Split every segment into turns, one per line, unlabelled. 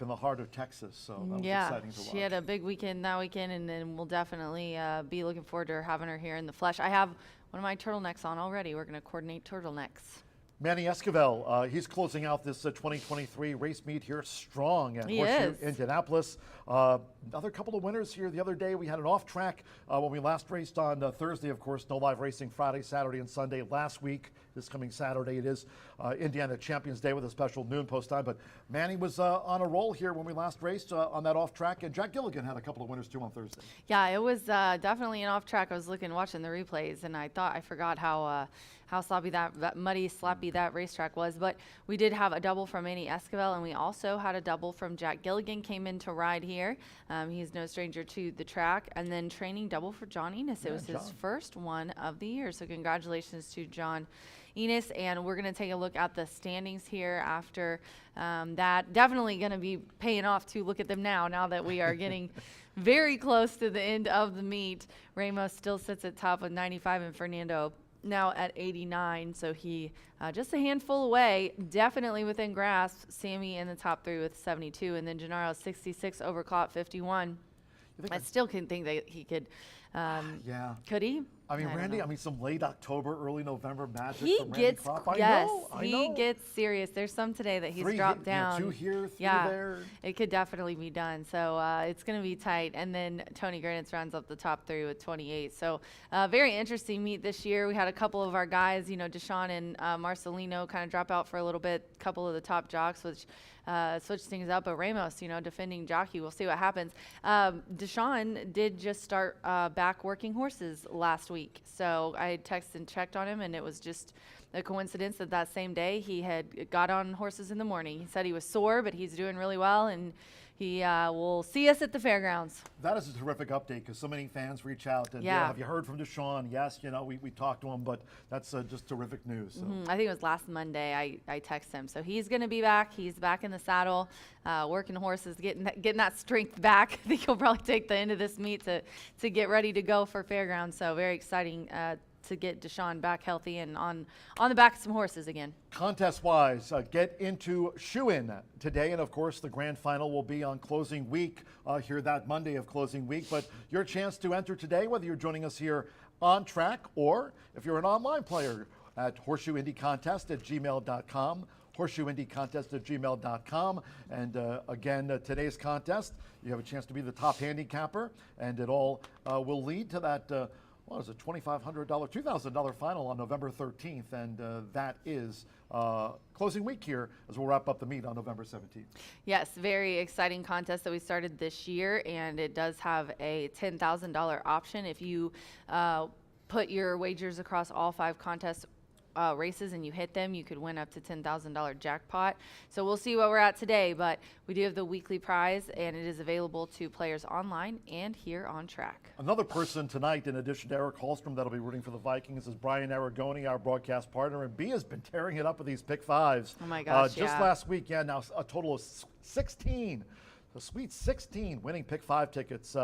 in the heart of Texas, so that was
Yeah,
exciting to watch.
she had a big weekend that weekend, and then we'll definitely be looking forward to having her here in the flesh. I have one of my turtlenecks on already. We're going to coordinate turtlenecks.
Manny Esquivel, he's closing out this 2023 race meet here strong at
He
Horseshoe
is.
Indianapolis. Another couple of winners here the other day. We had an off track when we last raced on Thursday, of course. No live racing Friday, Saturday, and Sunday last week. This coming Saturday, it is Indiana Champions Day with a special noon post time. But Manny was on a roll here when we last raced on that off track, and Jack Gilligan had a couple of winners too on Thursday.
Yeah, it was definitely an off track. I was watching the replays, and I forgot how sloppy that muddy, sloppy that racetrack was. But we did have a double from Manny Esquivel, and we also had a double from Jack Gilligan. Came in to ride here. He's no stranger to the track, and then training double for John Enos. It was his first one of the year, so congratulations to John Enos. And we're going to take a look at the standings here after that. Definitely going to be paying off to look at them now that we are getting very close to the end of the meet. Ramos still sits at top with 95, and Fernando now at 89, so he just a handful away, definitely within grasp. Sammy in the top three with 72, and then Gennaro 66 over Clot 51. I still can think that he could.
Yeah.
Could he?
I mean, Randy, some late October, early November magic
He
from Randy
gets,
Kropp.
yes,
I
he
know.
gets serious. There's some today that he's
Three
dropped down.
Two here, three
yeah,
there.
it could definitely be done. So it's going to be tight. And then Tony Granitz rounds up the top three with 28. So very interesting meet this year. We had a couple of our guys, Deshaun and Marcelino kind of drop out for a little bit. A couple of the top jocks, which switch things up. But Ramos, defending jockey, we'll see what happens. Deshaun did just start back working horses last week. So I texted and checked on him, and it was just a coincidence that same day he had got on horses in the morning. He said he was sore, but he's doing really well, and he will see us at the fairgrounds.
That is a terrific update because so many fans reach out and have you heard from Deshaun? Yes, we talked to him, but that's just terrific news. So.
I think it was last Monday I texted him. So he's going to be back. He's back in the saddle, working horses, getting that strength back. I think he'll probably take the end of this meet to get ready to go for fairgrounds. So very exciting to get Deshaun back healthy and on the back of some horses again.
Contest-wise, get into shoe-in today, and of course the grand final will be on closing week here that Monday of closing week. But your chance to enter today, whether you're joining us here on track or if you're an online player at horseshoeindycontest@gmail.com. horseshoeindycontest@gmail.com. And again, today's contest, you have a chance to be the top handicapper, and it all will lead to that what is it, $2,500, $2,000 final on November 13th, and that is closing week here as we'll wrap up the meet on November 17th.
Yes, very exciting contest that we started this year, and it does have a $10,000 option. If you put your wagers across all 5 contests races and you hit them, you could win up to $10,000 jackpot. So we'll see where we're at today, but we do have the weekly prize, and it is available to players online and here on track.
Another person tonight, in addition to Eric Hallstrom, that'll be rooting for the Vikings, is Brian Aragoni, our broadcast partner, and B has been tearing it up with these pick fives.
Oh my gosh,
just last week, now a total of 16. A sweet 16 winning pick 5 tickets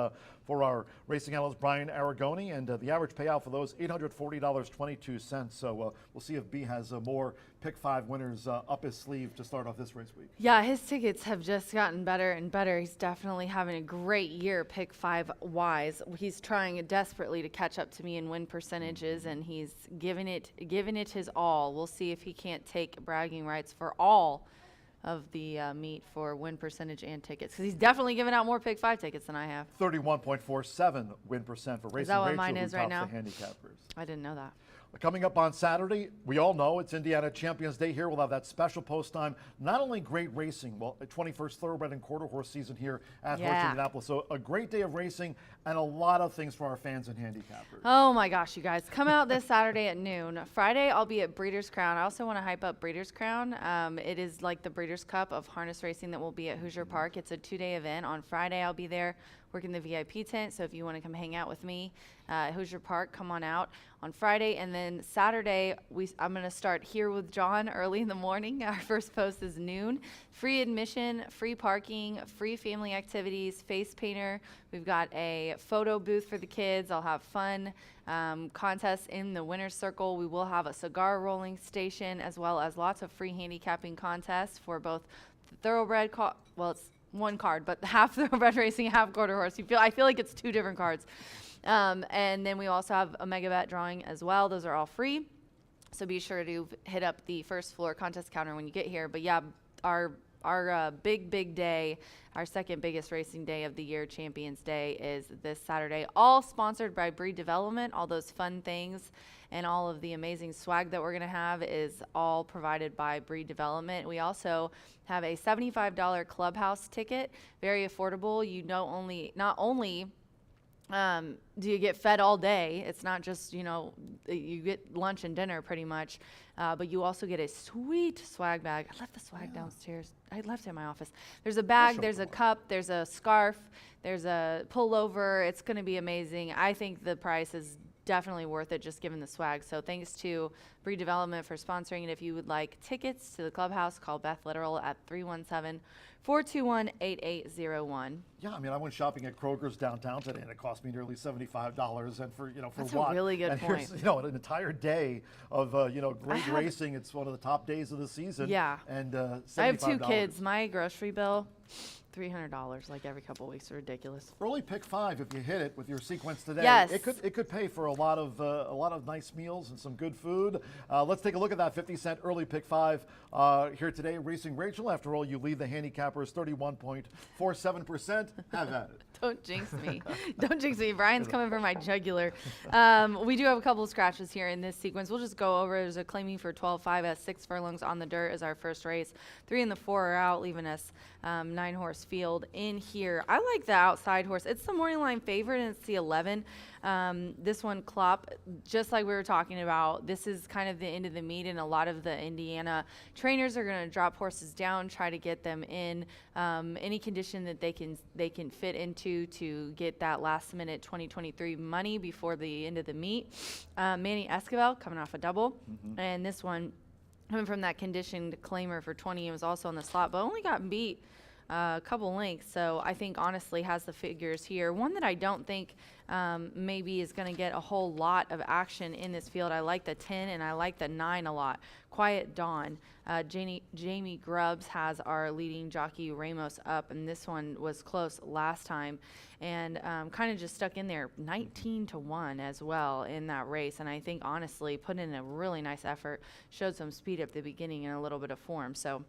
for our racing analyst Brian Aragoni, and the average payout for those $840.22. So we'll see if B has more pick 5 winners up his sleeve to start off this race week.
Yeah, his tickets have just gotten better and better. He's definitely having a great year pick 5 wise. He's trying desperately to catch up to me in win percentages, and he's giving it his all. We'll see if he can't take bragging rights for all of the meet for win percentage and tickets, because he's definitely giving out more pick 5 tickets than I have.
31.47 win percent for Racing
Is that what
Rachel,
mine
who
is right
tops
now?
the handicappers.
I didn't know that.
Coming up on Saturday, we all know it's Indiana Champions Day here. We'll have that special post time. Not only great racing, well, a 21st Thoroughbred and Quarter Horse season here at Horseshoe Indianapolis. So a great day of racing and a lot of things for our fans and handicappers.
Oh my gosh, you guys. Come out this Saturday at noon. Friday, I'll be at Breeders' Crown. I also want to hype up Breeders' Crown. It is like the Breeders' Cup of harness racing that will be at Hoosier Park. It's a 2-day event. On Friday, I'll be there working the VIP tent. So if you want to come hang out with me at Hoosier Park, come on out on Friday. And then Saturday, I'm going to start here with John early in the morning. Our first post is noon. Free admission, free parking, free family activities, face painter. We've got a photo booth for the kids. I'll have fun contests in the winner's circle. We will have a cigar rolling station, as well as lots of free handicapping contests for both the thoroughbred, one card, but half thoroughbred racing, half quarter horse. I feel like it's two different cards. And then we also have a mega bet drawing as well. Those are all free. So be sure to hit up the first floor contest counter when you get here. But yeah, our big day, our second biggest racing day of the year, Champions Day, is this Saturday. All sponsored by Breed Development. All those fun things and all of the amazing swag that we're going to have is all provided by Breed Development. We also have a $75 clubhouse ticket, very affordable. You know, not only do you get fed all day? It's not just, you get lunch and dinner pretty much, but you also get a sweet swag bag. I left the swag downstairs. I left it in my office. There's a bag, there's a cup, there's a scarf, there's a pullover. It's going to be amazing. I think the price is definitely worth it just given the swag. So thanks to Breed Development for sponsoring it. If you would like tickets to the clubhouse, call Beth Literal at 317-421-8801.
Yeah, I mean, I went shopping at Kroger's downtown today, and it cost me nearly $75. And for
That's
what?
a really good
and
point.
Here's, an entire day of great racing. It's one of the top days of the season.
Yeah.
And
I have two kids. My grocery bill, $300 like every couple of weeks. Ridiculous.
Early pick 5, if you hit it with your sequence today,
Yes.
it could pay for a lot of nice meals and some good food. Let's take a look at that 50-cent early pick 5 here today. Racing Rachel, after all, you lead the handicappers 31.47%. Have at it.
Don't jinx me. Don't jinx me. Brian's coming for my jugular. We do have a couple of scratches here in this sequence. We'll just go over. There's a claiming for 12-5 at 6 furlongs on the dirt is our first race. 3 and the 4 are out, leaving us 9-horse field in here. I like the outside horse. It's the morning line favorite, and it's the 11. This one, Klopp, just like we were talking about, this is kind of the end of the meet, and a lot of the Indiana trainers are going to drop horses down, try to get them in any condition that they can fit into to get that last minute 2023 money before the end of the meet. Manny Esquivel coming off a double, and this one coming from that conditioned claimer for 20, and was also on the slot, but only got beat a couple lengths. So I think honestly has the figures here. One that I don't think maybe is going to get a whole lot of action in this field. I like the 10 and I like the 9 a lot. Quiet Dawn. Jamie Grubbs has our leading jockey Ramos up, and this one was close last time, and kind of just stuck in there 19-1 as well in that race. And I think honestly put in a really nice effort, showed some speed at the beginning and a little bit of form. So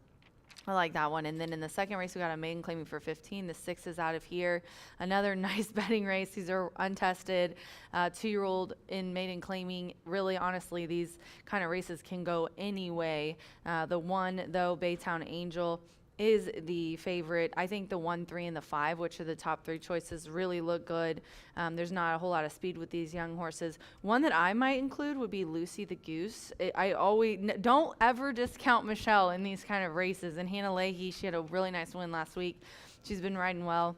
I like that one. And then in the second race, we got a maiden claiming for 15. The 6 is out of here. Another nice betting race. These are untested. 2-year-old in maiden claiming. Really, honestly, these kind of races can go any way. The 1, though, Baytown Angel, is the favorite. I think the 1, 3, and the 5, which are the top 3 choices, really look good. There's not a whole lot of speed with these young horses. One that I might include would be Lucy the Goose. Don't ever discount Michelle in these kind of races. And Hannah Leahy, she had a really nice win last week. She's been riding well.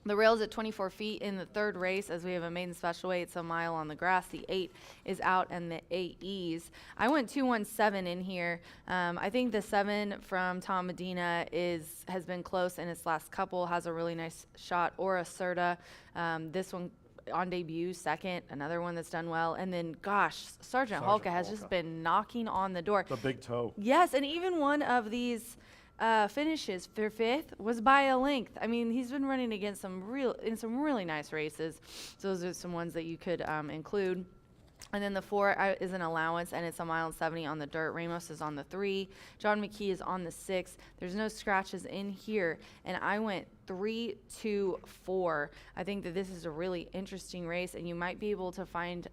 The rail's at 24 feet in the third race, as we have a maiden special weight. It's a mile on the grass. The 8 is out, and the 8Es. I went 2-1-7 in here. I think the 7 from Tom Medina has been close in its last couple, has a really nice shot. Aura Serta, this one on debut, second, another one that's done well. And then, gosh, Sergeant Hulka has just been knocking on the door.
The big toe.
Yes, and even one of these finishes for 5th was by a length. I mean, he's been running against some really nice races. So those are some ones that you could include. And then the 4 is an allowance, and it's a mile and 70 on the dirt. Ramos is on the 3. John McKee is on the 6. There's no scratches in here, and I went 3-2-4. I think that this is a really interesting race, and you might be able to find,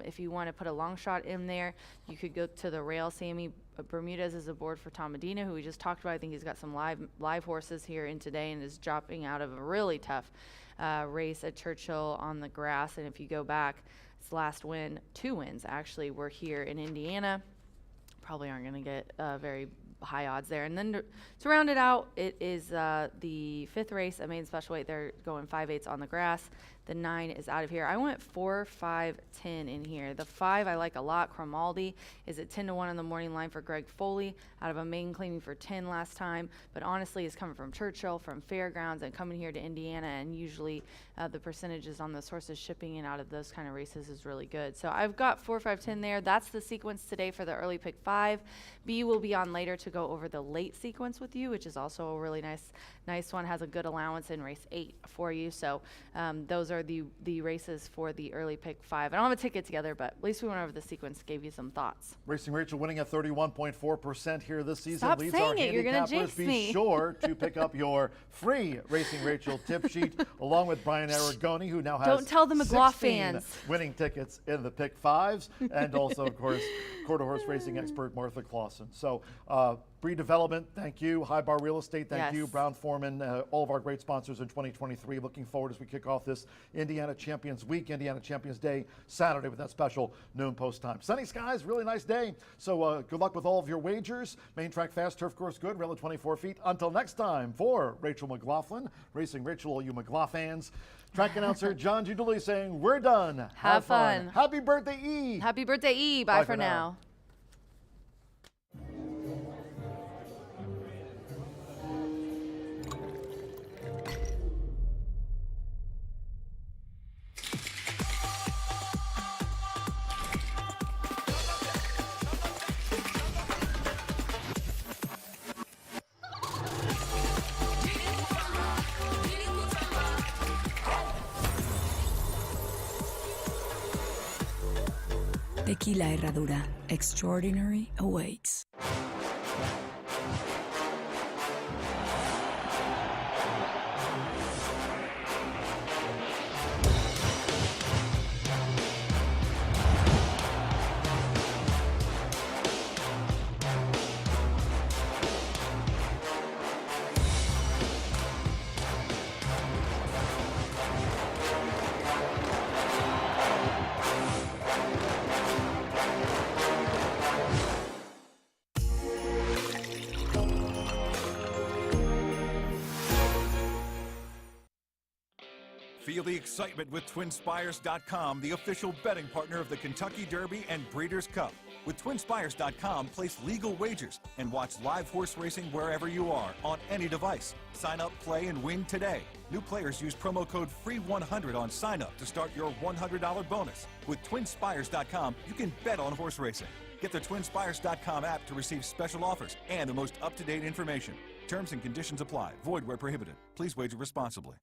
if you want to put a long shot in there, you could go to the rail. Sammy Bermudez is aboard for Tom Medina, who we just talked about. I think he's got some live horses here in today and is dropping out of a really tough race at Churchill on the grass. And if you go back, his last win, 2 wins actually, were here in Indiana. Probably aren't going to get very high odds there. And then to round it out, it is the 5th race, a maiden special weight. They're going 5/8 on the grass. The 9 is out of here. I went 4-5-10 in here. The 5 I like a lot. Cromaldi is at 10-1 on the morning line for Greg Foley, out of a maiden claiming for 10 last time. But honestly, is coming from Churchill, from Fairgrounds, and coming here to Indiana. And usually the percentages on those horses shipping in out of those kind of races is really good. So I've got 4-5-10 there. That's the sequence today for the early pick 5. B will be on later to go over the late sequence with you, which is also a really nice one. Has a good allowance in race 8 for you. So those are the races for the early pick 5. I don't have a ticket together, but at least we went over the sequence, gave you some thoughts.
Racing Rachel winning at 31.4% here this season.
Stop
Leads
saying
our
it, you're gonna
handicappers.
jinx me.
Be sure to pick up your free Racing Rachel tip sheet along with Brian Aragoni, who now has
Don't tell the McGraw
16
fans.
winning tickets in the pick 5s, and also, of course, quarter horse racing expert Martha Clausen. So, Breed Development, thank you. High Bar Real Estate, thank you.
Yes.
Brown Foreman, all of our great sponsors in 2023. Looking forward as we kick off this Indiana Champions Week, Indiana Champions Day, Saturday with that special noon post time. Sunny skies, really nice day. So good luck with all of your wagers. Main track fast, turf course good, rail at 24 feet. Until next time, for Rachel McLaughlin, Racing Rachel, all you McLaugh fans. Track announcer John G. Dooley saying, we're done.
Have fun.
Happy birthday, E.
Happy birthday, E. Bye for now.
Tequila Herradura. Extraordinary awaits.
Feel the excitement with TwinSpires.com, the official betting partner of the Kentucky Derby and Breeders' Cup. With TwinSpires.com, place legal wagers and watch live horse racing wherever you are on any device. Sign up, play, and win today. New players use promo code FREE100 on sign up to start your $100 bonus. With TwinSpires.com, you can bet on horse racing. Get the TwinSpires.com app to receive special offers and the most up-to-date information. Terms and conditions apply. Void where prohibited. Please wager responsibly.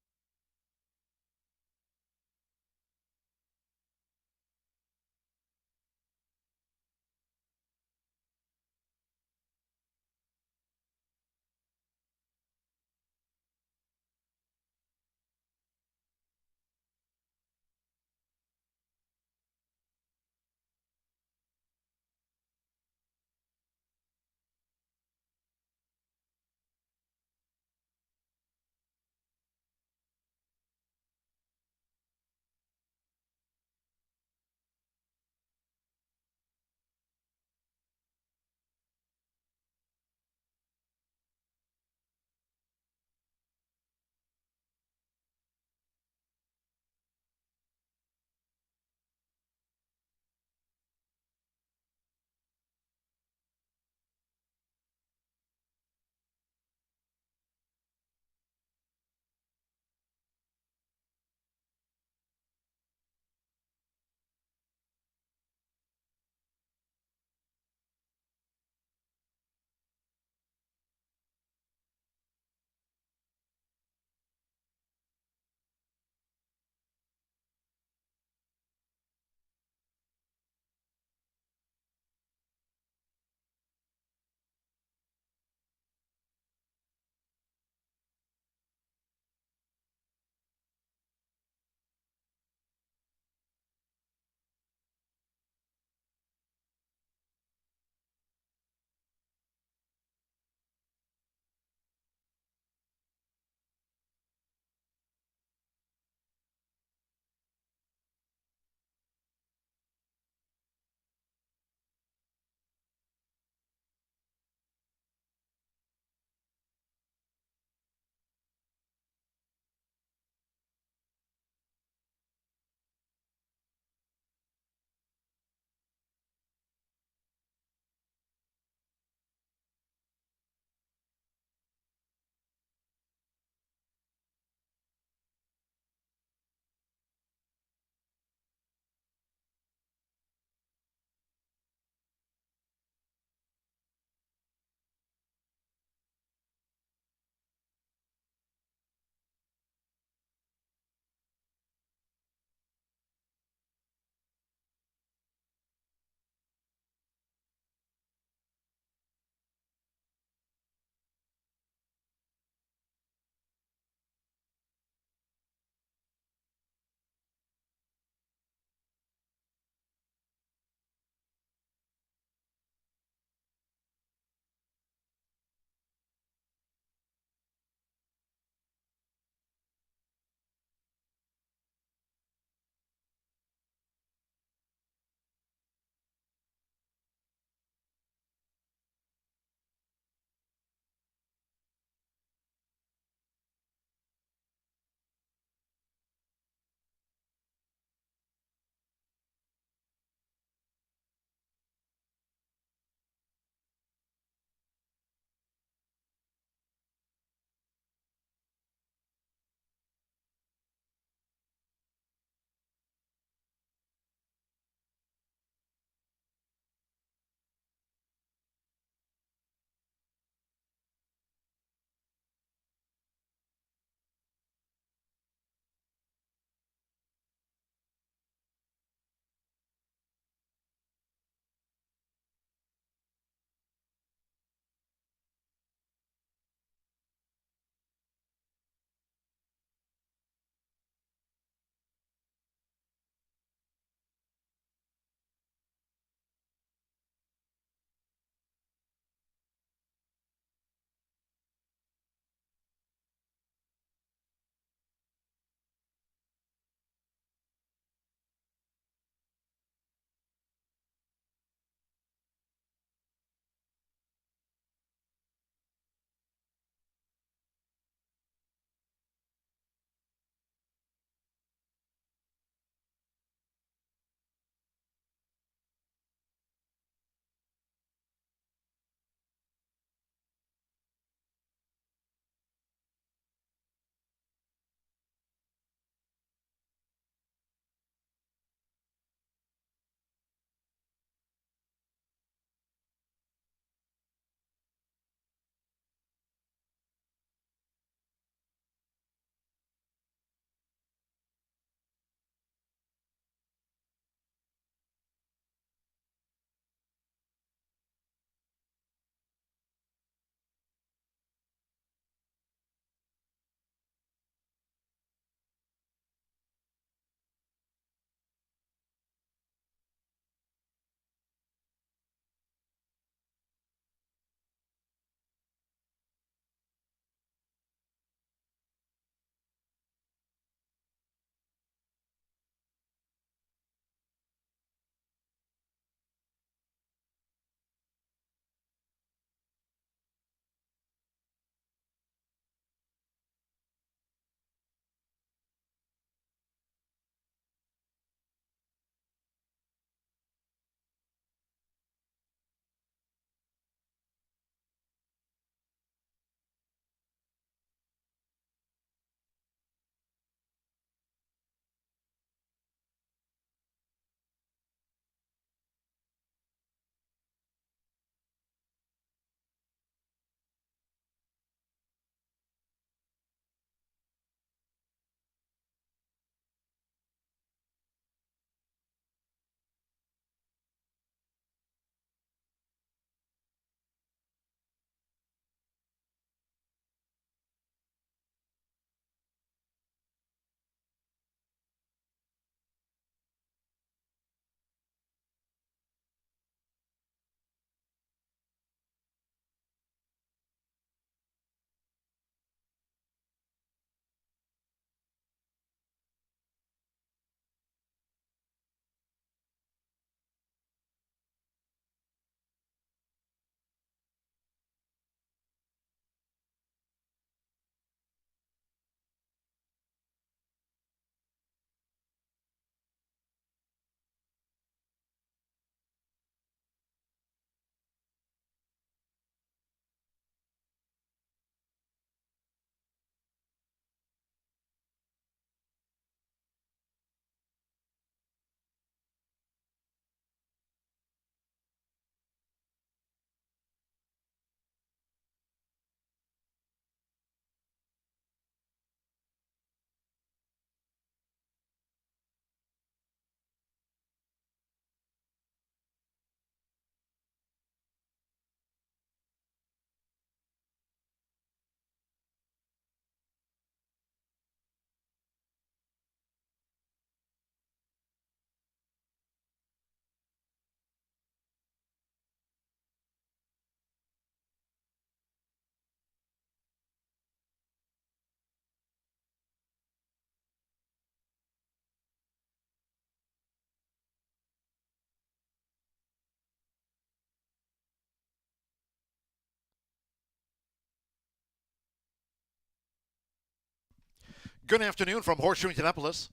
Good afternoon from Horseshoe Indianapolis.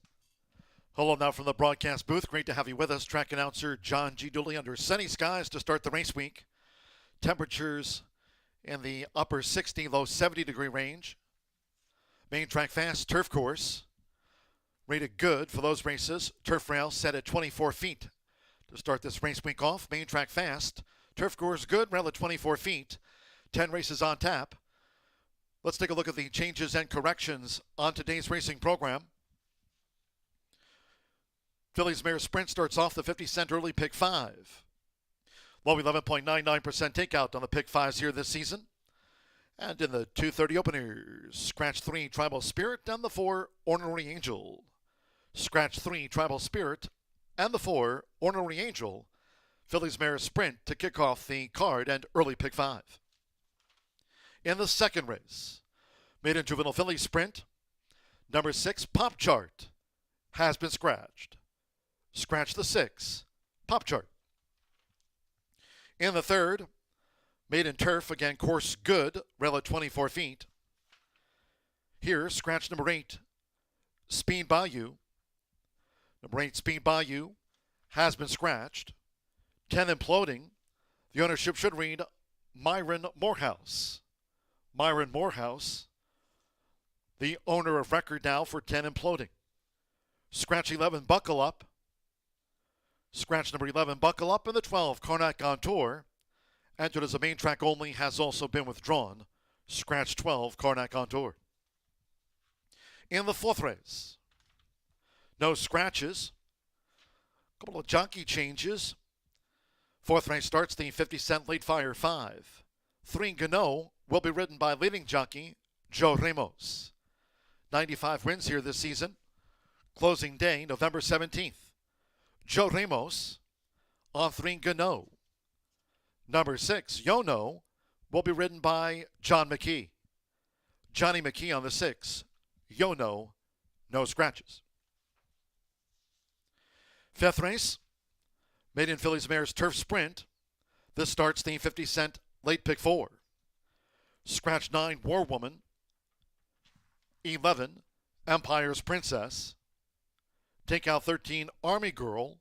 Hello now from the broadcast booth. Great to have you with us. Track announcer John G. Dooley under sunny skies to start the race week. Temperatures in the upper 60, low 70 degree range. Main track fast turf course. Rated good for those races. Turf rail set at 24 feet. To start this race week off, main track fast. Turf course good, rail at 24 feet. 10 races on tap. Let's take a look at the changes and corrections on today's racing program. Phillies Mare Sprint starts off the 50-cent early pick 5. Low 11.99% takeout on the pick 5s here this season. And in the 2:30 openers, Scratch 3 Tribal Spirit and the 4 Ornery Angel. Scratch 3 Tribal Spirit and the 4 Ornery Angel. Phillies Mare Sprint to kick off the card and early pick 5. In the second race, maiden juvenile filly sprint, number 6 Pop Chart has been scratched. Scratch the 6 Pop Chart. In the third, maiden turf, again course good, rail at 24 feet. Here, scratch number 8 Speed Bayou. Number 8 Speed Bayou has been scratched. 10 Imploding. The ownership should read Myron Morehouse. Myron Morehouse, the owner of record now for 10 Imploding. Scratch 11 Buckle Up. Scratch number 11 Buckle Up, and the 12 Karnak on Tour. Entered as a main track only, has also been withdrawn. Scratch 12 Karnak on Tour. In the fourth race, no scratches. Couple of jockey changes. Fourth race starts the 50-cent late fire 5. 3 Gano will be ridden by leading jockey Joe Ramos. 95 wins here this season. Closing day, November 17th. Joe Ramos on 3 Gano. Number 6, Yono, will be ridden by John McKee. Johnny McKee on the 6. Yono, no scratches. Fifth race, Maiden Fillies Mares Turf Sprint. This starts the 50-cent late pick 4. Scratch 9 War Woman. 11 Empire's Princess. Take out 13 Army Girl.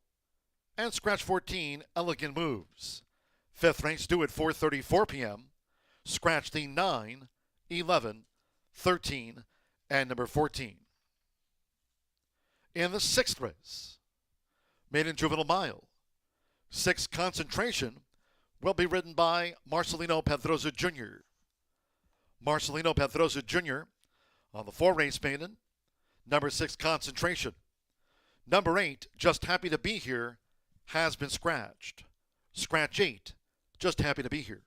And scratch 14 Elegant Moves. Fifth race due at 4:34 p.m. Scratch the 9, 11, 13, and number 14. In the sixth race, Maiden Juvenile Mile. 6 Concentration will be ridden by Marcelino Pedroza Jr. Marcelino Pedroza Jr. on the 4-race maiden. Number 6 Concentration. Number 8 Just Happy to Be Here has been scratched. Scratch 8. Just Happy to Be Here.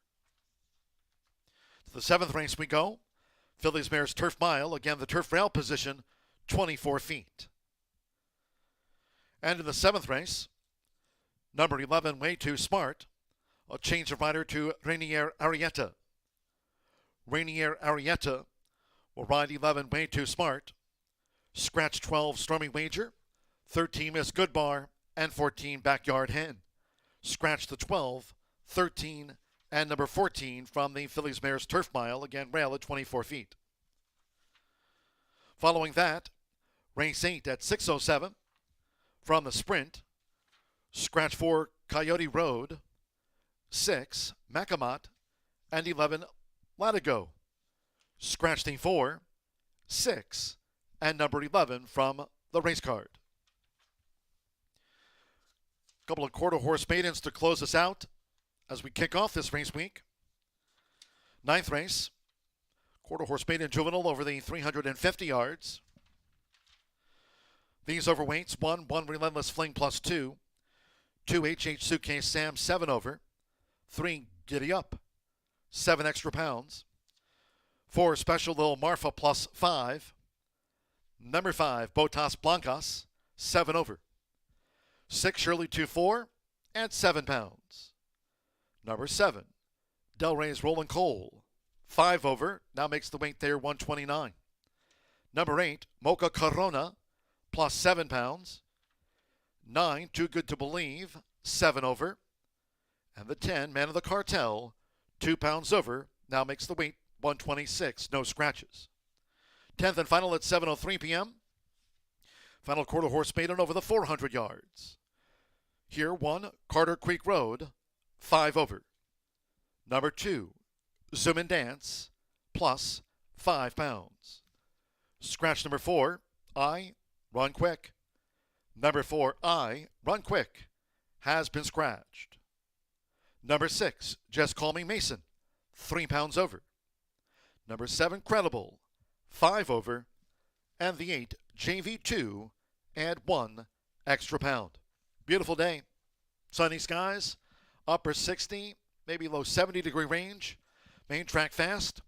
To the 7th race we go. Fillies Mares Turf Mile. Again, the turf rail position, 24 feet. And in the 7th race, number 11, Way Too Smart. A change of rider to Rainier Arietta. Rainier Arietta will ride 11, Way Too Smart. Scratch 12, Stormy Wager. 13, Miss Goodbar. And 14, Backyard Hen. Scratch the 12, 13, and number 14 from the Fillies Mares Turf Mile. Again, rail at 24 feet. Following that, race 8 at 6:07 from the sprint. Scratch 4, Coyote Road. 6, Macamat. And 11, Latigo. Scratch the 4, 6, and number 11 from the race card. Couple of quarter horse maidens to close us out as we kick off this race week. 9th race, quarter horse maiden juvenile over the 350 yards. These overweights: 1 Relentless Fling plus 2, 2 HH Suitcase Sam 7 over, 3 Giddy Up 7 extra pounds, 4 Special Little Marfa plus 5, number 5 Botas Blancas 7 over, 6 Shirley 2-4 and 7 pounds. Number 7, Del Rey's Roland Cole, 5 over, now makes the weight there 129. Number 8, Mocha Corona, plus 7 pounds. 9, Too Good to Believe, 7 over. And the 10, Man of the Cartel, 2 pounds over, now makes the weight 126, no scratches. 10th and final at 7:03 p.m. Final quarter horse maiden over the 400 yards. Here, 1, Carter Creek Road, 5 over. Number 2, Zoom and Dance, plus 5 pounds. Scratch number 4, I, Run Quick. Number 4, I, Run Quick, has been scratched. Number 6, Just Call Me Mason, 3 pounds over. Number 7, Credible, 5 over. And the 8, JV2, add 1 extra pound. Beautiful day. Sunny skies, upper 60, maybe low 70 degree range. Main track fast.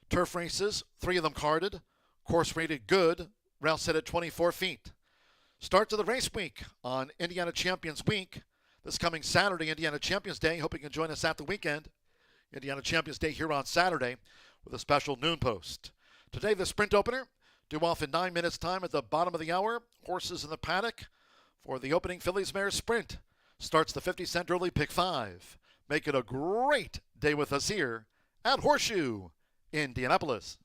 Turf races, 3 of them carded. Course rated good. Route set at 24 feet. Start to the race week on Indiana Champions Week. This coming Saturday, Indiana Champions Day. Hope you can join us at the weekend. Indiana Champions Day here on Saturday with a special noon post. Today, the sprint opener, due off in 9 minutes' time at the bottom of the hour. Horses in the paddock for the opening Fillies Mare Sprint. Starts the 50-cent early pick 5. Make it a great day with us here at Horseshoe Indianapolis.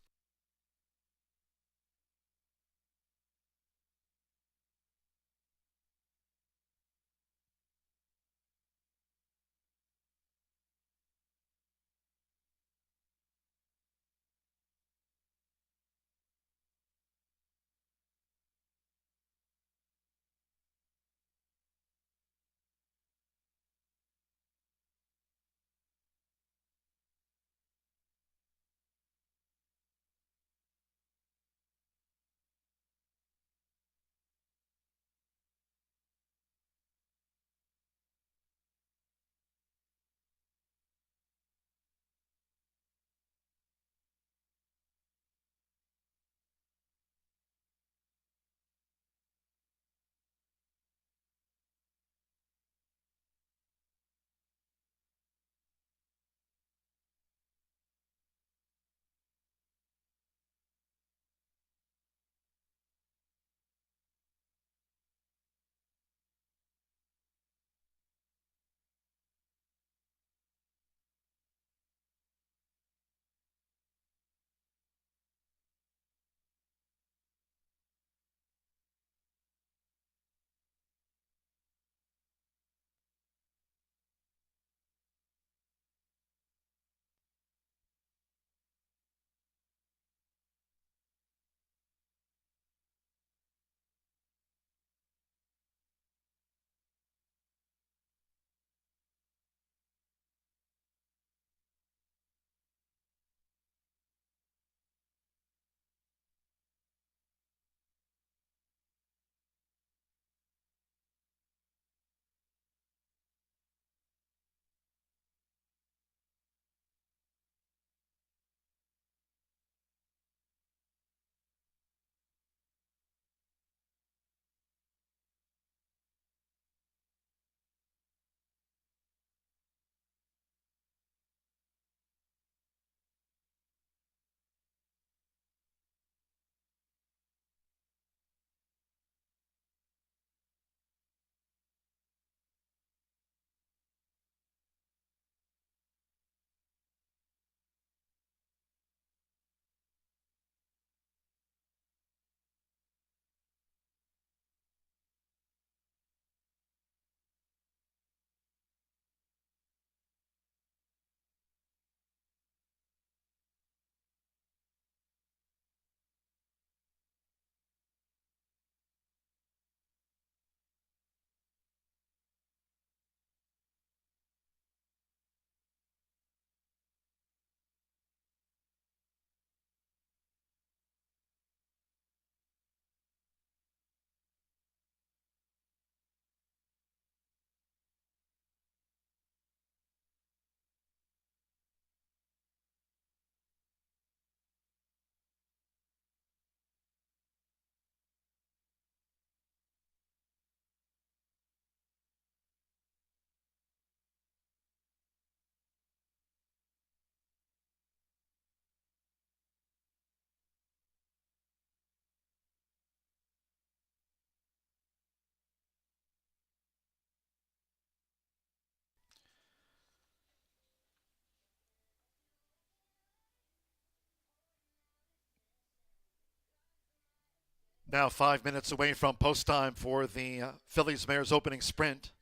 Now 5 minutes away from post time for the Phillies Mares opening sprint.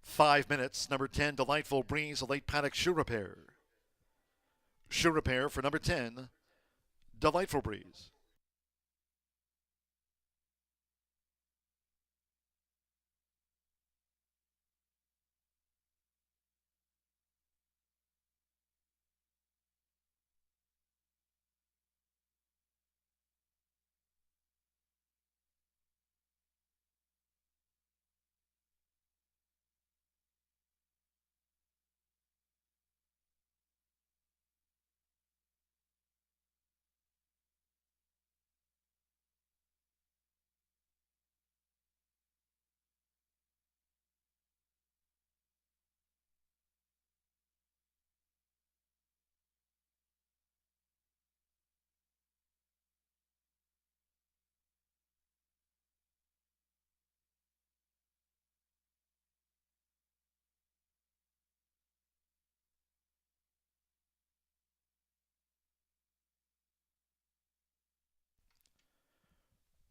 5 minutes. Number 10, Delightful Breeze, a late paddock shoe repair. Shoe repair for number 10, Delightful Breeze.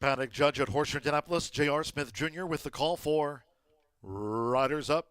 Paddock judge at Horseshoe Indianapolis, J.R. Smith Jr. with the call for Riders Up.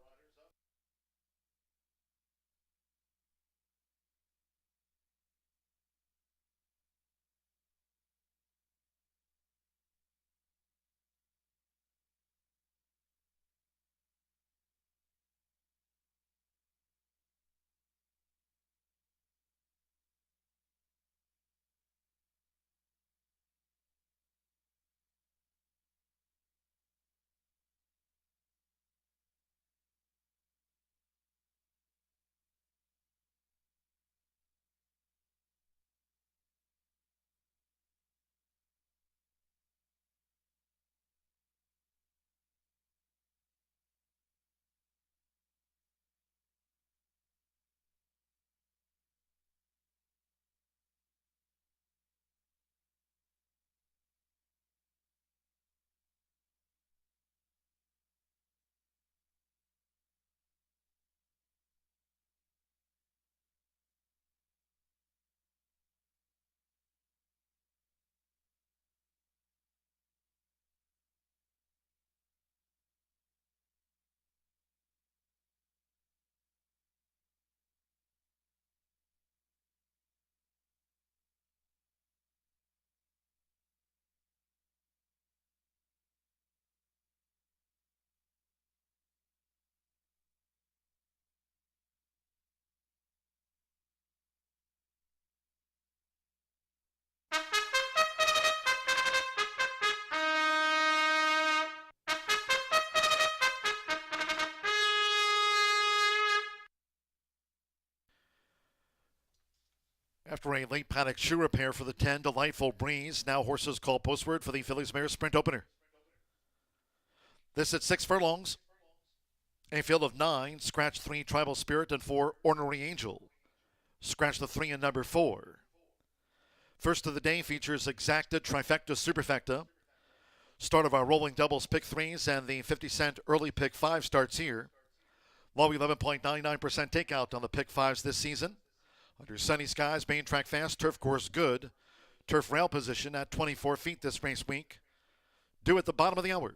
After a late paddock shoe repair for the 10, Delightful Breeze, now horses call postword for the Phillies Mares sprint opener. This at 6 furlongs. A field of 9, scratch 3, Tribal Spirit, and 4, Ornery Angel. Scratch the 3 and number 4. First of the day features Exacta, Trifecta, Superfecta. Start of our rolling doubles pick 3s and the 50-cent early pick 5 starts here. Low 11.99% takeout on the pick 5s this season. Under sunny skies, main track fast, turf course good. Turf rail position at 24 feet this race week. Due at the bottom of the hour.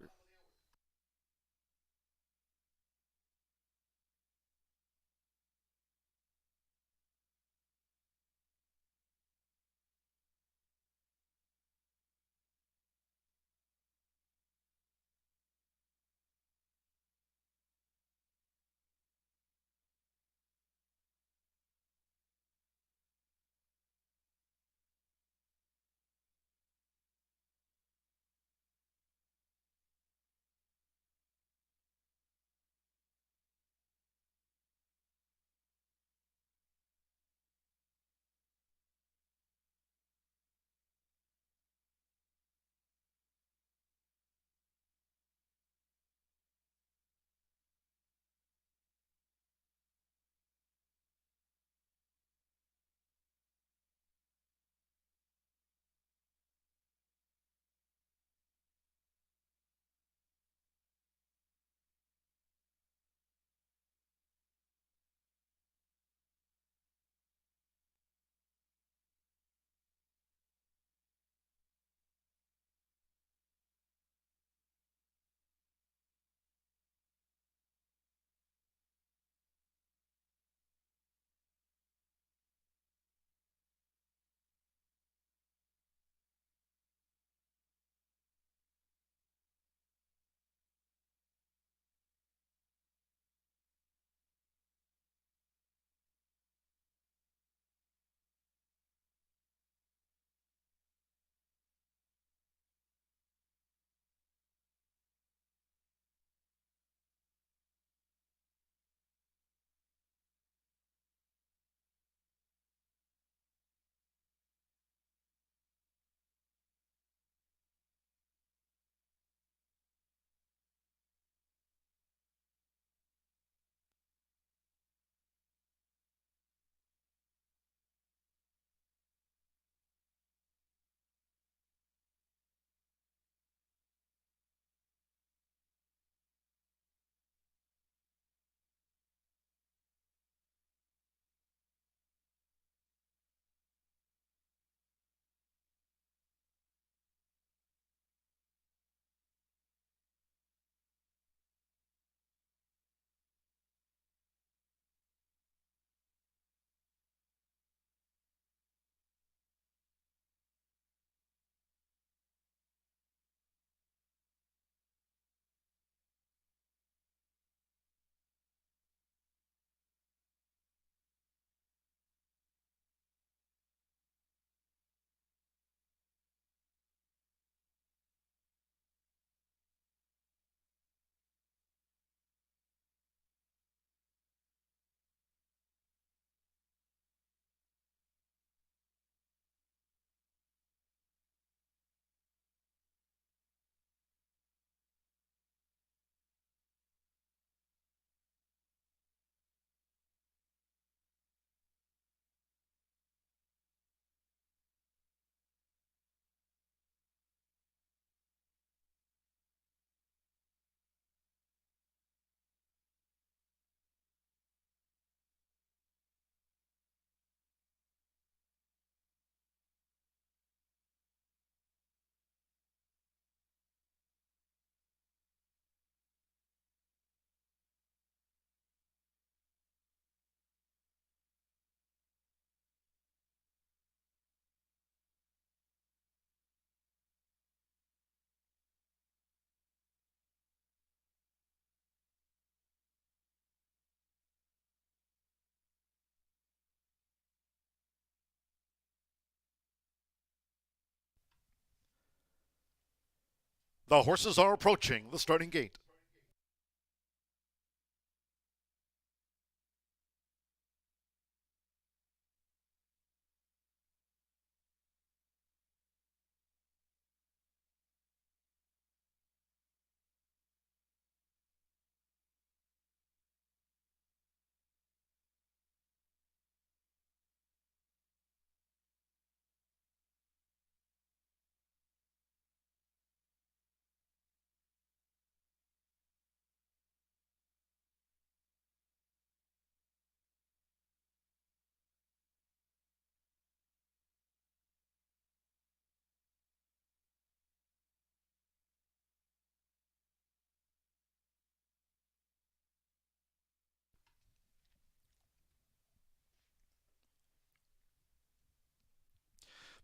The horses are approaching the starting gate.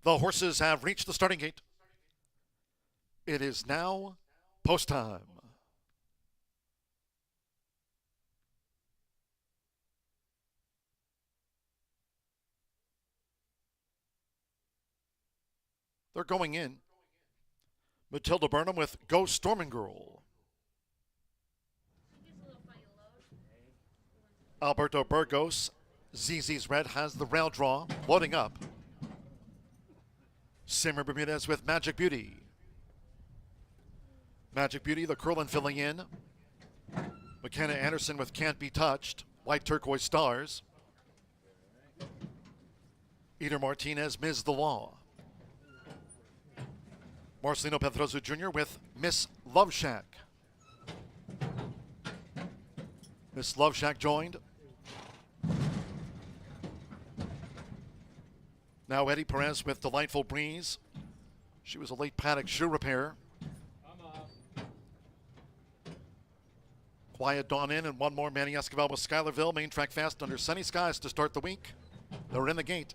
The horses have reached the starting gate. It is now post time. They're going in. Matilda Burnham with Go Storming Girl. Alberto Burgos, ZZ's Red has the rail draw, loading up. Simmer Bermudez with Magic Beauty. Magic Beauty, the Curlin filling in. McKenna Anderson with Can't Be Touched. White Turquoise Stars. Eder Martinez, Ms. The Law. Marcelino Pedroso Jr. with Miss Love Shack. Miss Love Shack joined. Now Eddie Perez with Delightful Breeze. She was a late paddock shoe repair. Quiet Dawn in and one more Manny Escobar with Schuylerville. Main track fast under sunny skies to start the week. They're in the gate.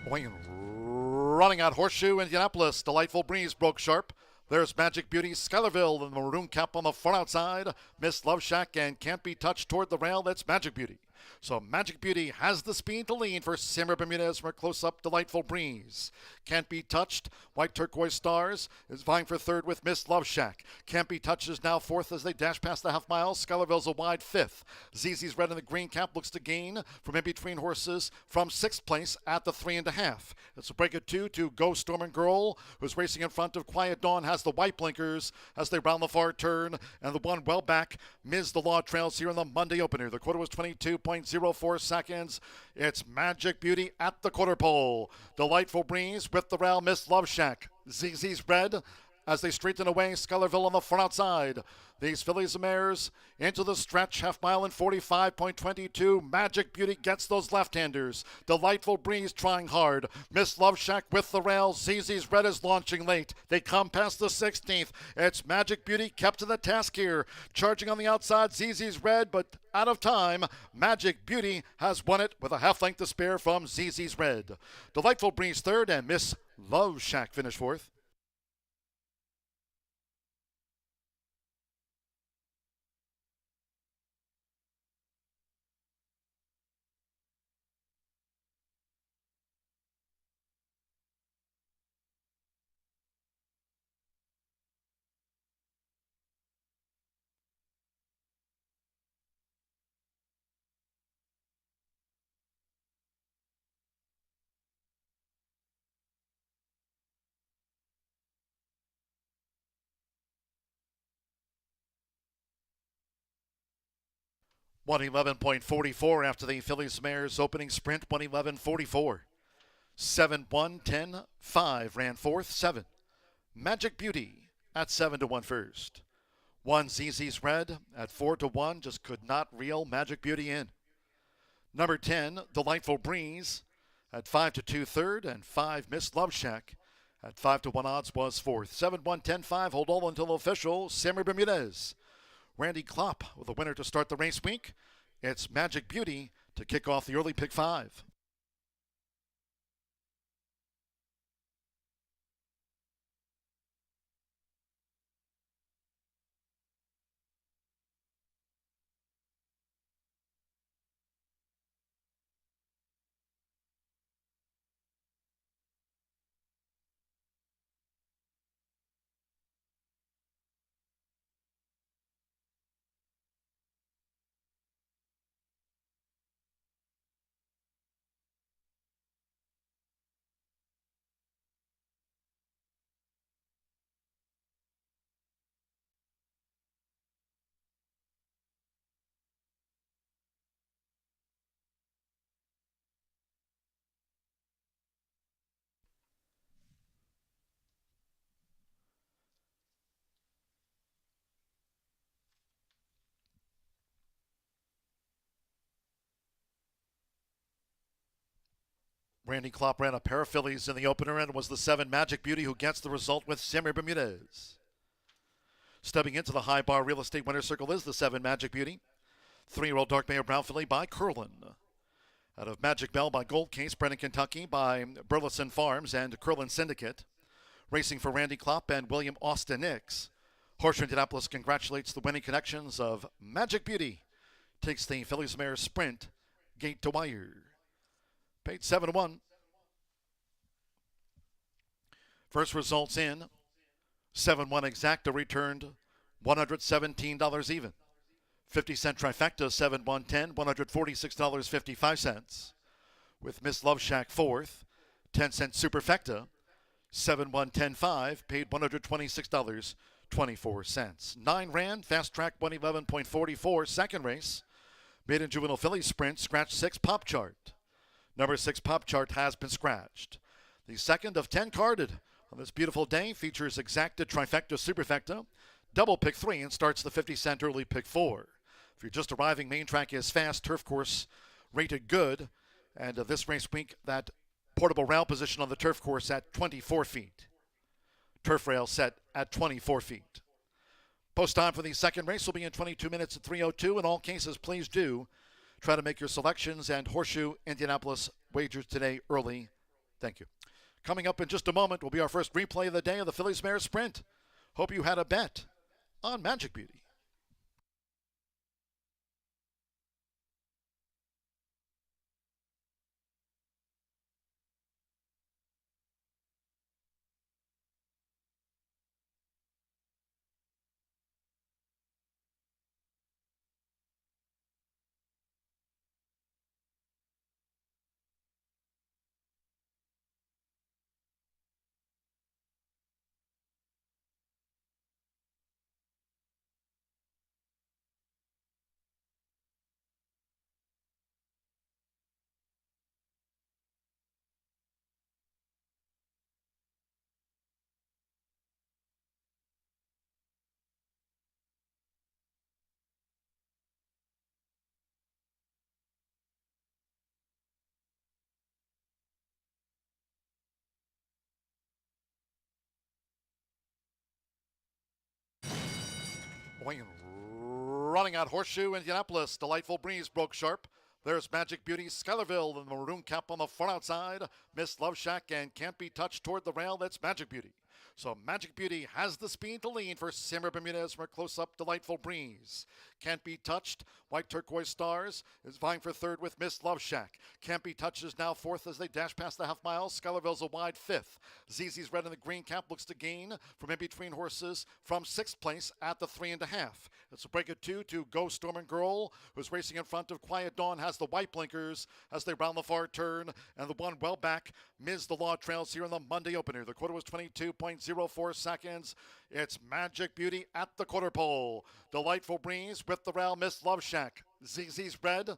Running out Horseshoe Indianapolis. Delightful Breeze broke sharp. There's Magic Beauty, Schuylerville, and the maroon cap on the far outside. Miss Love Shack and Can't Be Touched toward the rail. That's Magic Beauty. So Magic Beauty has the speed to lead for Simmer Bermudez from a close-up Delightful Breeze. Can't Be Touched, White Turquoise Stars is vying for third with Miss Love Shack. Can't Be Touched is now fourth as they dash past the half mile. Schuylerville's a wide fifth. ZZ's Red in the green cap looks to gain from in between horses from sixth place at the 3.5. It's a break of two to Go Storming Girl, who's racing in front of Quiet Dawn, has the white blinkers as they round the far turn, and the one well back, Ms. The Law trails here in the Monday opener. The quarter was 22.04 seconds. It's Magic Beauty at the quarter pole. Delightful Breeze with the rail, Miss Love Shack. ZZ's Red as they straighten away. Schuylerville on the front outside. These fillies and mares into the stretch, half mile in 45.22. Magic Beauty gets those left-handers. Delightful Breeze trying hard. Miss Love Shack with the rail. ZZ's Red is launching late. They come past the 16th. It's Magic Beauty kept to the task here. Charging on the outside, ZZ's Red, but out of time. Magic Beauty has won it with a half length to spare from ZZ's Red. Delightful Breeze third and Miss Love Shack finished fourth. One 11.44 after the Phillies Mares opening sprint. 1:11.44. 7-1-10-5 ran fourth. 7. Magic Beauty at 7-1 first. 1 ZZ's Red at 4-1 just could not reel Magic Beauty in. Number 10 Delightful Breeze at 5-2 third, and 5 Miss Love Shack at 5-1 odds was fourth. 7-1-10-5 hold all until official. Simmer Bermudez. Randy Klopp with a winner to start the race week. It's Magic Beauty to kick off the early pick 5. Randy Klopp ran a pair of fillies in the opener and was the 7 Magic Beauty who gets the result with Sammy Bermudez. Stepping into the high bar real estate winner's circle is the 7 Magic Beauty. 3-year-old Dark Mayor Brown filly by Curlin. Out of Magic Bell by Gold Case, Brennan, Kentucky by Burleson Farms and Curlin Syndicate. Racing for Randy Klopp and William Austin Nix. Horseshoe Indianapolis congratulates the winning connections of Magic Beauty. Takes the Fillies Mare Sprint, gate to wire. Paid 7-1. First results in. 7-1 exacta returned $117 even. 50-cent trifecta, 7-1-10, $146.55. With Miss Love Shack fourth. 10-cent superfecta, 7-1-10-5, paid $126.24. 9 ran, fast track 111.44. Second race, maiden juvenile filly sprint, scratch 6 pop chart. Number 6 pop chart has been scratched. The second of 10 carded on this beautiful day features exacta, trifecta, superfecta, double pick 3, and starts the 50-cent early pick 4. If you're just arriving, main track is fast, turf course rated good, and this race week, that portable rail position on the turf course at 24 feet. Turf rail set at 24 feet. Post time for the second race will be in 22 minutes at 3:02. In all cases, please do try to make your selections and Horseshoe Indianapolis wagers today early. Thank you. Coming up in just a moment will be our first replay of the day of the Fillies Mare Sprint. Hope you had a bet on Magic Beauty. Running out Horseshoe Indianapolis. Delightful Breeze broke sharp. There's Magic Beauty, Schuylerville, and the maroon cap on the front outside. Miss Love Shack and Can't Be Touched toward the rail. That's Magic Beauty. So Magic Beauty has the speed to lead for Sammy Bermudez from a close-up Delightful Breeze. Can't Be Touched, White Turquoise Stars, is vying for third with Miss Love Shack. Can't Be Touched is now fourth as they dash past the half mile. Schuylerville's a wide fifth. ZZ's red in the green cap looks to gain from in between horses from sixth place at the 3.5. It's a break of 2 to Go Storm and Girl, who's racing in front of Quiet Dawn, has the white blinkers as they round the far turn, and the one well back, Ms. The Law trails here in the Monday opener. The quarter was 22.04 seconds. It's Magic Beauty at the quarter pole. Delightful Breeze with the rail, Miss Love Shack. ZZ's red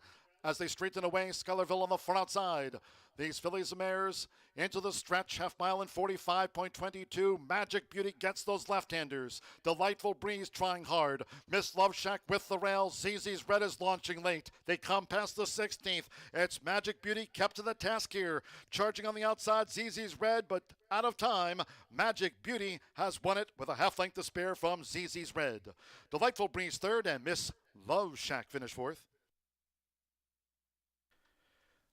as they straighten away. Schuylerville on the front outside. These fillies and mares into the stretch, half mile in 45.22. Magic Beauty gets those left-handers. Delightful Breeze trying hard. Miss Love Shack with the rail. ZZ's red is launching late. They come past the 16th. It's Magic Beauty kept to the task here. Charging on the outside, ZZ's red, but out of time. Magic Beauty has won it with a half length to spare from ZZ's red. Delightful Breeze third, and Miss Love Shack finished fourth.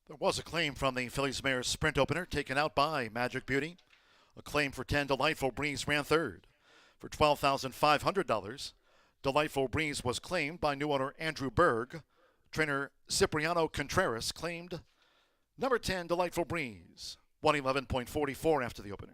There was a claim from the Fillies Mares Sprint opener taken out by Magic Beauty. A claim for 10, Delightful Breeze ran third for $12,500. Delightful Breeze was claimed by new owner Andrew Berg. Trainer Cipriano Contreras claimed number 10, Delightful Breeze, 111.44 after the opener.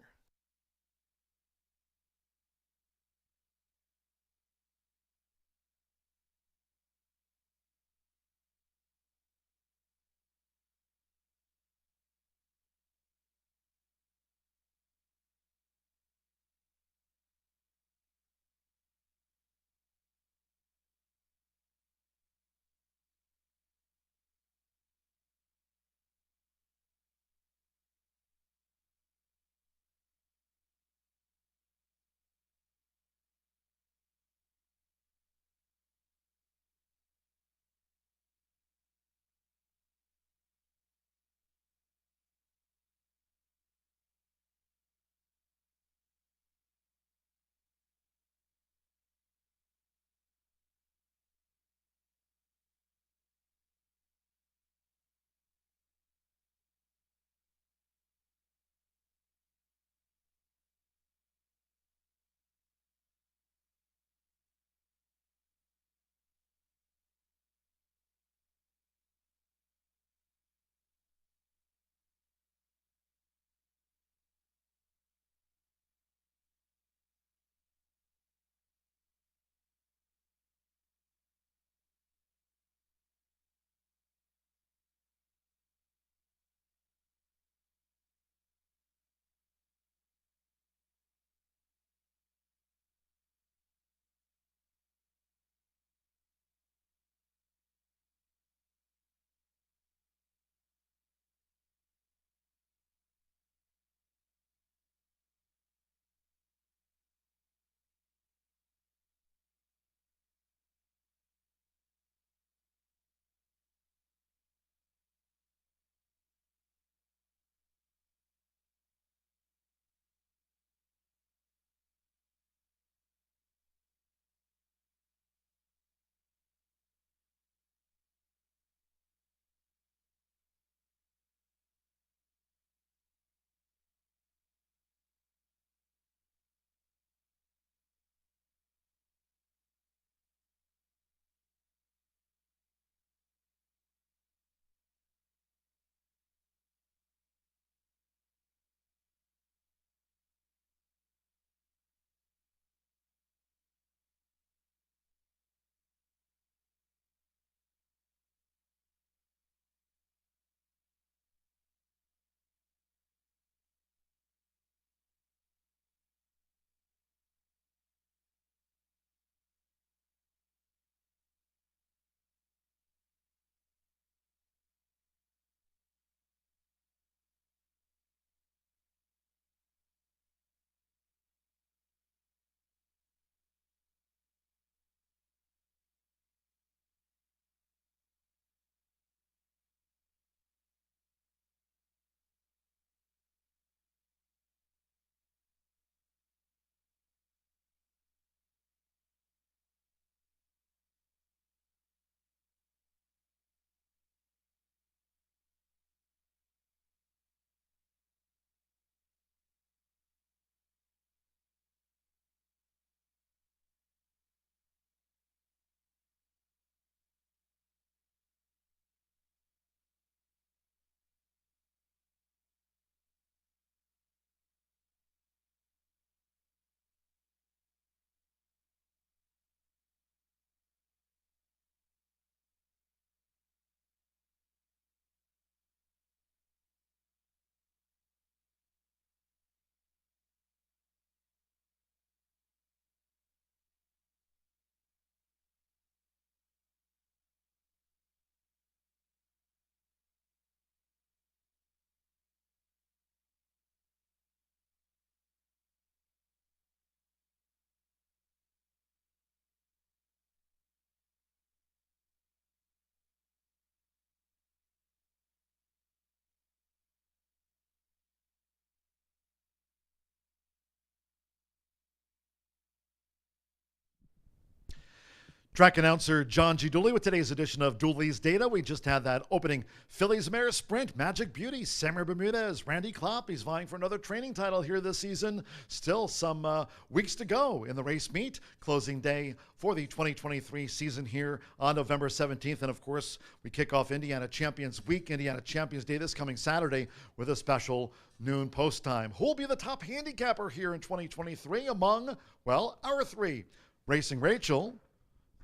Track announcer John G. Dooley with today's edition of Dooley's Data. We just had that opening Phillies Mare Sprint. Magic Beauty, Samuel Bermudez, Randy Klopp. He's vying for another training title here this season. Still some weeks to go in the race meet. Closing day for the 2023 season here on November 17th. And of course, we kick off Indiana Champions Week, Indiana Champions Day this coming Saturday with a special noon post time. Who will be the top handicapper here in 2023 among, well, our three? Racing Rachel.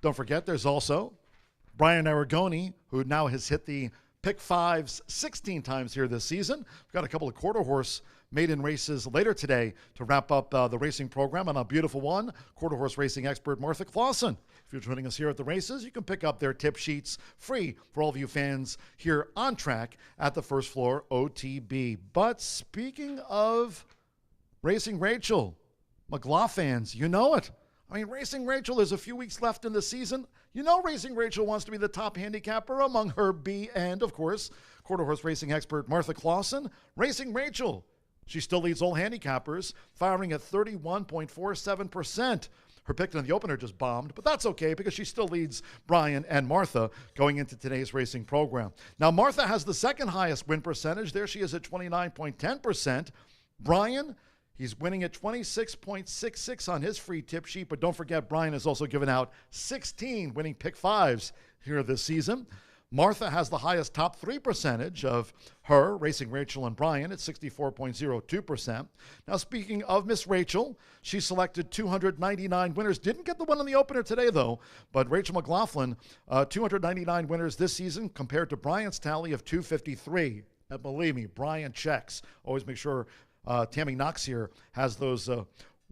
Don't forget, there's also Brian Aragoni, who now has hit the pick fives 16 times here this season. We've got a couple of quarter horse maiden races later today to wrap up the racing program. And a beautiful one, quarter horse racing expert Martha Clausen. If you're joining us here at the races, you can pick up their tip sheets free for all of you fans here on track at the first floor OTB. But speaking of Racing Rachel, McGlaw fans, you know it. I mean, Racing Rachel, there's a few weeks left in the season. You know Racing Rachel wants to be the top handicapper among her B and, of course, quarter horse racing expert Martha Clausen. Racing Rachel, she still leads all handicappers, firing at 31.47%. Her pick in the opener just bombed, but that's okay because she still leads Brian and Martha going into today's racing program. Now, Martha has the second highest win percentage. There she is at 29.10%. Brian, he's winning at 26.66 on his free tip sheet, but don't forget Brian has also given out 16 winning pick fives here this season. Martha has the highest top three percentage of her, Racing Rachel and Brian, at 64.02%. Now, speaking of Miss Rachel, she selected 299 winners. Didn't get the one in the opener today, though, but Rachel McLaughlin, 299 winners this season compared to Brian's tally of 253. And believe me, Brian checks. Always make sure Tammy Knox here has those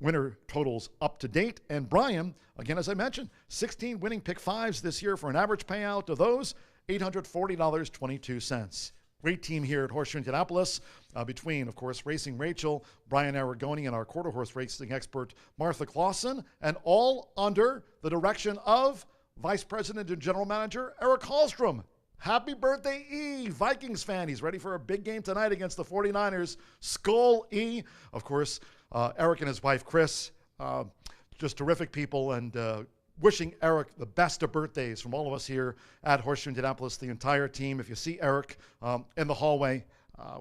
winner totals up to date. And Brian, again, as I mentioned, 16 winning pick fives this year for an average payout of those, $840.22. Great team here at Horseshoe Indianapolis between, of course, Racing Rachel, Brian Aragoni, and our quarter horse racing expert, Martha Clausen, and all under the direction of Vice President and General Manager Eric Hallstrom. Happy birthday, E! Vikings fan. He's ready for a big game tonight against the 49ers. Skol, E! Of course, Eric and his wife, Chris, just terrific people, and wishing Eric the best of birthdays from all of us here at Horseshoe Indianapolis, the entire team. If you see Eric in the hallway,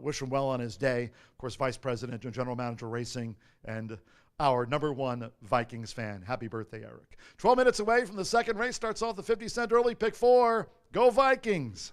wish him well on his day. Of course, Vice President and General Manager Racing, and our number one Vikings fan. Happy birthday, Eric. 12 minutes away from the second race. Starts off the 50-cent early, pick four. Go Vikings.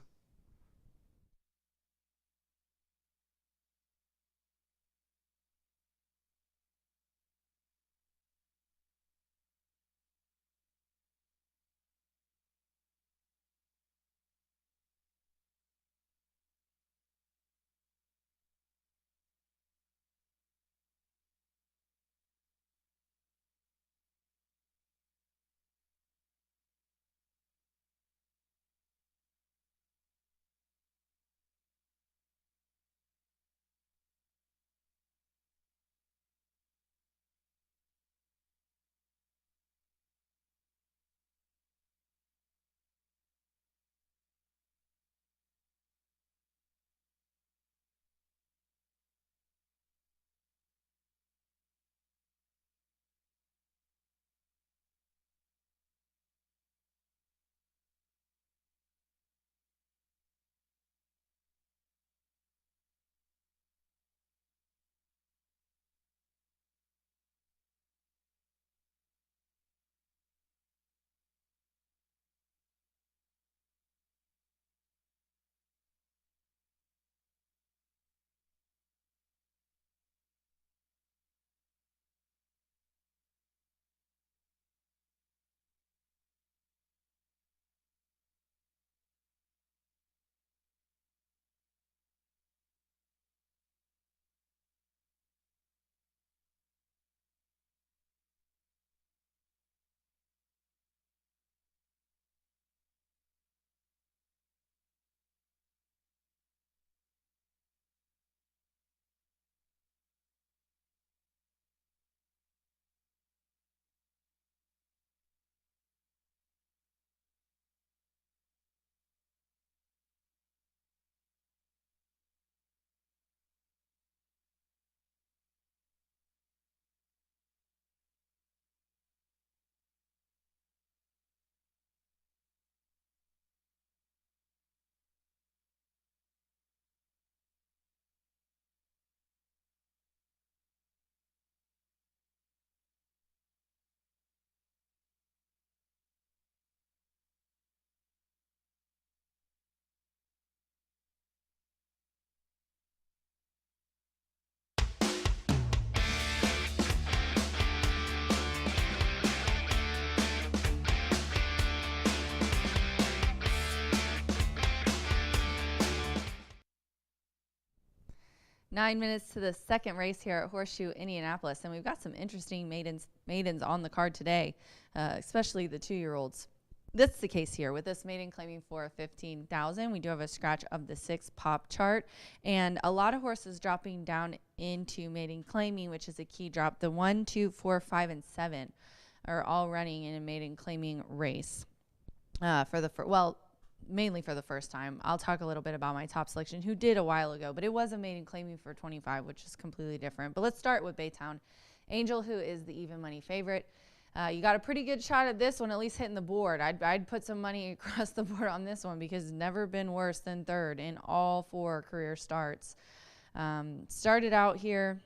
9 minutes to the second race here at Horseshoe Indianapolis, and we've got some interesting maidens on the card today, especially the 2-year-olds. That's the case here with this maiden claiming for 15,000. We do have a scratch of the 6 pop chart, and a lot of horses dropping down into maiden claiming, which is a key drop. The 1, 2, 4, 5, and 7 are all running in a maiden claiming race mainly for the first time. I'll talk a little bit about my top selection, who did a while ago, but it was a maiden claiming for 25, which is completely different. But let's start with Baytown Angel, who is the even money favorite. You got a pretty good shot at this one, at least hitting the board. I'd put some money across the board on this one because it's never been worse than third in all 4 career starts. Started out here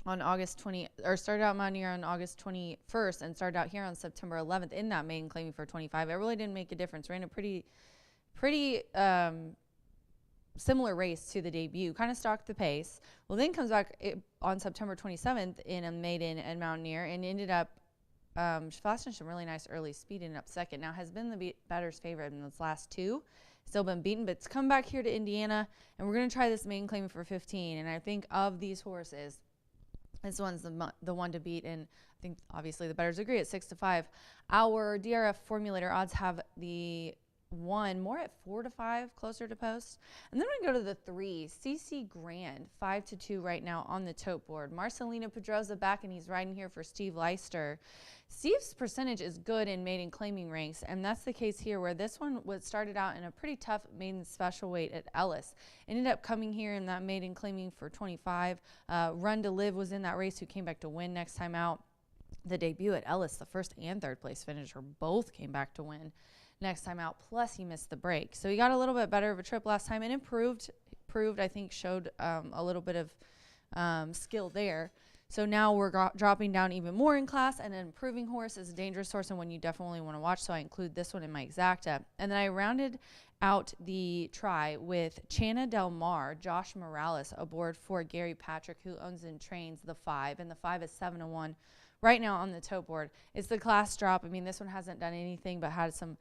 on started out Mountaineer on August 21st and started out here on September 11th in that maiden claiming for 25. It really didn't make a difference. Ran a pretty similar race to the debut, kind of stalked the pace. Well, then comes back on September 27th in a maiden and Mountaineer and ended up flashing some really nice early speed, ended up second. Now has been the better's favorite in those last 2. Still been beaten, but it's come back here to Indiana, and we're going to try this maiden claiming for 15. And I think of these horses, this one's the one to beat, and I think obviously the bettors agree at 6-5. Our DRF formulator odds have the 1 more at 4-5, closer to post. And then we go to the 3, CC Grand, 5-2 right now on the tote board. Marcelino Pedroza back, and he's riding here for Steve Leister. Steve's percentage is good in maiden claiming ranks, and that's the case here, where this one started out in a pretty tough maiden special weight at Ellis. Ended up coming here in that maiden claiming for 25. Run to Live was in that race, who came back to win next time out. The debut at Ellis, the first and third place finisher, both came back to win next time out, plus he missed the break. So he got a little bit better of a trip last time and improved, I think, showed a little bit of skill there. So now we're dropping down even more in class, and an improving horse is a dangerous horse and one you definitely want to watch, so I include this one in my exacta. And then I rounded out the try with Chana Del Mar, Josh Morales, aboard for Gary Patrick, who owns and trains the 5, and the 5 is 7-1. Right now on the tote board. It's the class drop. I mean, this one hasn't done anything but had some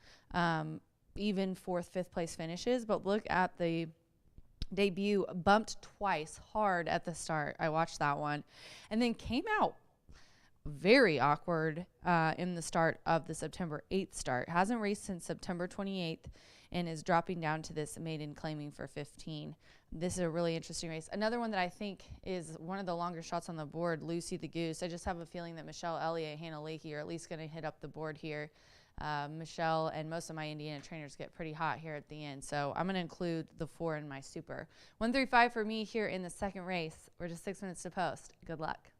even 4th, 5th place finishes. But look at the debut, bumped twice hard at the start. I watched that one. And then came out very awkward in the start of the September 8th start. Hasn't raced since September 28th and is dropping down to this maiden claiming for 15. This is a really interesting race. Another one that I think is one of the longer shots on the board, Lucy the Goose. I just have a feeling that Michelle Elliott, Hannah Lakey are at least going to hit up the board here. Michelle and most of my Indiana trainers get pretty hot here at the end, so I'm going to include the 4 in my super. 135 for me here in the second race. We're just 6 minutes to post. Good luck.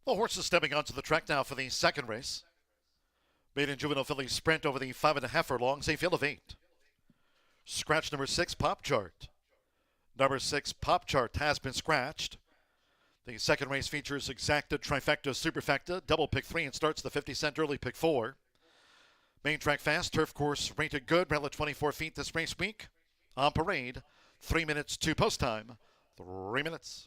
The horses stepping onto the track now for the second race. Maiden Juvenile Filly Sprint over the 5.5 furlongs, a field of 8. Scratch number 6, Pop Chart. Number 6, Pop Chart has been scratched. The second race features Exacta, Trifecta, Superfecta, double pick 3, and starts the 50 cent early pick 4. Main track fast, turf course rated good, rail at 24 feet this race week. On parade, 3 minutes to post time, 3 minutes.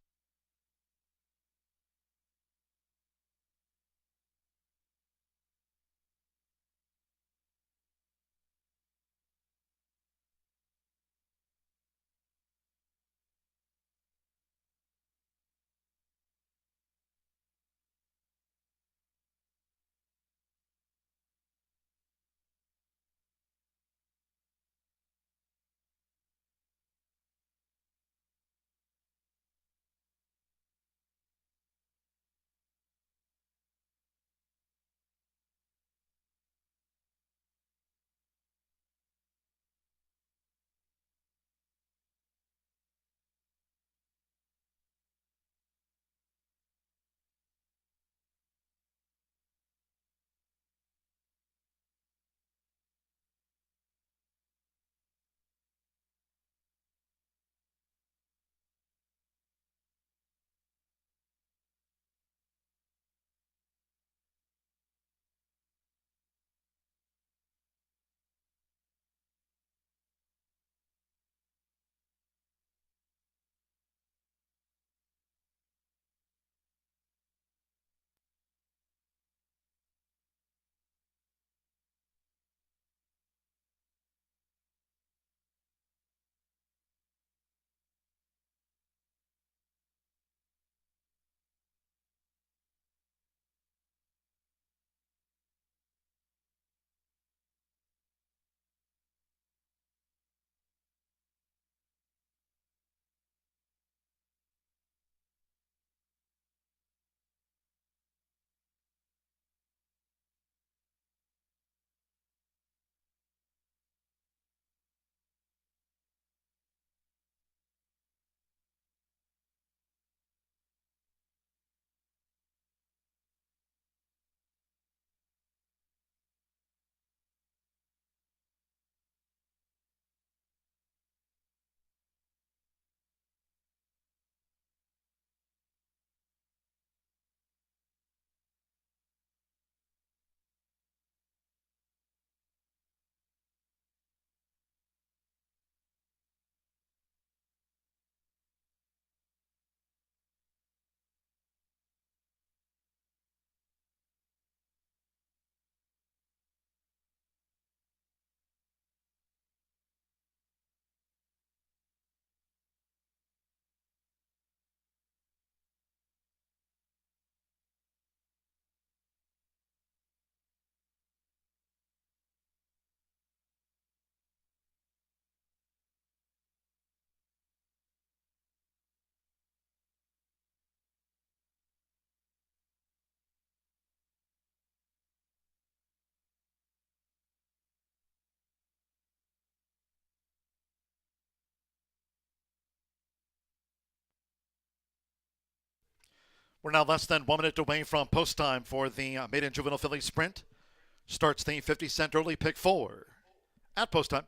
We're now less than 1 minute away from post time for the Maiden Juvenile Filly Sprint. Starts the 50 cent early pick 4 at post time.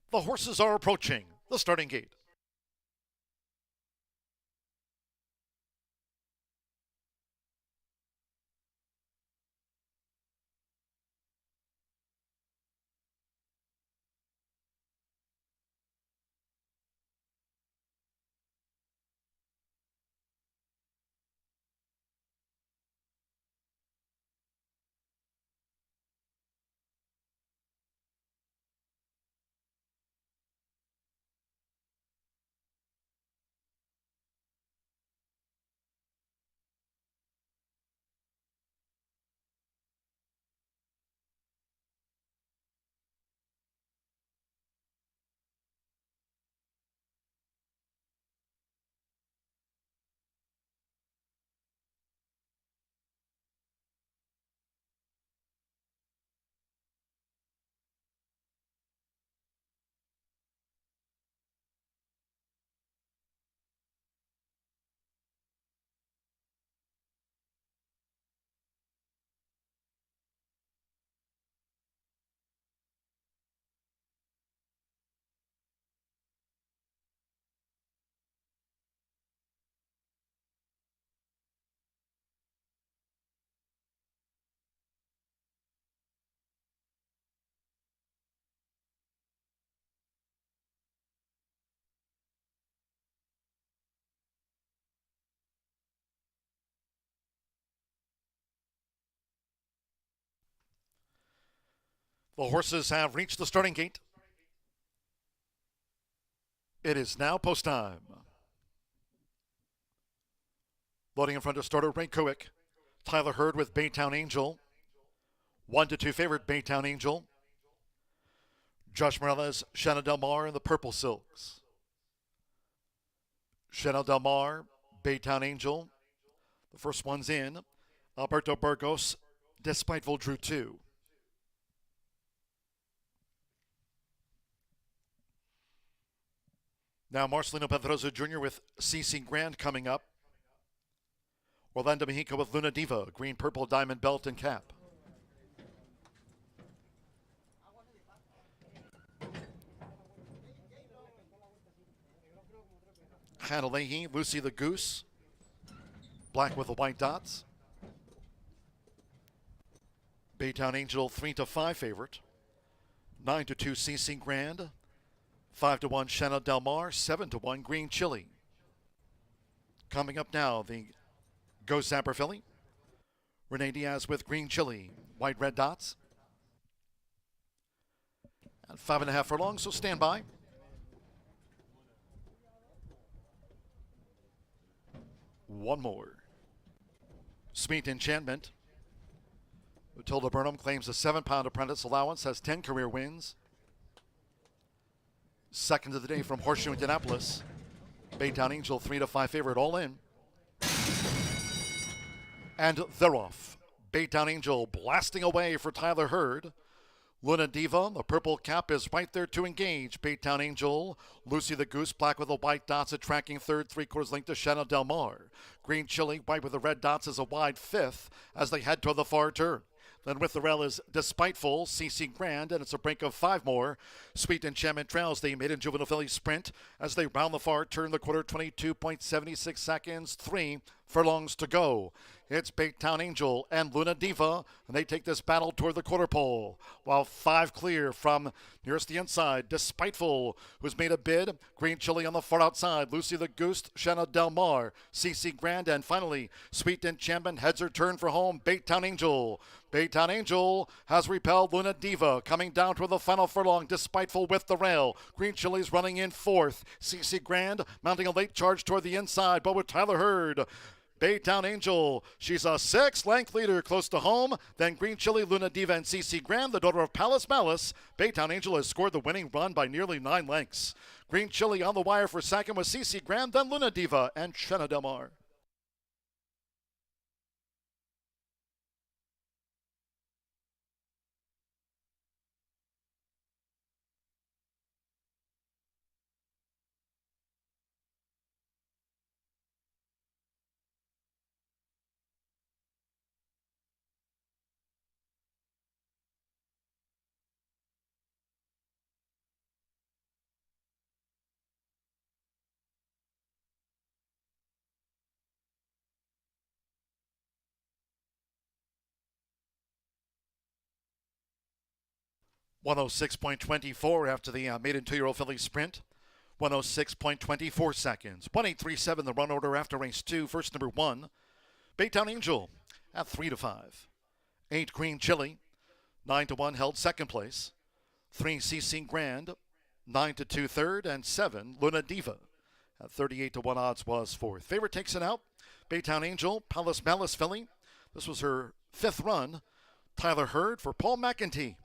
The horses are approaching the starting gate. The horses have reached the starting gate. It is now post time. Loading in front of starter Ray Kuick. Tyler Hurd with Baytown Angel. 1-2 favorite Baytown Angel. Josh Morales, Shannon Del Mar, and the Purple Silks. Shannon Del Mar, Baytown Angel. The first one's in. Alberto Burgos, Despiteful drew 2. Now Marcelino Pedroza Jr. with CC Grand coming up. Orlando Mexico with Luna Diva, green, purple, diamond belt and cap. Hannah Leahy, Lucy the Goose, black with the white dots. Baytown Angel 3-5 favorite. 9-2 CC Grand. 5-1 Shannon Del Mar. 7-1 Green Chili. Coming up now, the Go Zapper filly. Renee Diaz with Green Chili, white red dots. And 5.5 furlongs, so stand by. One more. Sweet Enchantment. Matilda Burnham claims a 7-pound apprentice allowance, has 10 career wins. Second of the day from Horseshoe Indianapolis. Baytown Angel 3-5 favorite, all in. And they're off. Baytown Angel blasting away for Tyler Hurd. Luna Diva, the purple cap is right there to engage. Baytown Angel, Lucy the Goose, black with the white dots, a tracking third, 3/4 length to Shannon Del Mar. Green Chili, white with the red dots, is a wide fifth as they head toward the far turn. Then with the rail is Despiteful, CC Grand, and it's a break of 5 more. Sweet Enchantment trails the maiden juvenile filly sprint as they round the far turn, the quarter, 22.76 seconds, 3 furlongs to go. It's Baytown Angel and Luna Diva, and they take this battle toward the quarter pole. While 5 clear from nearest the inside, Despiteful, who's made a bid. Green Chili on the far outside. Lucy the Goose, Shanna Del Mar, CC Grand, and finally, Sweet Enchantment heads her turn for home. Baytown Angel. Baytown Angel has repelled Luna Diva, coming down toward the final furlong. Despiteful with the rail. Green Chili's running in fourth. CC Grand mounting a late charge toward the inside, but with Tyler Hurd. Baytown Angel, she's a 6-length leader close to home. Then Green Chili, Luna Diva, and CC Grand, the daughter of Palace Malice. Baytown Angel has scored the winning run by nearly 9 lengths. Green Chili on the wire for second with CC Grand, then Luna Diva and Shanna Del Mar. 106.24 after the maiden 2-year-old filly sprint. 106.24 seconds. 1-8-3-7 the run order after race 2. First number 1, Baytown Angel at 3-5. 8 Green Chili, 9-1 held second place. 3 CC Grand, 9-2 third, and 7 Luna Diva at 38-1 odds was fourth. Favorite takes it out. Baytown Angel, Palace Malice filly. This was her 5th run. Tyler Hurd for Paul McEntee.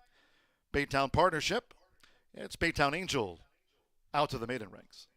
Baytown partnership. It's Baytown Angel out to the maiden ranks.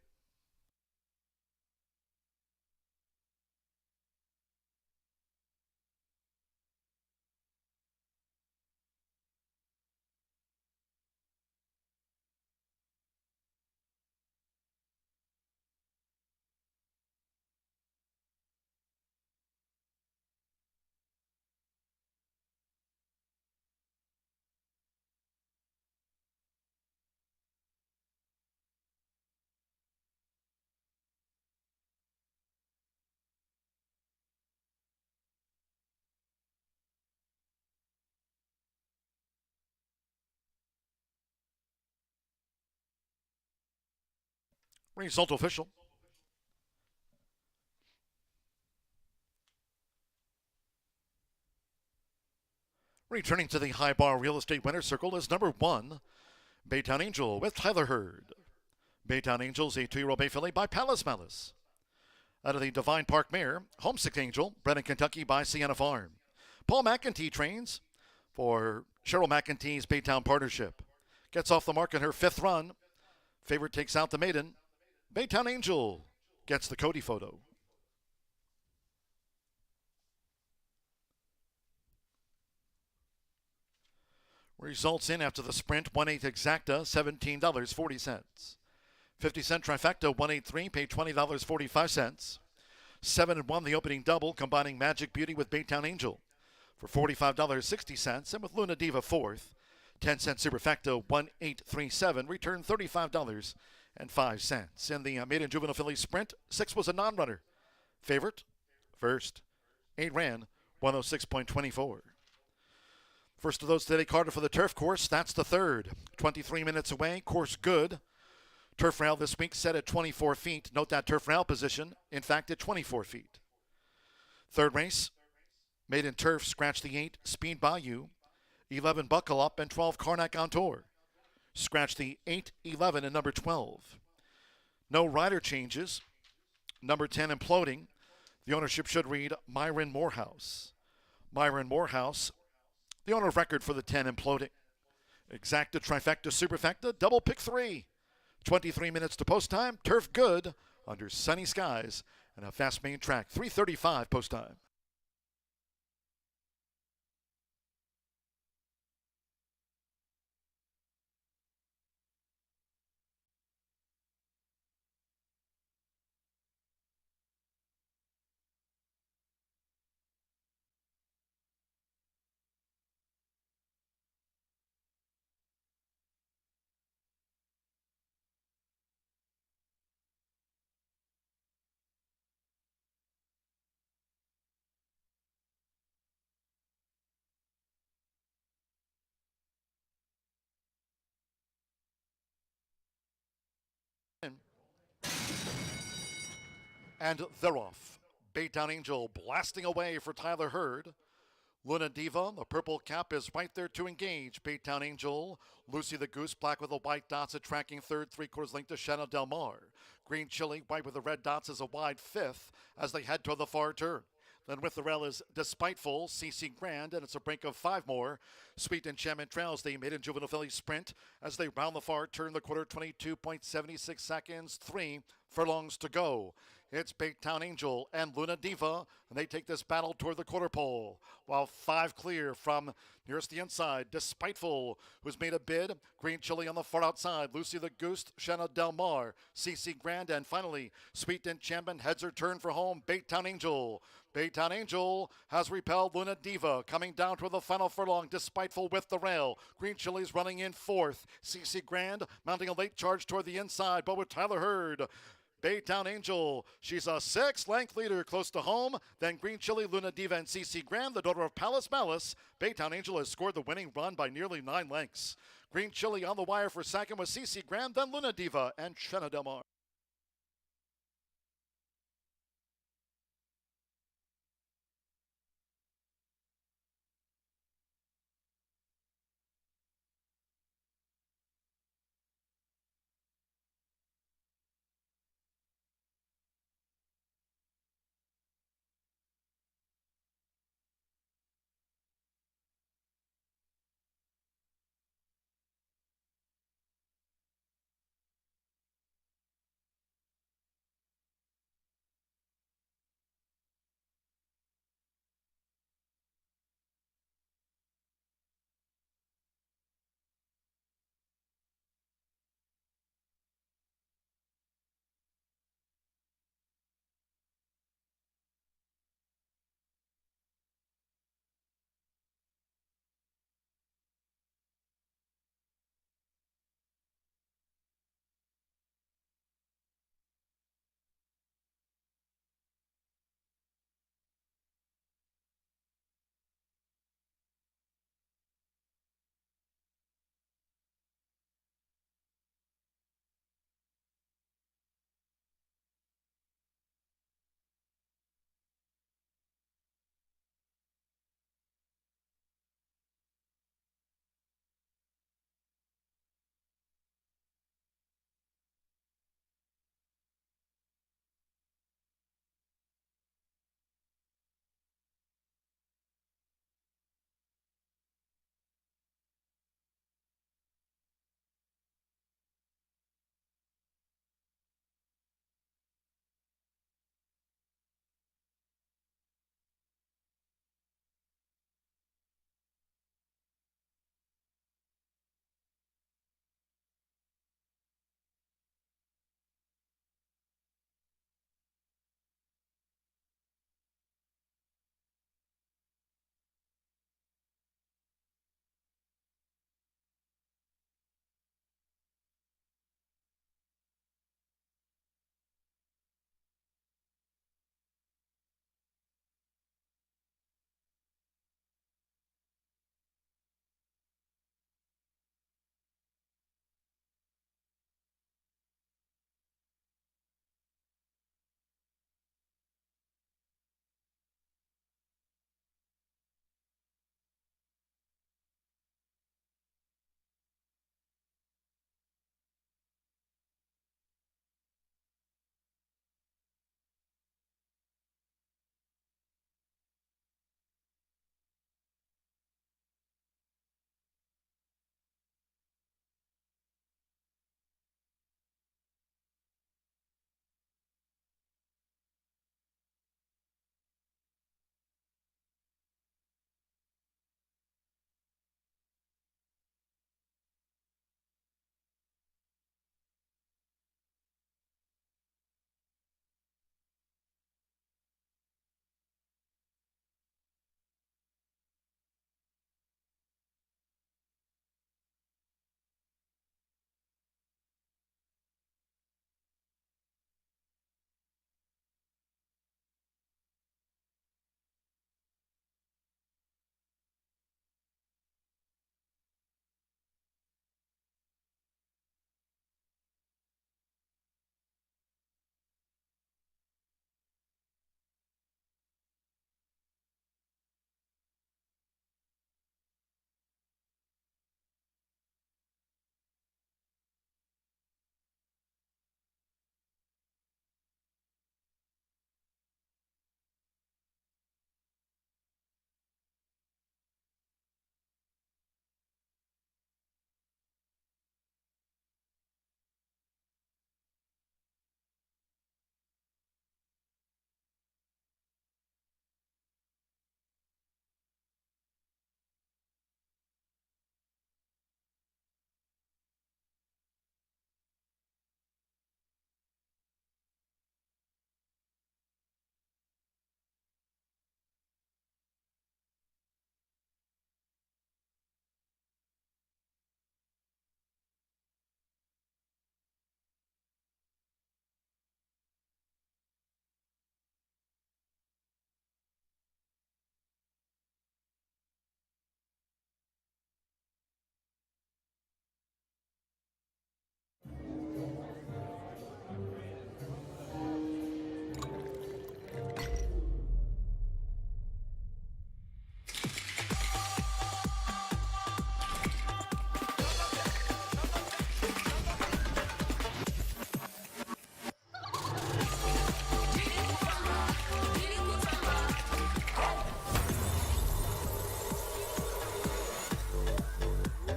Result official. Returning to the high bar real estate winner circle is number 1, Baytown Angel with Tyler Hurd. Baytown Angel's a 2-year-old bay filly by Palace Malice. Out of the Divine Park Mare, Homesick Angel, bred in Kentucky by Sienna Farm. Paul McEntee trains for Cheryl McEntee's Baytown partnership. Gets off the mark in her 5th run. Favorite takes out the maiden. Baytown Angel gets the Cody photo. Results in after the sprint, 1/8 exacta, $17.40. 50-cent trifecta, 183, paid $20.45. 7-1 the opening double, combining Magic Beauty with Baytown Angel for $45.60, and with Luna Diva 4th. 10-cent superfecta, 1-8-3-7, returned $35.05. In the maiden juvenile filly sprint, 6 was a non-runner. Favorite, first, 8 ran, 106.24. First of those today, Carter for the turf course. That's the 3rd. 23 minutes away, course good. Turf rail this week set at 24 feet. Note that turf rail position, in fact, at 24 feet. 3rd race, maiden turf, scratch the 8, Speed Bayou. 11 Buckle Up and 12 Karnak on Tour. Scratch the 8, 11, and number 12. No rider changes. Number 10 Imploding. The ownership should read Myron Morehouse. Myron Morehouse, the owner of record for the 10 Imploding. Exacta, trifecta, superfecta, double pick 3. 23 minutes to post time. Turf good under sunny skies and a fast main track. 3:35 post time. And they're off. Baytown Angel blasting away for Tyler Hurd. Luna Diva, the purple cap is right there to engage. Baytown Angel, Lucy the Goose, black with the white dots, a tracking 3rd, 3/4 length to Shannon Del Mar. Green Chili, white with the red dots, is a wide 5th as they head toward the far turn. Then with the rail is Despiteful, CC Grand, and it's a break of 5 more. Sweet Enchantment trails the maiden juvenile filly sprint as they round the far turn, the quarter, 22.76 seconds, 3 furlongs to go. It's Baytown Angel and Luna Diva, and they take this battle toward the quarter pole. While 5 clear from nearest the inside, Despiteful, who's made a bid. Green Chili on the far outside. Lucy the Goose, Shanna Del Mar, CC Grand, and finally, Sweet Enchantment heads her turn for home. Baytown Angel. Baytown Angel has repelled Luna Diva, coming down toward the final furlong. Despiteful with the rail. Green Chili's running in 4th. CC Grand mounting a late charge toward the inside, but with Tyler Hurd. Baytown Angel. She's a 6-length leader close to home. Then Green Chili, Luna Diva, and CC Graham, the daughter of Palace Malice. Baytown Angel has scored the winning run by nearly 9 lengths. Green Chili on the wire for second with CC Graham, then Luna Diva and Trena Del Mar.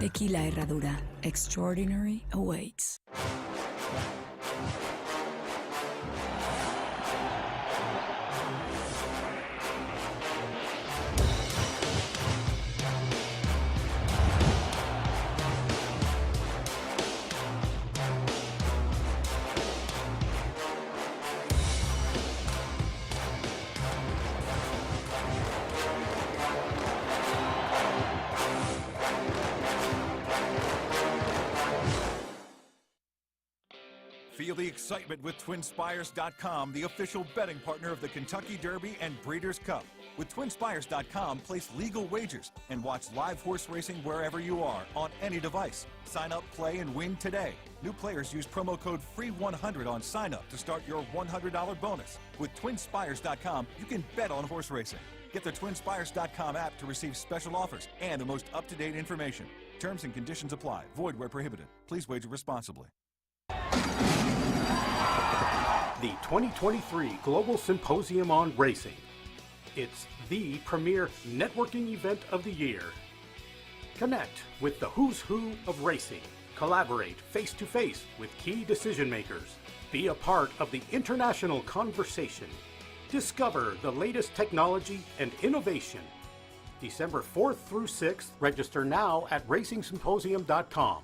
Tequila Herradura. Extraordinary awaits.
Feel the excitement with TwinSpires.com, the official betting partner of the Kentucky Derby and Breeders' Cup. With TwinSpires.com, place legal wagers and watch live horse racing wherever you are on any device. Sign up, play, and win today. New players use promo code FREE100 on sign up to start your $100 bonus. With TwinSpires.com, you can bet on horse racing. Get the TwinSpires.com app to receive special offers and the most up-to-date information. Terms and conditions apply. Void where prohibited. Please wager responsibly.
The 2023 Global Symposium on Racing. It's the premier networking event of the year. Connect with the who's who of racing. Collaborate face-to-face with key decision makers. Be a part of the international conversation. Discover the latest technology and innovation. December 4th through 6th. Register now at racingsymposium.com.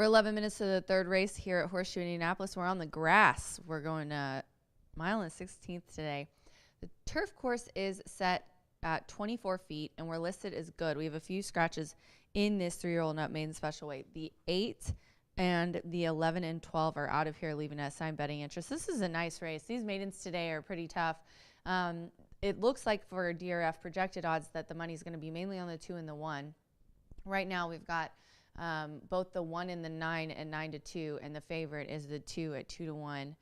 We're 11 minutes to the third race here at Horseshoe Indianapolis. We're on the grass. We're going mile and 16th today. The turf course is set at 24 feet, and we're listed as good. We have a few scratches in this 3-year-old nut maiden special weight. The 8 and the 11 and 12 are out of here, leaving us assigned betting interest. This is a nice race. These maidens today are pretty tough. It looks like for DRF projected odds that the money's going to be mainly on the 2 and the 1. Right now we've got both the 1 and the 9 at 9-2, and the favorite is the 2 at 2-1.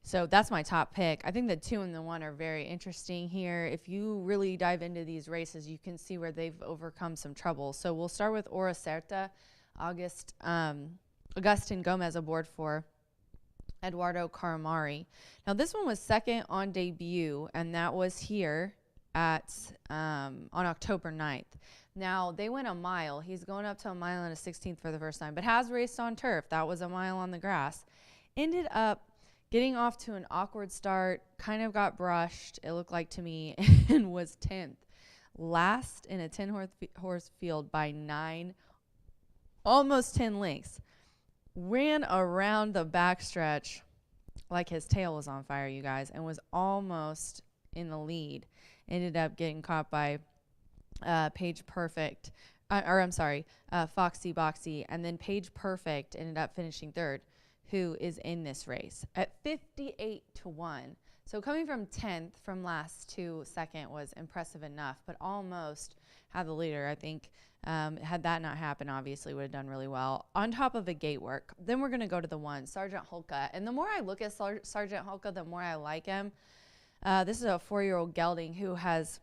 So that's my top pick. I think the 2 and the 1 are very interesting here. If you really dive into these races, you can see where they've overcome some trouble. So we'll start with Ora Certa, Augustin Gomez aboard for Eduardo Caramari. Now this one was second on debut, and that was here at on October 9th. Now they went a mile. He's going up to a mile and a 16th for the first time, but has raced on turf. That was a mile on the grass. Ended up getting off to an awkward start, kind of got brushed, it looked like to me, and was 10th. Last in a 10-horse field by 9, almost 10 lengths. Ran around the backstretch like his tail was on fire, you guys, and was almost in the lead. Ended up getting caught by Foxy Boxy, and then Paige Perfect ended up finishing third, who is in this race at 58-1. So coming from 10th from last to second was impressive enough, but almost had the leader. I think had that not happened, obviously would have done really well. On top of a gate work. Then we're going to go to the 1, Sergeant Hulka. And the more I look at Sergeant Hulka, the more I like him. This is a 4-year-old gelding who has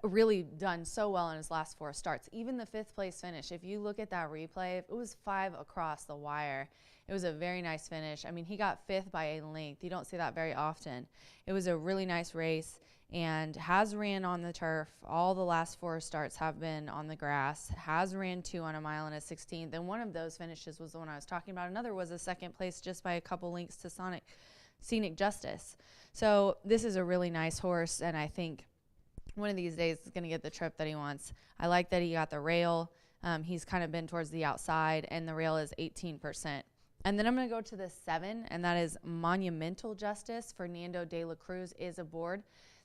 really done so well in his last 4 starts. Even the 5th place finish, if you look at that replay, it was 5 across the wire. It was a very nice finish. I mean, he got 5th by a length. You don't see that very often. It was a really nice race and has ran on the turf. All the last 4 starts have been on the grass. Has ran 2 on a mile and a 16th. And one of those finishes was the one I was talking about. Another was a 2nd place just by a couple lengths to Scenic Justice. So this is a really nice horse, and I think one of these days is going to get the trip that he wants. I like that he got the rail. He's kind of been towards the outside, and the rail is 18%. And then I'm going to go to the 7, and that is Monumental Justice. Fernando de la Cruz is aboard.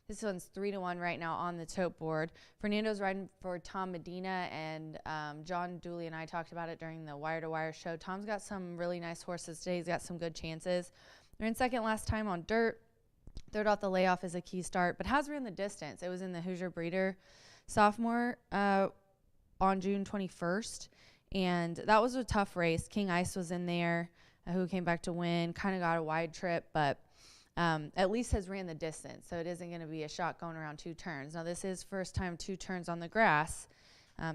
This one's 3-1 right now on the tote board. Fernando's riding for Tom Medina, and John Dooley and I talked about it during the Wire to Wire show. Tom's got some really nice horses today. He's got some good chances. They're in second last time on dirt. Third off the layoff is a key start, but has ran the distance. It was in the Hoosier Breeder Sophomore on June 21st, and that was a tough race. King Ice was in there, who came back to win. Kind of got a wide trip, but at least has ran the distance, so it isn't going to be a shot going around 2 turns. Now, this is first time 2 turns on the grass,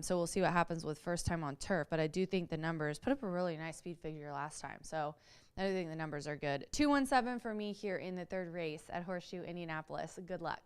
so we'll see what happens with first time on turf, but I do think the numbers put up a really nice speed figure last time, so I do think the numbers are good. 217 for me here in the third race at Horseshoe Indianapolis. Good luck.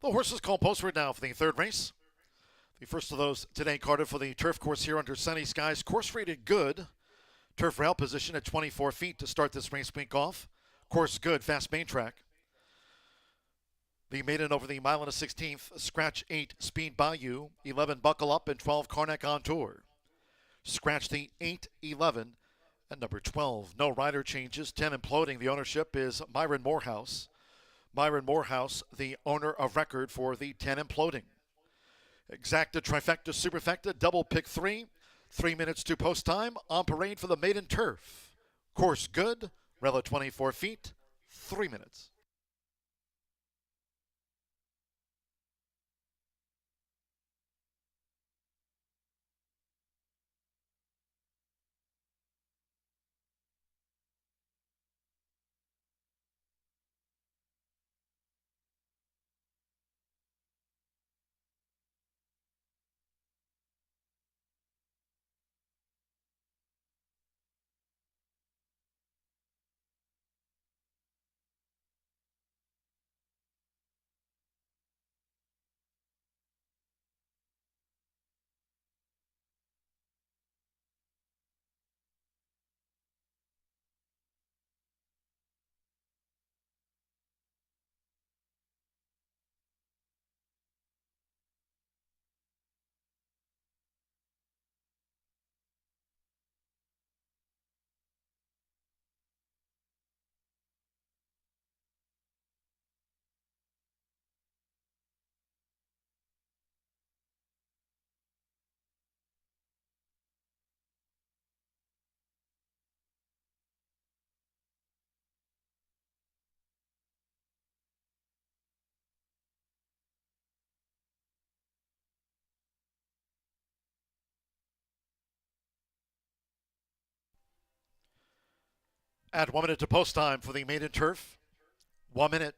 The horses call postward now for the third race. The first of those today carded for the turf course here under sunny skies. Course rated good. Turf rail position at 24 feet to start this race week off. Course good, fast main track. The maiden over the mile and a 16th, Scratch 8 Speed Bayou, 11 Buckle Up, and 12 Karnak on Tour. Scratch the 8, 11, and number 12. No rider changes, 10 imploding. The ownership is Myron Morehouse. Myron Morehouse, the owner of record for the 10 imploding. Exacta, trifecta, superfecta, double pick 3. 3 minutes to post time. On parade for the maiden turf. Course good. Rel at 24 feet. 3 minutes. Add 1 minute to post time for the maiden turf. 1 minute.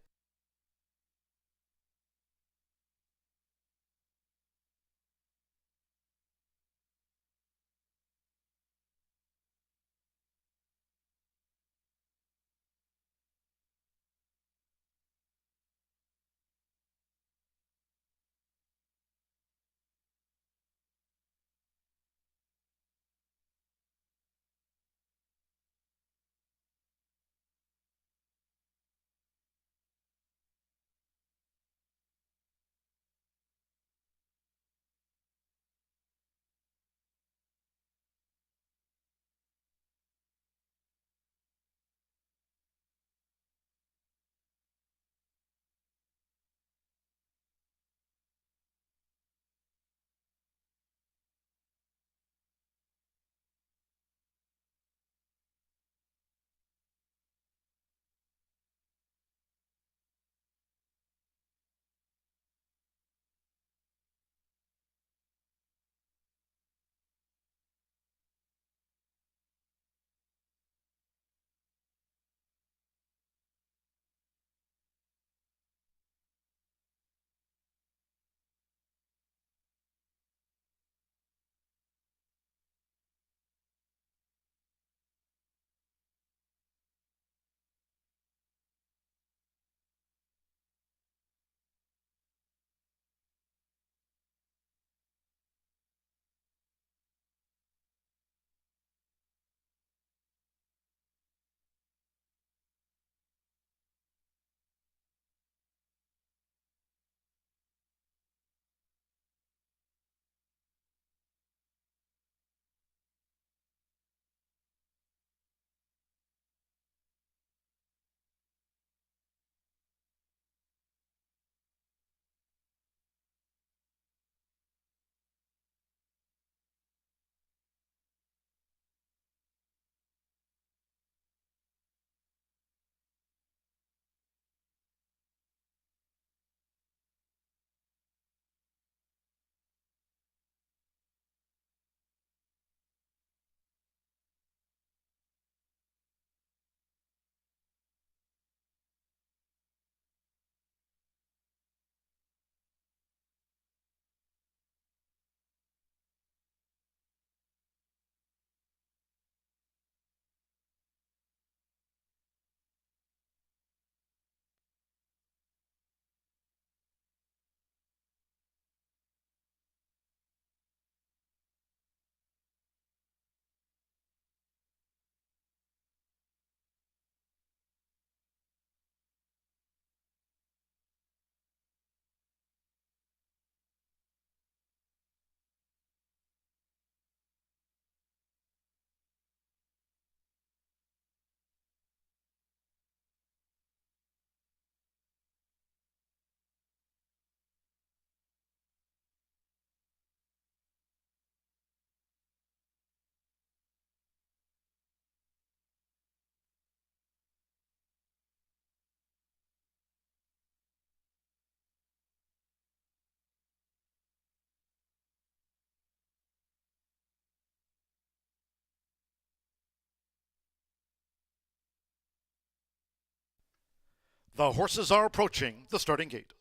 The horses are approaching the starting gate.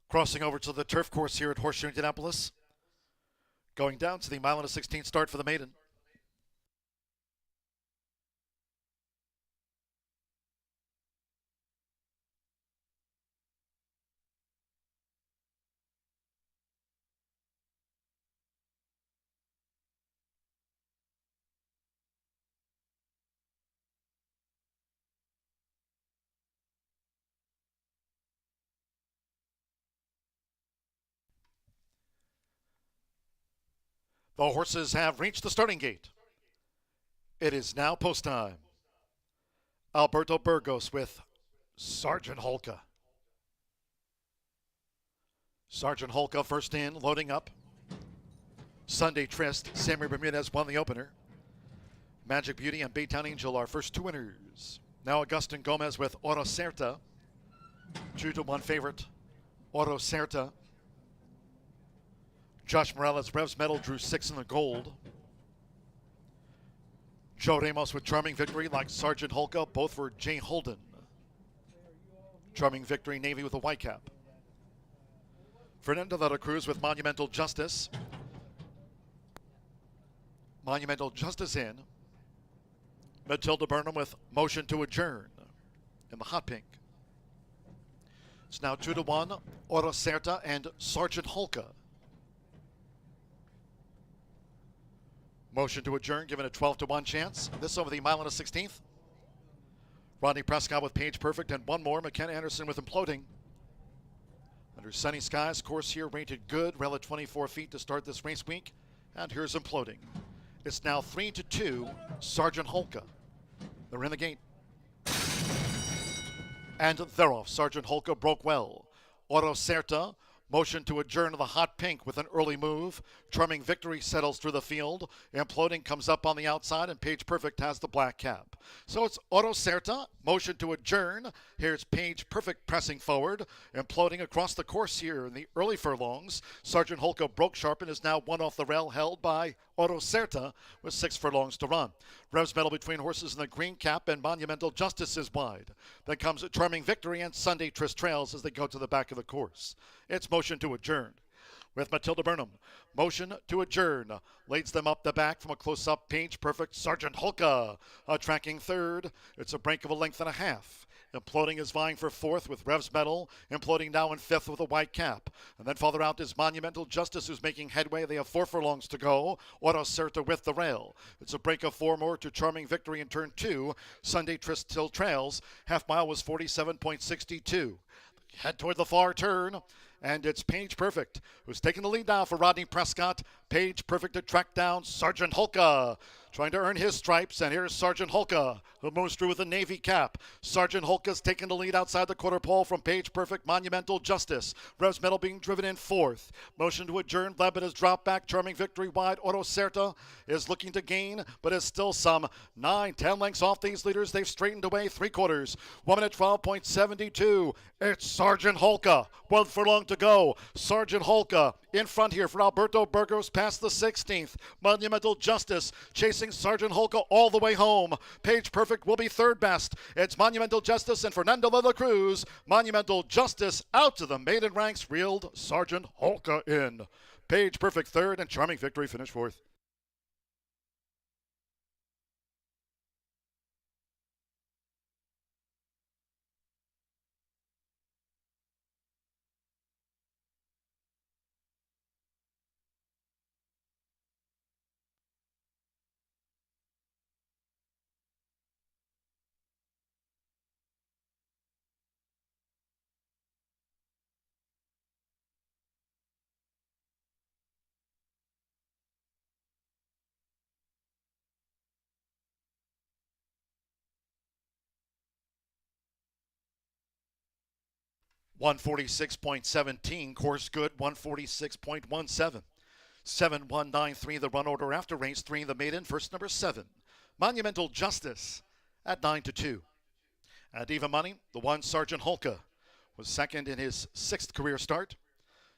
Crossing over to the turf course here at Horseshoe Indianapolis. Going down to the mile and a 16th start for the maiden. The horses have reached the starting gate. It is now post time. Alberto Burgos with Sergeant Holka. Sergeant Holka first in, loading up. Sunday Tryst, Sammy Bermudez won the opener. Magic Beauty and Baytown Angel are first two winners. Now Augustin Gomez with Oro Certa. 2-1 favorite, Oro Certa. Josh Morales, Revs Medal, drew 6 in the gold. Joe Ramos with Charming Victory, like Sergeant Holka, both for Jay Holden. Charming Victory, Navy with a white cap. Fernando de la Cruz with Monumental Justice. Monumental Justice in. Matilda Burnham with Motion to Adjourn in the hot pink. It's now 2-1, Oro Certa and Sergeant Holka. Motion to Adjourn given a 12-1 chance. This over the mile and a 16th. Rodney Prescott with Page Perfect and one more. McKenna Anderson with Imploding. Under sunny skies, course here rated good. Rail at 24 feet to start this race week. And here's Imploding. It's now 3-2, Sergeant Holka. They're in the gate. And they're off. Sergeant Holka broke well. Oro Certa, Motion to Adjourn to the hot pink with an early move. Charming Victory settles through the field. Imploding comes up on the outside, and Page Perfect has the black cap. So it's Oro Certa, Motion to Adjourn. Here's Page Perfect pressing forward. Imploding across the course here in the early furlongs. Sergeant Holka broke sharp and is now one off the rail, held by Oro Certa with 6 furlongs to run. Revs Medal between horses in the green cap, and Monumental Justice is wide. Then comes Charming Victory and Sunday Tryst trails as they go to the back of the course. It's Motion to Adjourn with Matilda Burnham. Motion to Adjourn leads them up the back from a close-up. Page Perfect, Sergeant Holka tracking third. It's a break of a length and a half. Imploding is vying for fourth with Revs Medal. Imploding now in fifth with a white cap. And then farther out is Monumental Justice, who's making headway. They have 4 furlongs to go. Oro Certa with the rail. It's a break of 4 more to Charming Victory in turn 2. Sunday Tryst still trails. Half mile was 47.62. Head toward the far turn. And it's Page Perfect, who's taking the lead now for Rodney Prescott. Page Perfect to track down Sergeant Holka, trying to earn his stripes. And here's Sergeant Holka, who moves through with a navy cap. Sergeant Holka's taking the lead outside the quarter pole from Page Perfect. Monumental Justice. Revs Medal being driven in fourth. Motion to Adjourn. Levitt has dropped back. Charming Victory wide. Oro Certa is looking to gain, but is still some 9-10 lengths off these leaders. They've straightened away 3/4. 1 minute 12.72. It's Sergeant Holka. 1 furlong to go. Sergeant Holka in front here for Alberto Burgos past the 16th. Monumental Justice chasing Sergeant Holka all the way home. Page Perfect will be third best. It's Monumental Justice and Fernando de la Cruz. Monumental Justice out to the maiden ranks, reeled Sergeant Holka in. Page Perfect third and Charming Victory finished fourth. 146.17. Course good, 146.17. 7193, the run order after race 3, the maiden, first number 7. Monumental Justice at 9-2. At even money, the 1 Sergeant Holka was second in his 6th career start.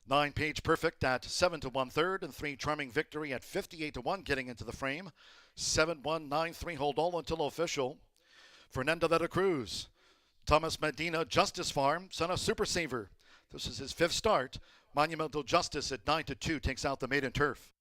9 Page Perfect at 7 to 1/3, and 3 Charming Victory at 58 to 1 getting into the frame. 7193 hold all until official. Fernando de la Cruz, Thomas Medina, Justice Farm, son of Super Saver. This is his 5th start. Monumental Justice at 9-2 takes out the maiden turf.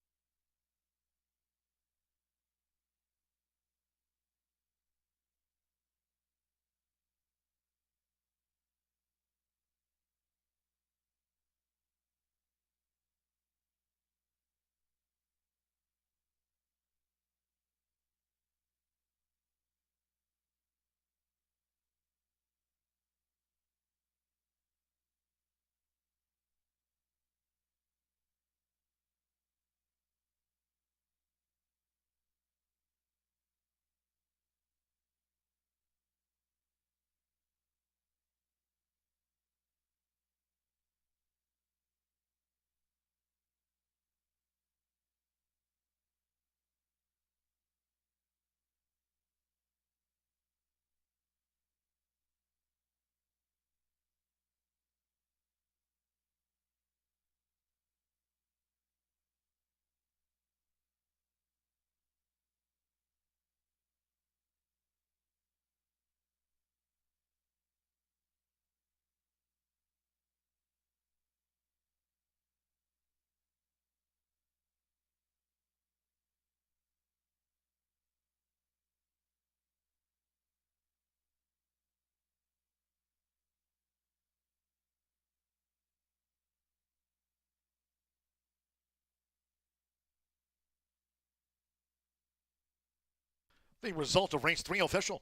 The result of race 3 official.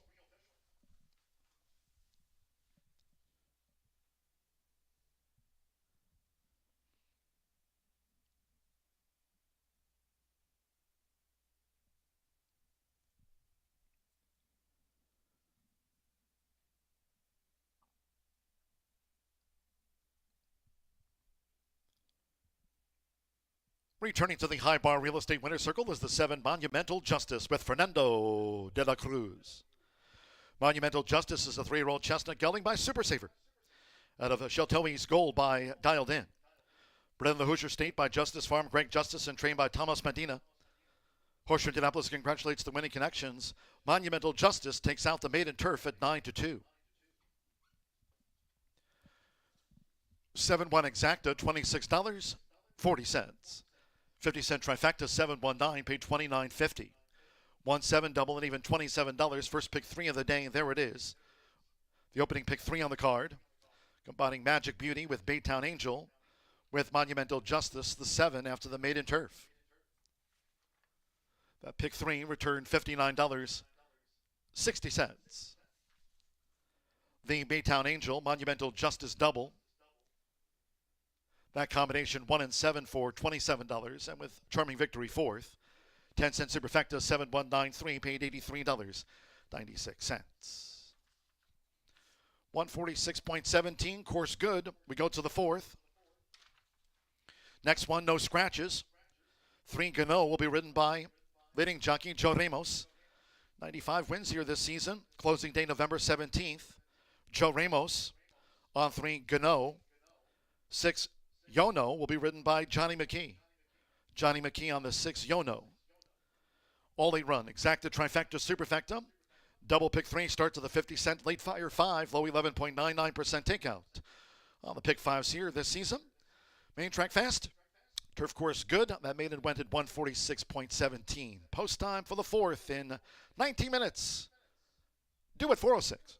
Returning to the high bar real estate winner's circle is the 7 Monumental Justice with Fernando de la Cruz. Monumental Justice is a 3-year-old chestnut gelding by Super Saver. Out of Sheltowi's Gold by Dialed In. Bred in the Hoosier State by Justice Farm, Greg Justice, and trained by Thomas Medina. Horseshoe Indianapolis congratulates the winning connections. Monumental Justice takes out the maiden turf at 9-2. 7-1 exacta, $26.40. 50-cent trifecta, 719, paid $29.50. 1-7 double and even $27. First pick 3 of the day, there it is. The opening pick 3 on the card, combining Magic Beauty with Baytown Angel, with Monumental Justice, the 7 after the maiden turf. That pick 3 returned $59.60. The Baytown Angel, Monumental Justice double. That combination 1 and 7 for $27, and with Charming Victory 4th. 10-cent superfecta 7193 paid $83.96. 146.17, course good. We go to the 4th. Next one, no scratches. 3 Gano will be ridden by leading jockey Joe Ramos. 95 wins here this season. Closing day November 17th. Joe Ramos on 3 Gano. 6 Yono will be ridden by Johnny McKee. Johnny McKee on the 6 Yono. All 8 run. Exacta trifecta superfecta. Double pick 3 starts at the 50-cent late fire 5, low 11.99% takeout. On the pick 5s here this season. Main track fast. Turf course good. That maiden went at 146.17. Post time for the 4th in 19 minutes. Do it 4:06.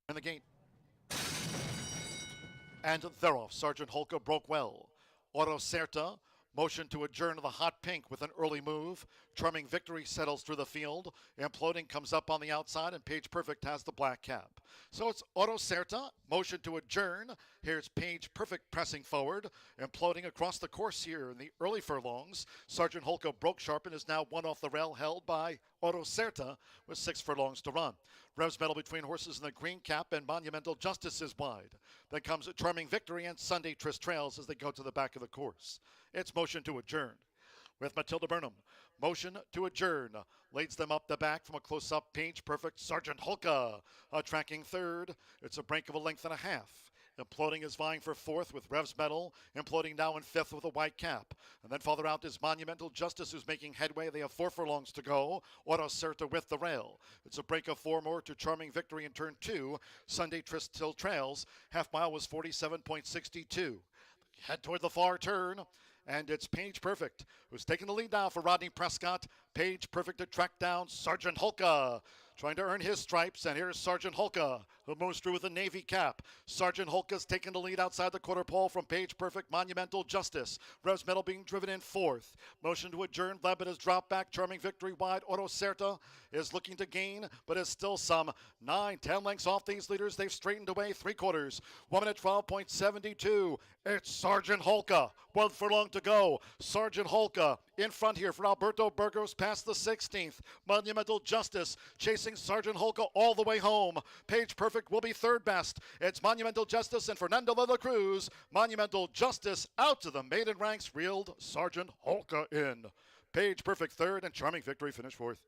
In the gate. And they're off. Sergeant Holka broke well. Oro Certa motion to adjourn to the hot pink with an early move. Charming Victory settles through the field. Imploding comes up on the outside, and Page Perfect has the black cap. So it's Oro Certa, motion to adjourn. Here's Page Perfect pressing forward. Imploding across the course here in the early furlongs. Sergeant Holka broke sharp and is now one off the rail, held by Oro Certa with 6 furlongs to run. Revs medal between horses in the green cap, and Monumental Justice is wide. Then comes Charming Victory and Sunday Tryst Trails as they go to the back of the course. It's motion to adjourn. With Matilda Burnham, motion to adjourn. Leads them up the back from a close-up. Page Perfect, Sergeant Holka tracking third. It's a break of a length and a half. Imploding is vying for fourth with Revs medal. Imploding now in fifth with a white cap. And then farther out is Monumental Justice, who's making headway. They have 4 furlongs to go. Oro Certa with the rail. It's a break of 4 more to Charming Victory in turn 2. Sunday Tryst Till Trails. Half mile was 47.62. Head toward the far turn. And it's Page Perfect, who's taking the lead now for Rodney Prescott. Page Perfect to track down Sergeant Holka, trying to earn his stripes. And here's Sergeant Holka, who moves through with a navy cap. Sergeant Holka's taking the lead outside the quarter pole from Page Perfect. Monumental Justice. Revs medal being driven in fourth. Motion to adjourn. Levitt has dropped back. Charming Victory wide. Oro Certa is looking to gain, but is still some 9-10 lengths off these leaders. They've straightened away 3/4. 1 minute 12.72. It's Sergeant Holka. 1 furlong to go. Sergeant Holka in front here for Alberto Burgos past the 16th. Monumental Justice chasing Sergeant Holka all the way home. Page Perfect will be third best. It's Monumental Justice and Fernando de la Cruz. Monumental Justice out to the maiden ranks, reeled Sergeant Holka in. Page Perfect third, and Charming Victory finished fourth.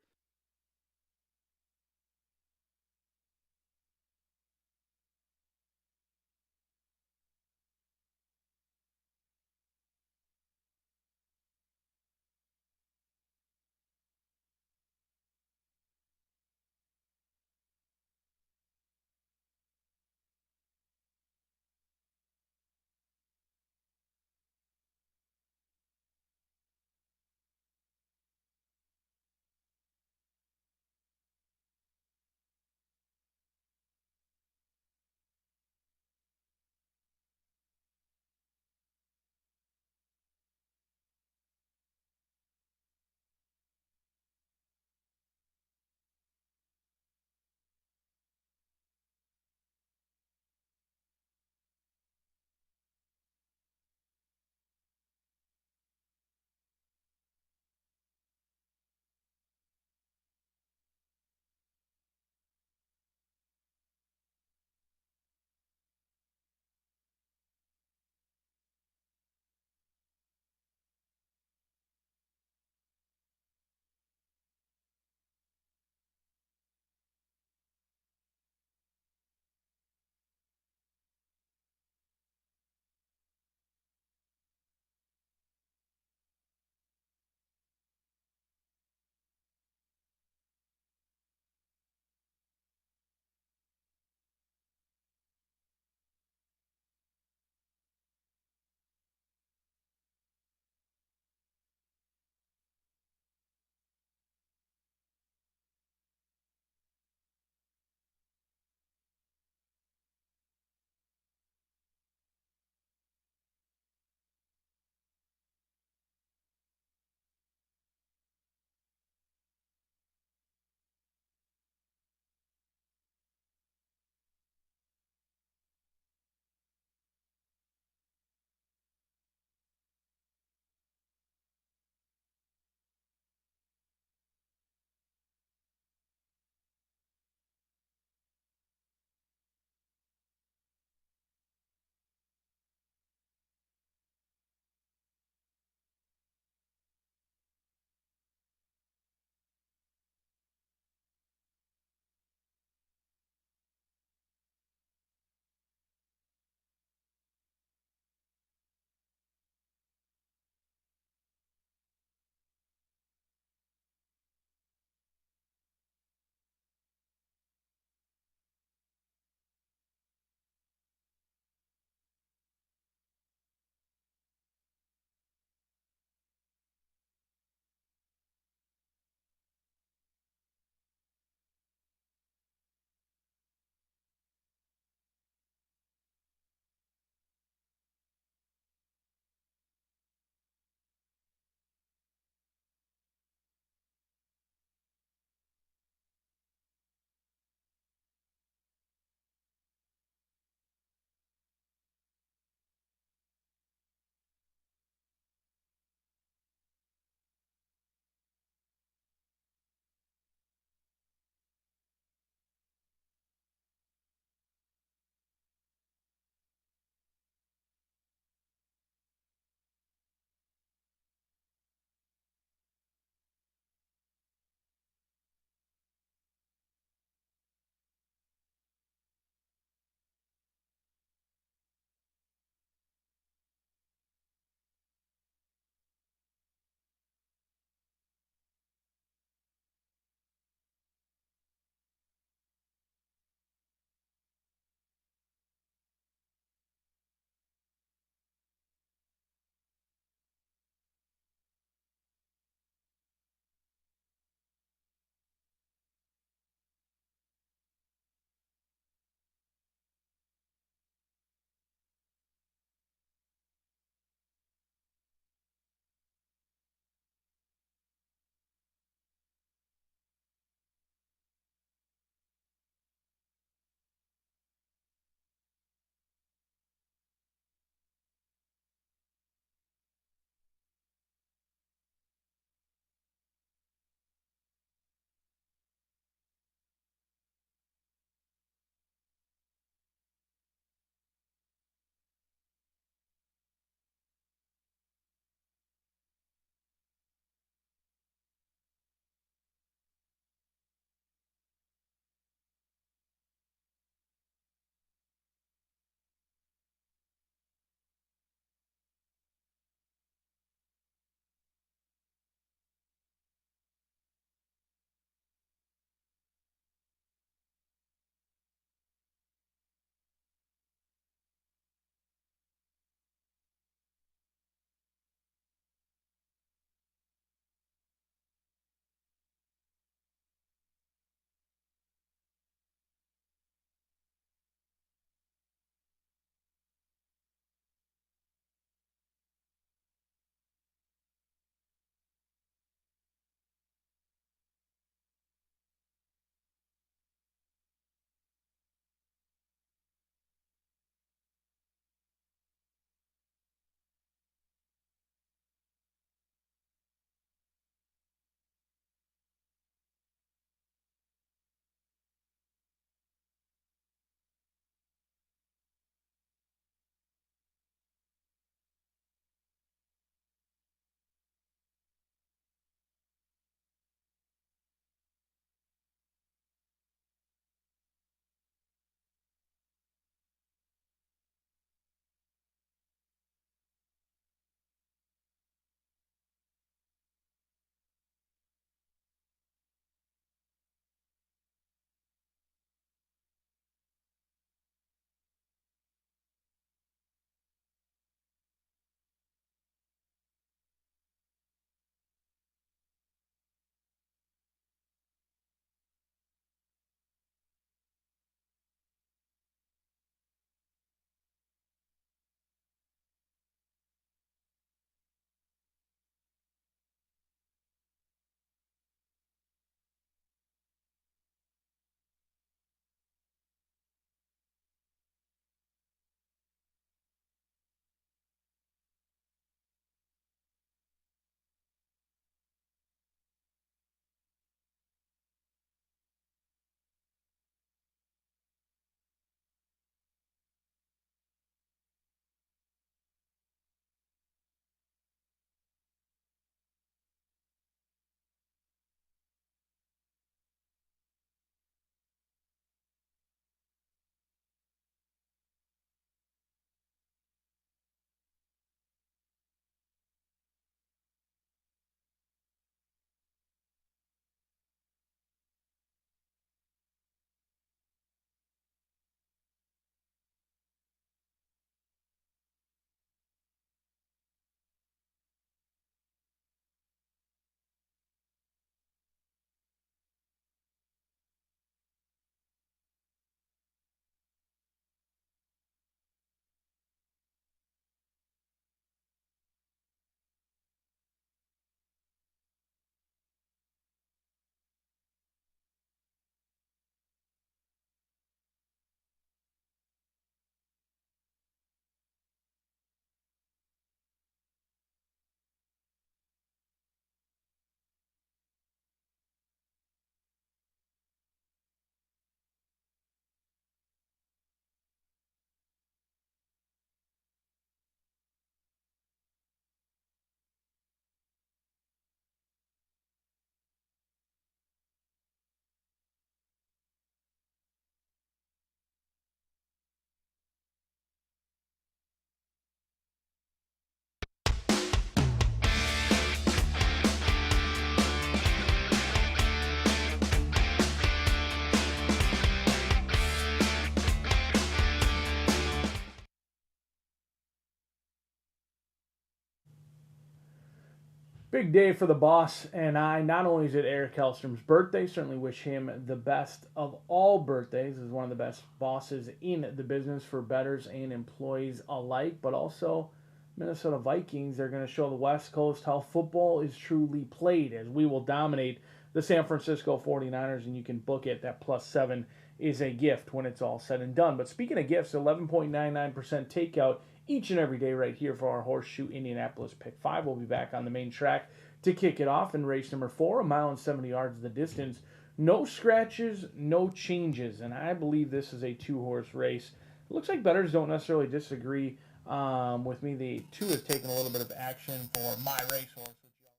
Big day for the boss and I. Not only is it Eric Hellstrom's birthday, certainly wish him the best of all birthdays. He's one of the best bosses in the business for bettors and employees alike. But also, Minnesota Vikings, they're going to show the West Coast how football is truly played, as we will dominate the San Francisco 49ers, and you can book it. That +7 is a gift when it's all said and done. But speaking of gifts, 11.99% takeout each and every day right here for our Horseshoe Indianapolis Pick 5. We'll be back on the main track to kick it off in race number 4, 1.70 miles the distance. No scratches, no changes, and I believe this is a 2-horse race. It looks like bettors don't necessarily disagree with me. The 2 has taken a little bit of action for my racehorse, which I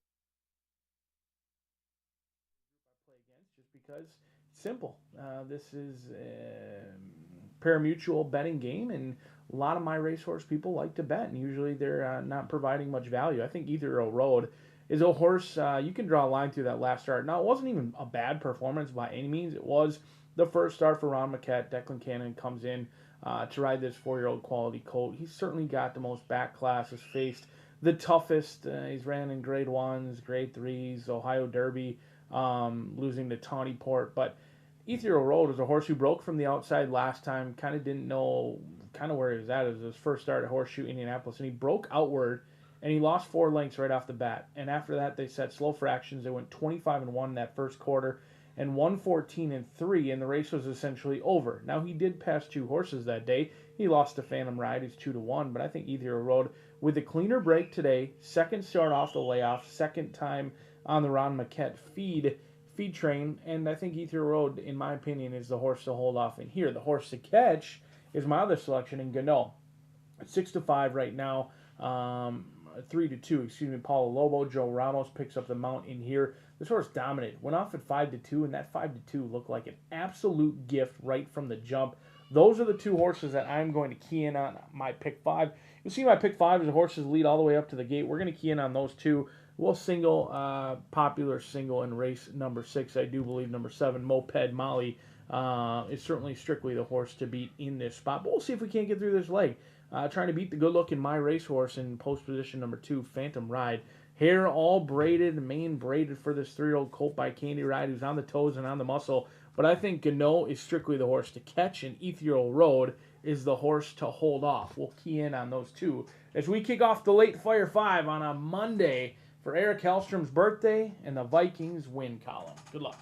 play against just because it's simple. This is a pari-mutuel betting game, and a lot of my racehorse people like to bet, and usually they're not providing much value. I think Ethereal Road is a horse you can draw a line through that last start. Now, it wasn't even a bad performance by any means. It was the first start for Ron Maquette. Declan Cannon comes in to ride this 4-year-old quality colt. He's certainly got the most back class, has faced the toughest. He's ran in grade 1s, grade 3s, Ohio Derby, losing to Tawnyport. But Ethereal Road was a horse who broke from the outside last time, kind of didn't know where he was at. It was his first start at Horseshoe Indianapolis, and he broke outward, and he lost 4 lengths right off the bat. And after that, they set slow fractions. They went 25-1 in that first quarter, and 114-3, and the race was essentially over. Now, he did pass 2 horses that day. He lost to Phantom Ride, who's 2-1, but I think Ethereal Road, with a cleaner break today, second start off the layoff, second time on the Ron Maquette feed train, and I think Ethereal Road, in my opinion, is the horse to hold off in here. The horse to catch is my other selection in Gano. It's 6-5 right now. 3-2, excuse me. Paulo Lobo, Joe Ramos picks up the mount in here. This horse dominated. Went off at 5-2, and that 5-2 looked like an absolute gift right from the jump. Those are the 2 horses that I'm going to key in on my pick 5. You'll see my pick 5 is the horses lead all the way up to the gate. We're going to key in on those 2. We'll popular single in race number 6. I do believe number 7, Moped Molly, is certainly strictly the horse to beat in this spot. But we'll see if we can't get through this leg. Trying to beat the good-looking my racehorse in post position number 2, Phantom Ride. Hair all braided, mane braided for this 3-year-old colt by Candy Ride, who's on the toes and on the muscle. But I think Gano is strictly the horse to catch, and Ethereal Road is the horse to hold off. We'll key in on those 2 as we kick off the Late Fire 5 on a Monday for Eric Hellstrom's birthday and the Vikings win column. Good luck.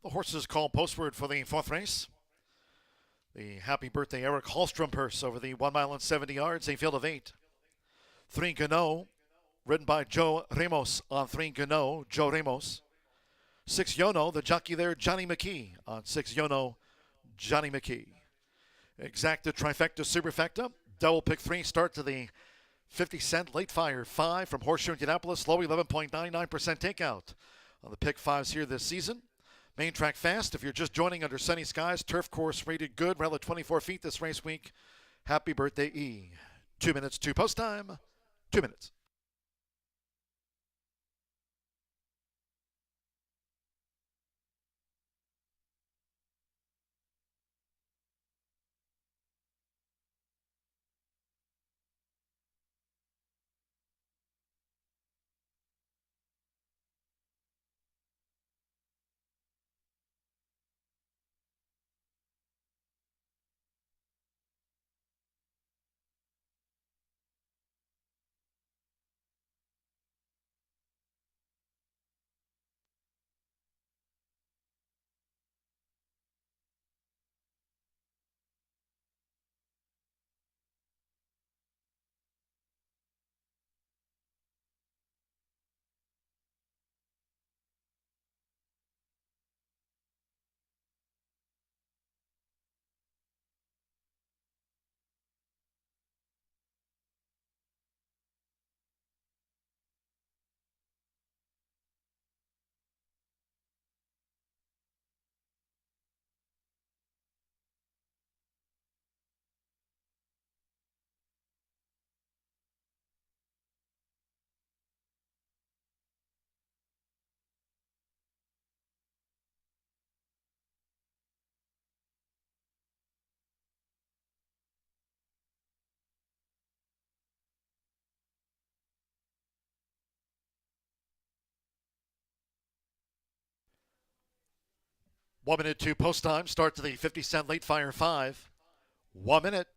The horses called postword for the 4th race. The Happy Birthday Eric Hallstrom purse over the 1.70 miles, a field of 8. 3 Gano, ridden by Joe Ramos on 3 Gano, Joe Ramos. 6 Yono, the jockey there, Johnny McKee on 6 Yono, Johnny McKee. Exacta Trifecta Superfecta, double pick 3, start to the 50-cent Late Fire 5 from Horseshoe Indianapolis, low 11.99% takeout on the pick 5s here this season. Main track fast. If you're just joining under sunny skies, turf course rated good, rally 24 feet this race week. Happy birthday, E. 2 minutes to post time. 2 minutes. 1 minute to post time. Start to the 50-cent late fire 5. 1 minute.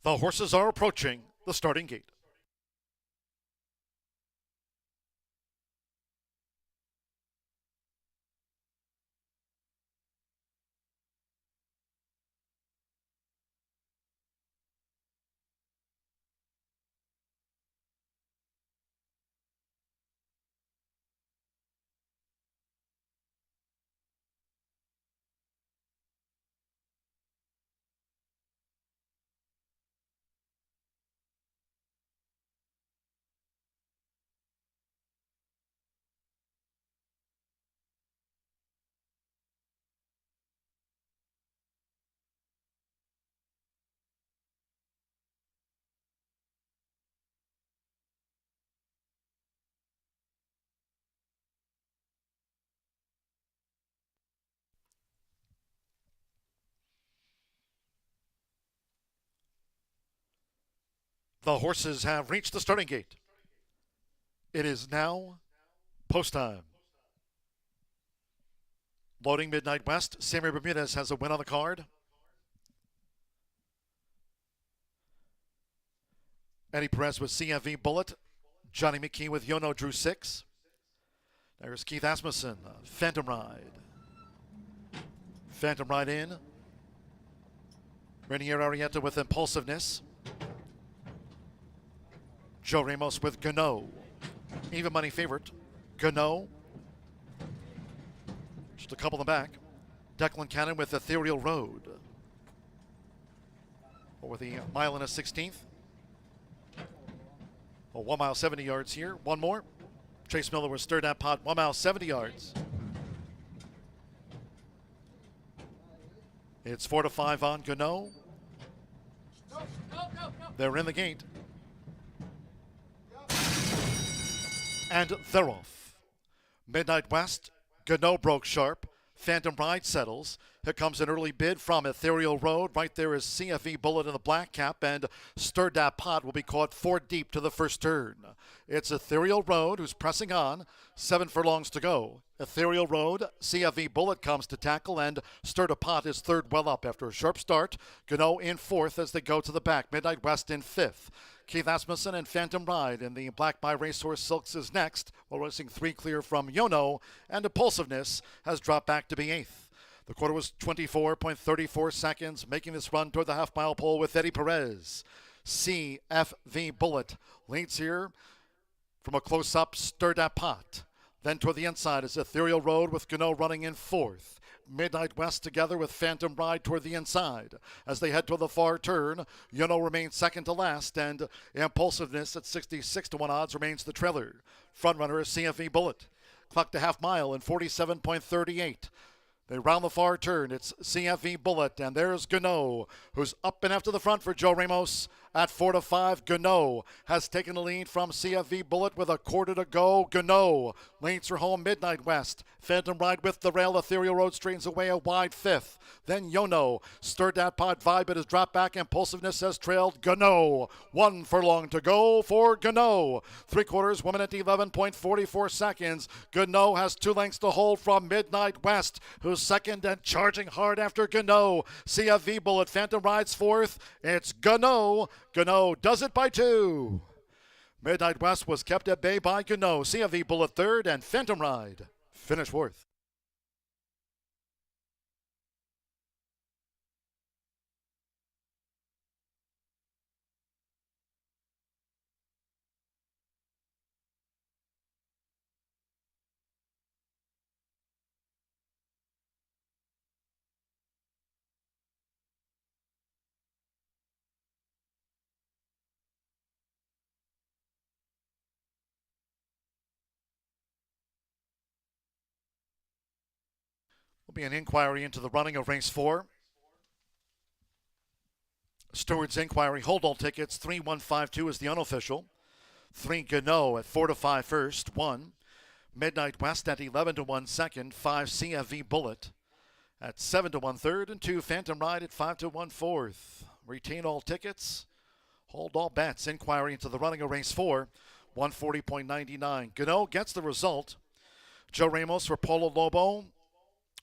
The horses are approaching the starting gate. The horses have reached the starting gate. It is now post time. Loading Midnight West. Sammy Bermudez has a win on the card. Eddie Perez with CFV Bullet. Johnny McKee with Yono drew 6. There's Keith Asmussen, Phantom Ride. Phantom Ride in. Renier Arietta with Impulsiveness. Joe Ramos with Gano. Even money favorite. Gano. Just a couple in the back. Declan Cannon with Ethereal Road. Or with the mile and a 16th. Oh, 1 mile 70 yards here. One more. Chase Miller was stirred that pot. 1 mile 70 yards. It's 4 to 5 on Gano. They're in the gate. And they're off. Midnight West, Gano broke sharp. Phantom Ride settles. Here comes an early bid from Ethereal Road. Right there is CFE Bullet in the black cap, and Stirred That Pot will be caught 4 deep to the first turn. It's Ethereal Road who's pressing on. 7 furlongs to go. Ethereal Road, CFE Bullet comes to tackle, and Stirred That Pot is third well up after a sharp start. Gano in fourth as they go to the back. Midnight West in fifth. Keith Asmussen and Phantom Ride in the Black by Racehorse Silks is next, while racing 3 clear from Yono, and Impulsiveness has dropped back to be 8th. The quarter was 24.34 seconds, making this run toward the half-mile pole with Eddie Perez. CFV Bullet leads here from a close-up, Stirred That Pot. Then toward the inside is Ethereal Road with Gano running in 4th. Midnight West together with Phantom Ride toward the inside. As they head toward the far turn, Yono remains second to last, and Impulsiveness at 66 to 1 odds remains the trailer. Frontrunner is CFE Bullet. Clocked a half mile in 47.38. They round the far turn. It's CFE Bullet, and there's Gano, who's up and after the front for Joe Ramos. At 4 to 5, Gano has taken the lead from CFE Bullet with a quarter to go. Gano leads her home. Midnight West. Phantom Ride with the rail. Ethereal Road straightens away a wide 5th. Then Yono. Stirred That Pot Vibe, but has dropped back. Impulsiveness has trailed Gano. 1 furlong to go for Gano. 3/4 woman at 11.44 seconds. Gano has 2 lengths to hold from Midnight West, who's second and charging hard after Gano. CFV Bullet. Phantom Rides 4th. It's Gano. Gano does it by 2. Midnight West was kept at bay by Gano. CFV Bullet 3rd, and Phantom Ride finished 4th. Will be an inquiry into the running of race 4. Steward's inquiry, hold all tickets. 3152 is the unofficial. 3 Gano at 4 to 5 first, 1. Midnight West at 11 to 1 second, 5 CFV Bullet at 7 to 1 third, and 2 Phantom Ride at 5 to 1 fourth. Retain all tickets, hold all bets. Inquiry into the running of race 4, 140.99. Gano gets the result. Joe Ramos for Polo Lobo.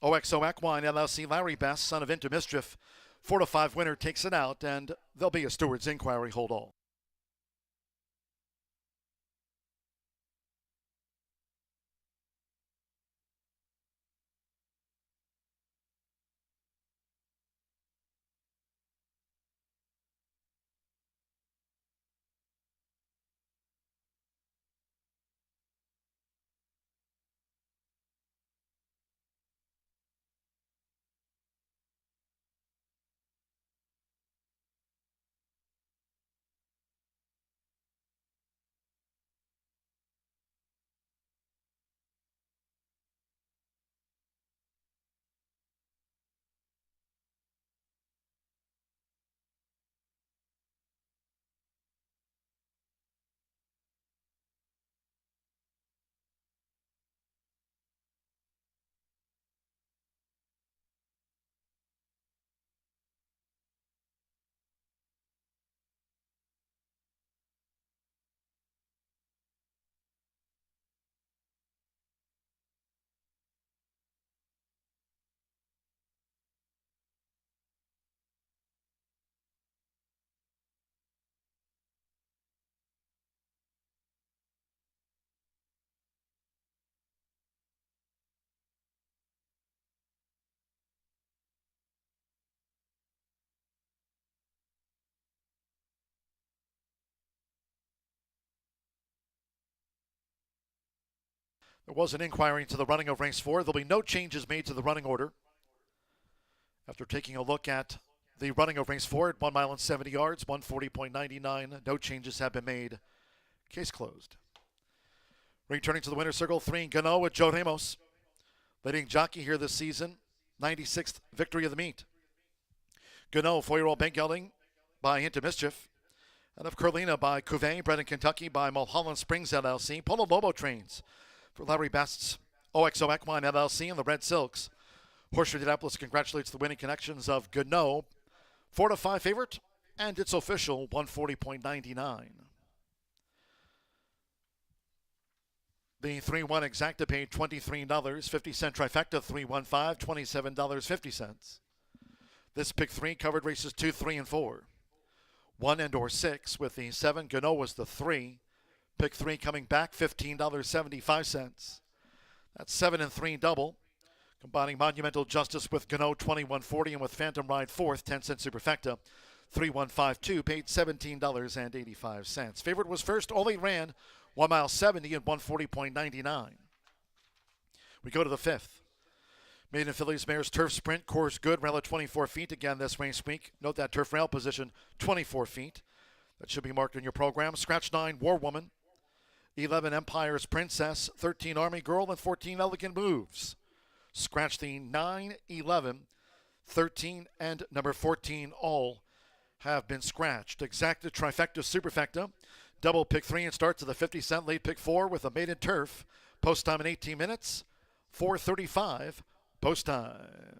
OXO Equine LLC Larry Best, son of Into Mischief. 4 to 5 winner takes it out, and there'll be a steward's inquiry hold all. There was an inquiry into the running of race 4. There'll be no changes made to the running order. After taking a look at the running of race 4 at 1 mile and 70 yards, 140.99, no changes have been made. Case closed. Returning to the winner's circle, 3, Gano with Joe Ramos. Leading jockey here this season, 96th victory of the meet. Gano, 4-year-old big gelding by Into Mischief. And of Curlina by Cuvée, bred in Kentucky by Mulholland Springs LLC. Polo Lobo trains for Larry Best's OXO Equine LLC and the Red Silks. Horseshoe Indianapolis congratulates the winning connections of Gano, 4-5 favorite, and it's official 140.99. The 3-1 exacta paid $23, 50-cent trifecta 315, $27.50. This pick 3 covered races 2, 3, and 4. 1 and or 6 with the 7. Gano was the 3. Pick 3 coming back, $15.75. That's 7 and 3 double. Combining Monumental Justice with Gano, $21.40, and with Phantom Ride 4th, 10-cent superfecta, 3152, paid $17.85. Favorite was first, only ran 1 mile 70 at 140.99. We go to the 5th. Maiden Fillies Mares Turf Sprint, course good, rail at 24 feet again this race week. Note that turf rail position, 24 feet. That should be marked in your program. Scratch 9, War Woman. 11, Empire's Princess. 13, Army Girl. And 14, Elegant Moves. Scratch the 9, 11, 13, and number 14 all have been scratched. Exacta, trifecta, superfecta. Double pick 3 and start to the 50-cent late pick 4 with a maiden turf. Post time in 18 minutes, 4:35 post time.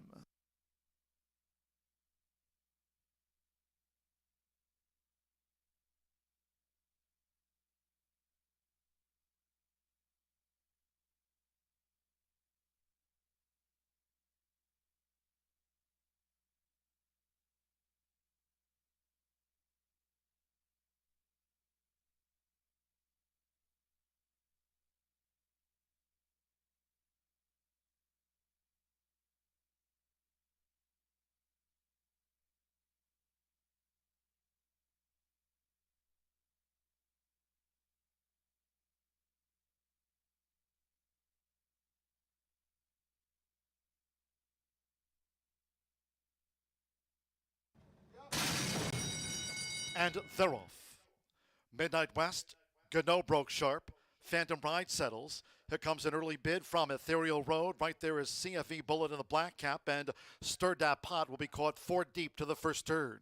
And they're off. Midnight West, Gano broke sharp. Phantom Ride settles. Here comes an early bid from Ethereal Road. Right there is CFE Bullet in the black cap, and Stir Dat Pot will be caught 4 deep to the first turn.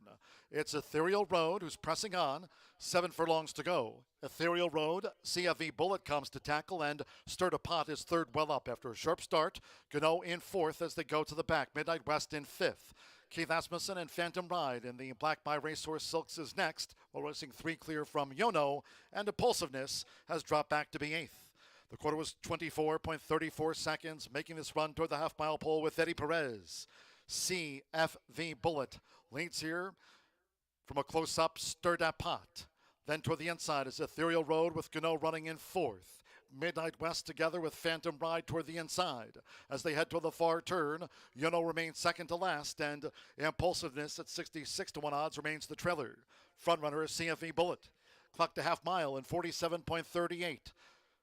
It's Ethereal Road who's pressing on. 7 furlongs to go. Ethereal Road, CFE Bullet comes to tackle, and Stir Dat Pot is third well up after a sharp start. Gano in 4th as they go to the back. Midnight West in 5th. Keith Asmussen and Phantom Ride in the Black by Racehorse Silks is next, while racing 3 clear from Yono, and Impulsiveness has dropped back to be 8th. The quarter was 24.34 seconds, making this run toward the half-mile pole with Eddie Perez. CFV Bullet leads here from a close-up, Stir Dat Pot. Then toward the inside is Ethereal Road with Gano running in 4th. Midnight West together with Phantom Ride toward the inside. As they head toward the far turn, Yono remains second to last, and Impulsiveness at 66-1 odds remains the trailer. Frontrunner is CFE Bullet. Clocked a half mile in 47.38.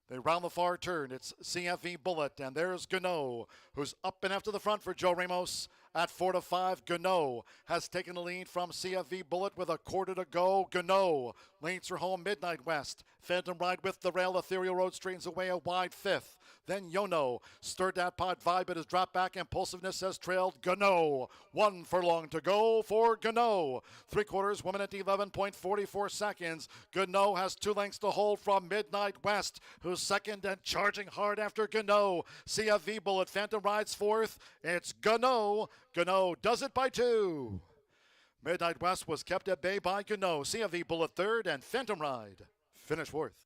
They round the far turn. It's CFE Bullet, and there's Gano, who's up and after the front for Joe Ramos. At 4-5, Gano has taken the lead from CFE Bullet with a quarter to go. Gano leads her home. Midnight West. Phantom Ride with the rail. Ethereal Road straightens away a wide 5th. Then Yono. Stir Dat Pot Vibe has dropped back. Impulsiveness has trailed Gano. 1 furlong to go for Gano. 3/4, 1 minute 11.44 seconds. Gano has 2 lengths to hold from Midnight West, who's second and charging hard after Gano. CFE Bullet. Phantom Rides 4th. It's Gano. Gano does it by 2. Midnight West was kept at bay by Gano. CFE Bullet 3rd, and Phantom Ride finished 4th.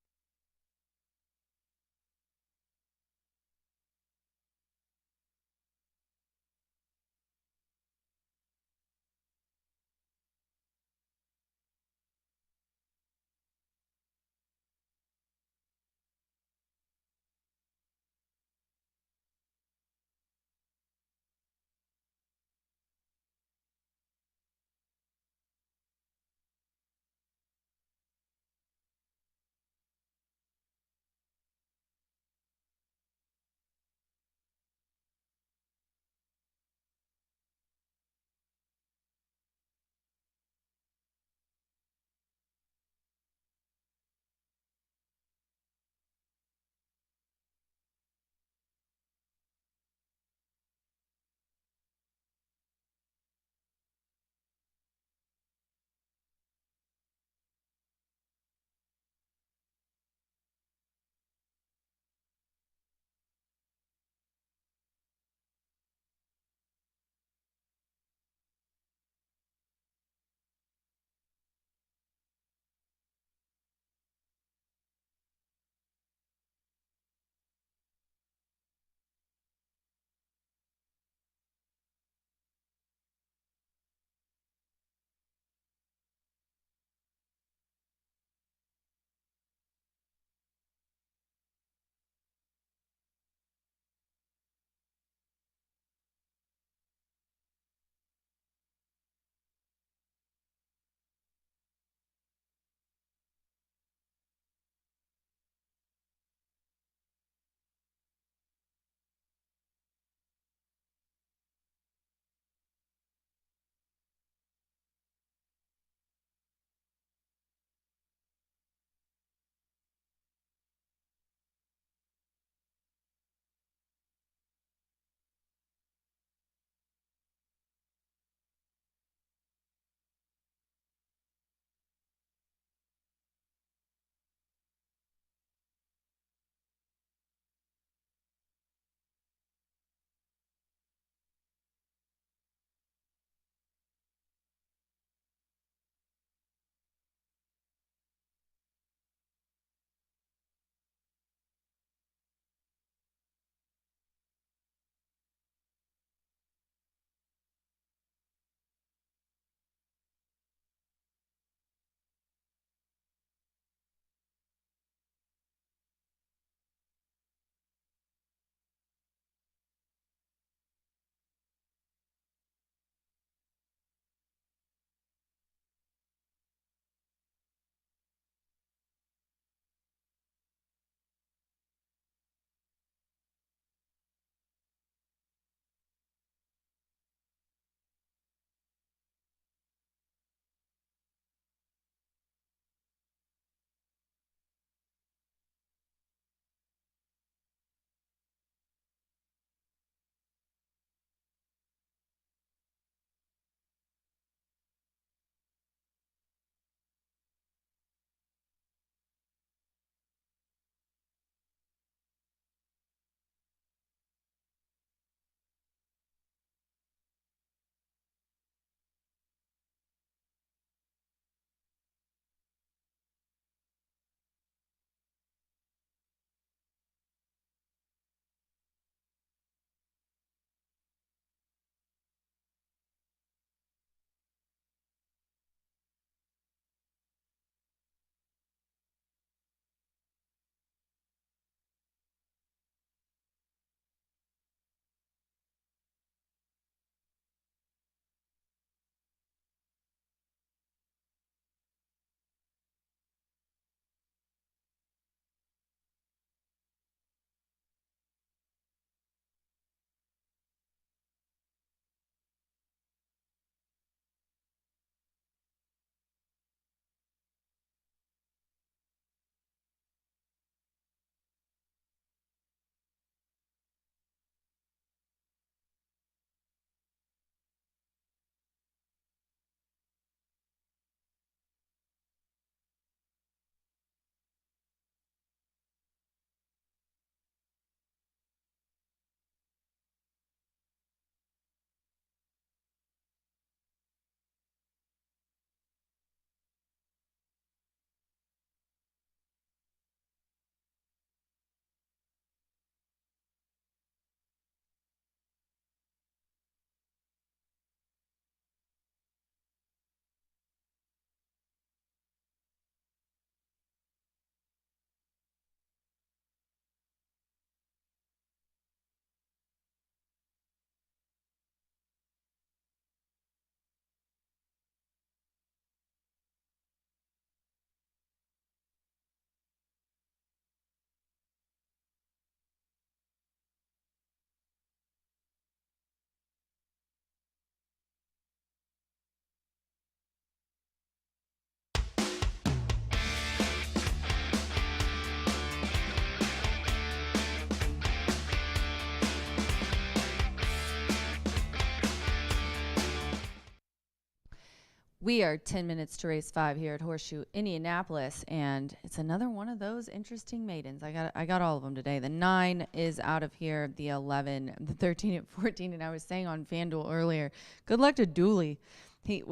We are 10 minutes to race 5 here at Horseshoe Indianapolis, and it's another one of those interesting maidens. I got all of them today. The 9 is out of here, the 11, the 13 and 14, and I was saying on FanDuel earlier, good luck to Dooley. He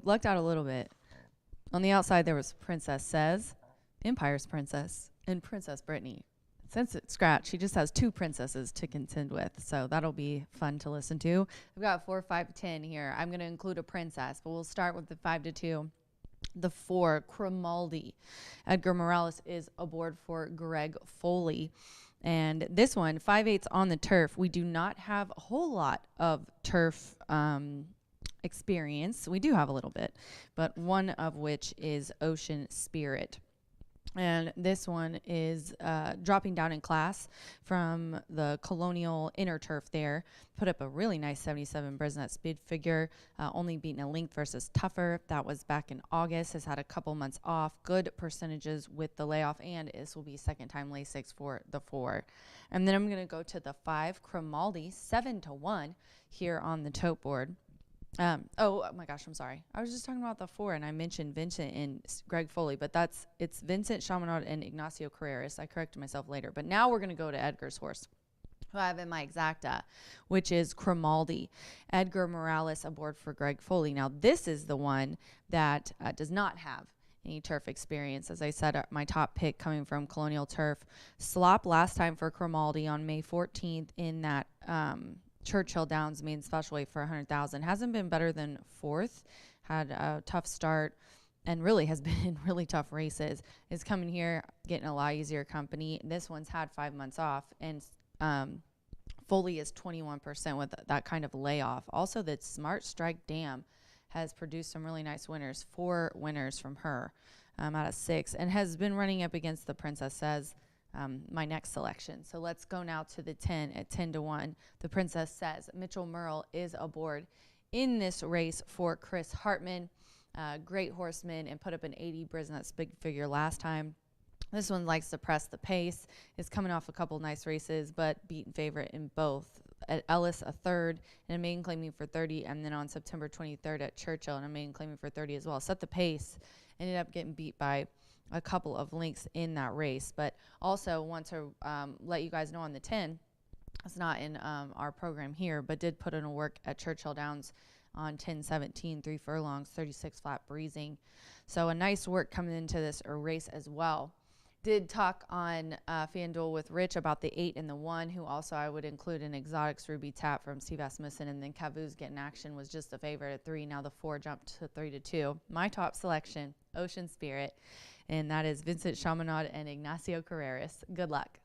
lucked out a little bit. On the outside, there was Princess Says, Empire's Princess, and Princess Brittany. Since it's scratch, she just has 2 princesses to contend with, so that'll be fun to listen to. I've got 4, 5, 10 here. I'm going to include a princess, but we'll start with the 5 to 2. The 4, Cromaldi. Edgar Morales is aboard for Greg Foley. And this one, 5/8 on the turf. We do not have a whole lot of turf experience. We do have a little bit, but one of which is Ocean Spirit. And this one is dropping down in class from the Colonial Inner Turf there. Put up a really nice 77 Brisnet speed figure, only beating a length versus Tougher. That was back in August. Has had a couple months off. Good percentages with the layoff, and this will be second time lay 6 for the 4. And then I'm going to go to the 5, Cromaldi, 7 to 1 here on the tote board. Oh my gosh, I'm sorry. I was just talking about the 4, and I mentioned Vincent and Greg Foley, but it's Vincent Chaminade and Ignacio Carreras. I corrected myself later, but now we're going to go to Edgar's horse, who I have in my exacta, which is Cromaldi. Edgar Morales aboard for Greg Foley. Now, this is the one that does not have any turf experience. As I said, my top pick coming from Colonial Turf. Slop last time for Cromaldi on May 14th in that Churchill Downs main special weight for 100,000. Hasn't been better than 4th. Had a tough start and really has been in really tough races. Is coming here, getting a lot easier company. This one's had 5 months off, and Foley is 21% with that kind of layoff. Also, the Smart Strike Dam has produced some really nice winners. 4 winners from her out of 6, and has been running up against the Princess Says, my next selection. So let's go now to the 10 at 10 to 1. The Princess Says. Mitchell Merle is aboard in this race for Chris Hartman. Great horseman, and put up an 80 Brisnet's big figure last time. This one likes to press the pace. Is coming off a couple nice races, but beaten favorite in both. At Ellis, a 3rd, and a maiden claiming for 30, and then on September 23rd at Churchill, and a maiden claiming for 30 as well. Set the pace. Ended up getting beat by a couple of lengths in that race, but also want to let you guys know on the 10, it's not in our program here, but did put in a work at Churchill Downs on 10-17, 3 furlongs, 36 flat breezing. So a nice work coming into this race as well. Did talk on FanDuel with Rich about the 8 and the 1, who also I would include in Exotics Ruby Tap from Steve Asmussen, and then Cavoo's Getting Action was just a favorite at 3. Now the 4 jumped to 3 to 2. My top selection, Ocean Spirit, and that is Vincent Chaminade and Ignacio Carreras. Good luck.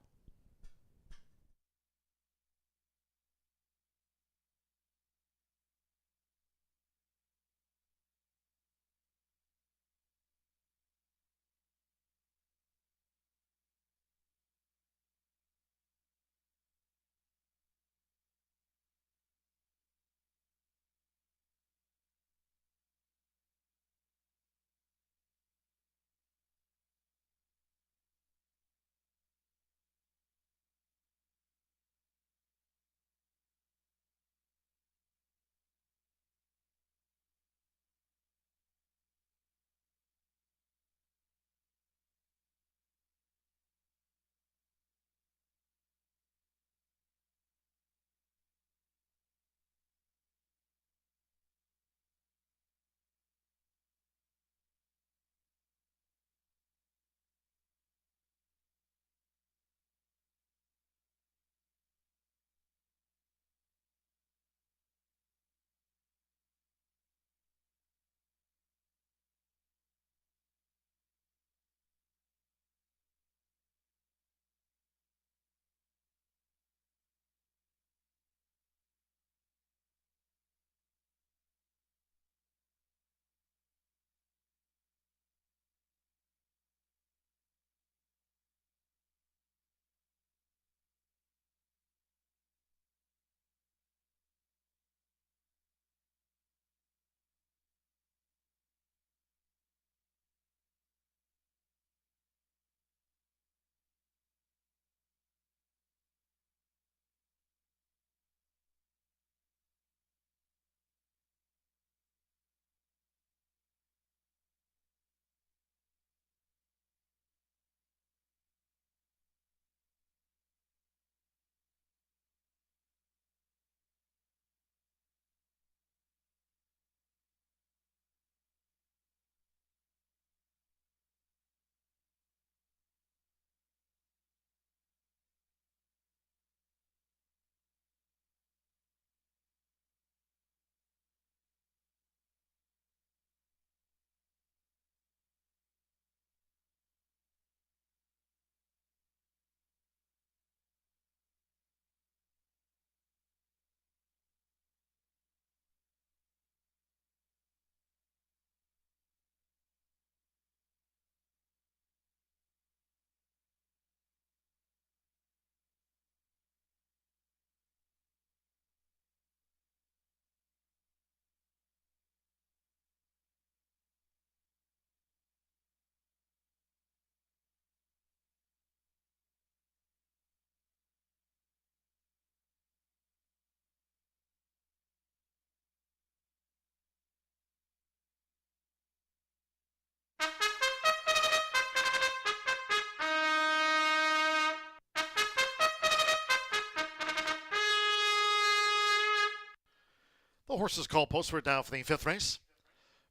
The horses called postward down for the fifth race.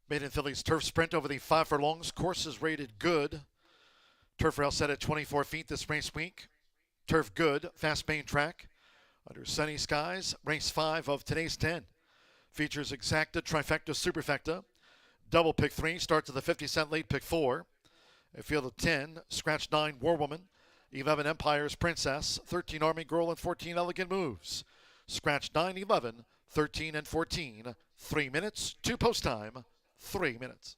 Maiden Fillies turf sprint over the 5 furlongs. Course is rated good. Turf rail set at 24 feet this race week. Turf good, fast main track. Under sunny skies, race 5 of today's 10. Features exacta, trifecta, superfecta. Double pick 3 starts at the 50-cent late pick 4. A field of 10, scratch 9, War Woman. 11, Empire's Princess. 13, Army Girl, and 14, Elegant Moves. Scratch 9, 11, 13, and 14. 3 minutes, 2 post time, 3 minutes.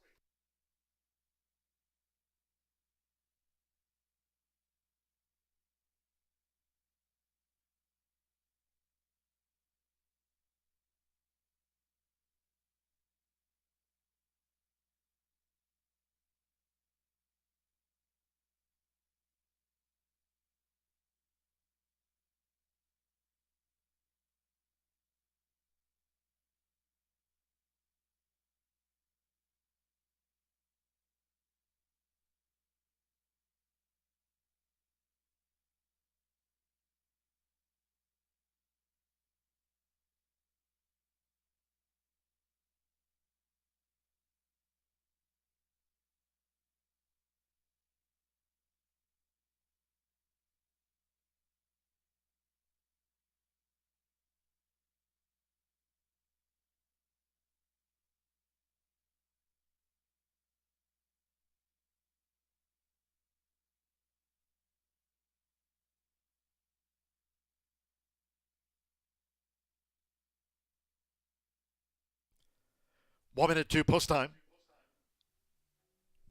One minute, 2 post time.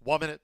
1 minute.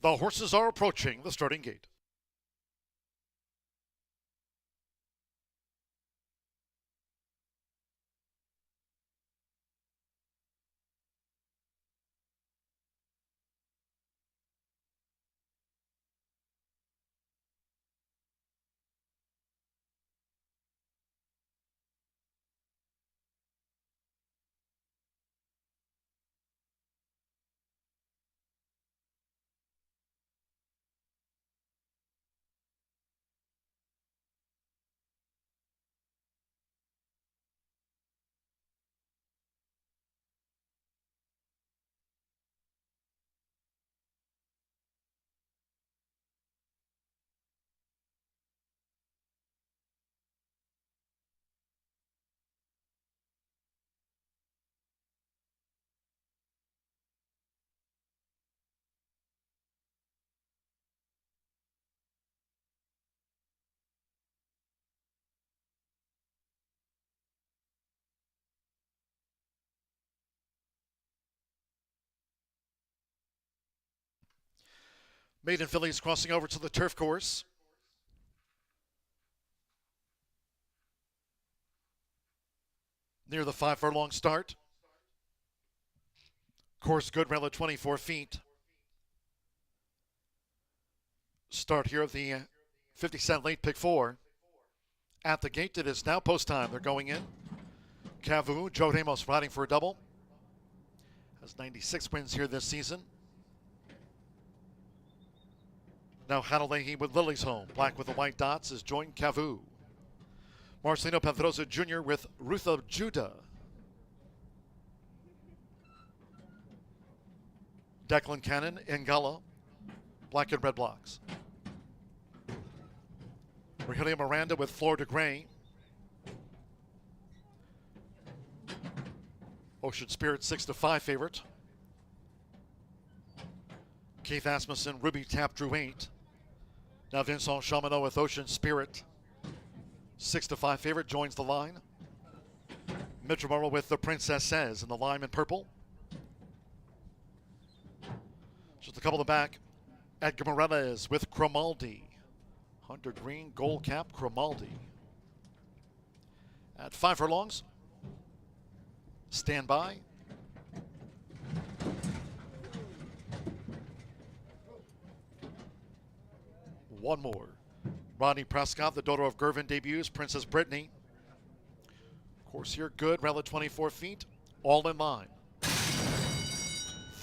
The horses are approaching the starting gate. Maiden fillies crossing over to the turf course. Near the 5 furlong start. Course good, rail at 24 feet. Start here of the 50-cent late pick 4. At the gate, it is now post time. They're going in. Cavu, Joe Ramos riding for a double. Has 96 wins here this season. Now Hanalehi with Lily's Home. Black with the white dots is joined Cavu. Marcelino Pedrosa Jr. with Ruth of Judah. Declan Cannon, Ngala, black and red blocks. Virgilia Miranda with Florida Gray. Ocean Spirit 6-5 favorite. Keith Asmussen, Ruby Tap drew 8. Now Vincent Chamonix with Ocean Spirit. 6-5 favorite joins the line. Mitchell Morrow with the Princess Says in the lime and purple. Just a couple of the back. Edgar Morales with Cromaldi. Hunter Green, gold cap, Cromaldi. At 5 furlongs. Stand by. One more. Rodney Prescott, the daughter of Gervin, debuts. Princess Brittany. Course here good, rail at 24 feet. All in line.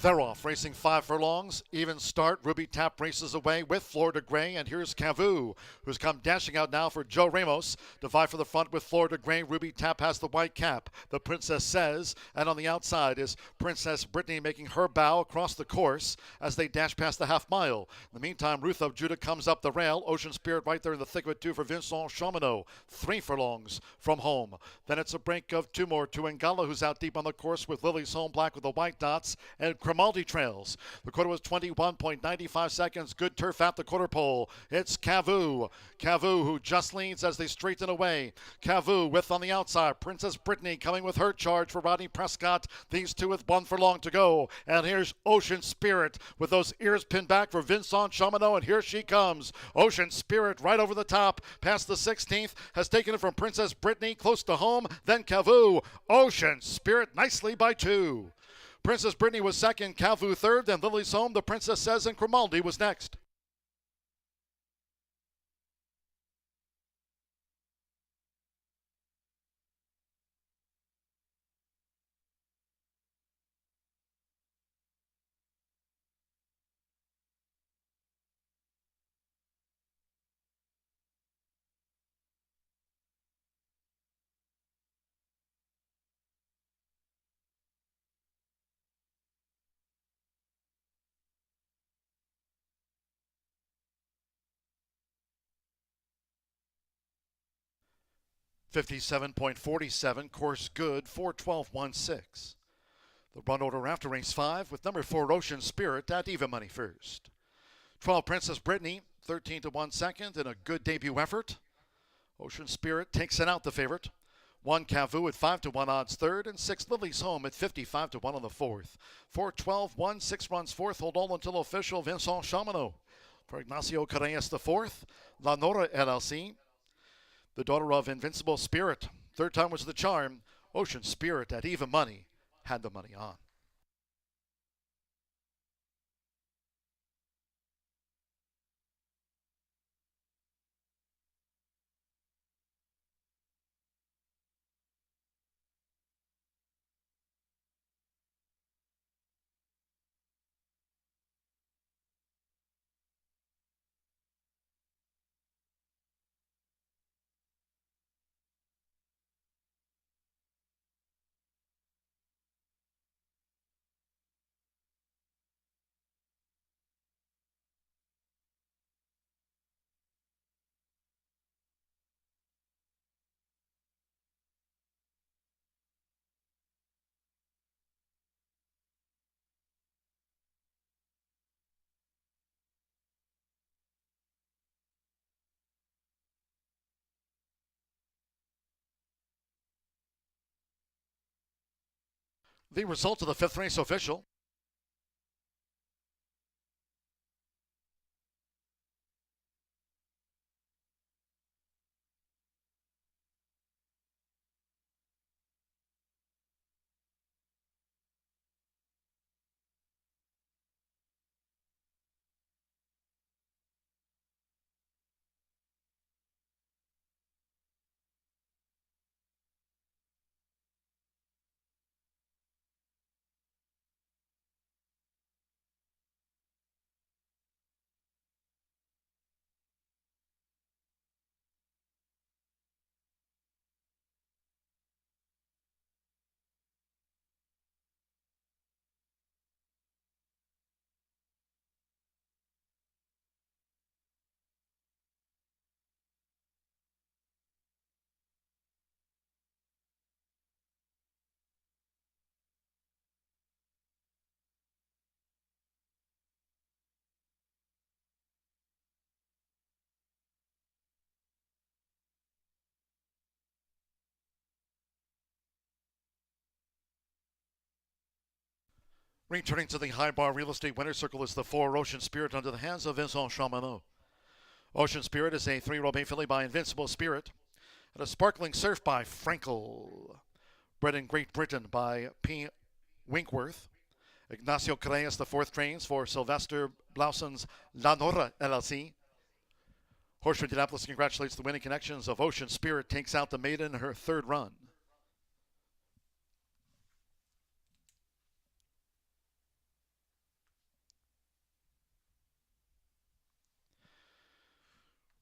Theroff racing 5 furlongs. Even start. Ruby Tap races away with Florida Gray. And here's Cavu, who's come dashing out now for Joe Ramos. To vie for the front with Florida Gray. Ruby Tap has the white cap. The Princess Says. And on the outside is Princess Brittany making her bow across the course as they dash past the half mile. In the meantime, Ruth of Judah comes up the rail. Ocean Spirit right there in the thick of it too for Vincent Chamonix. 3 furlongs from home. Then it's a break of 2 more to Ngala, who's out deep on the course with Lily's Home, black with the white dots. And Cromaldi trails. The quarter was 21.95 seconds. Good turf at the quarter pole. It's Cavu. Cavu who just leads as they straighten away. Cavu with on the outside. Princess Brittany coming with her charge for Rodney Prescott. These two with 1 furlong to go. And here's Ocean Spirit with those ears pinned back for Vincent Chamonix. And here she comes. Ocean Spirit right over the top. Past the 16th. Has taken it from Princess Brittany close to home. Then Cavu. Ocean Spirit nicely by 2. Princess Brittany was second, Cavu third, then Lily's Home, the Princess Says, and Cromaldi was next. $57.47, course good, 412.16. The run order after race 5 with number 4 Ocean Spirit at even money first. 12 Princess Brittany, 13-1 second in a good debut effort. Ocean Spirit takes it out the favorite. 1 Cavu at 5-1 odds third, and 6 Lily's Home at 55-1 on the fourth. 4-12-1, 6 runs fourth. Hold all until official Vincent Chamano. For Ignacio Correas the fourth. La Nora LLC, the daughter of Invincible Spirit. Third time was the charm. Ocean Spirit at even money had the money on. The result of the fifth race official. Returning to the high bar real estate winner's circle is the 4 Ocean Spirit under the hands of Vincent Chamano. Ocean Spirit is a 3-year-old bay filly by Invincible Spirit, and a Sparkling Surf by Frankel. Bred in Great Britain by P. Winkworth. Ignacio Correas, the 4th, trains for Sylvester Blauson's La Nora LLC. Horseshoe Indianapolis congratulates the winning connections of Ocean Spirit, takes out the maiden in her 3rd run.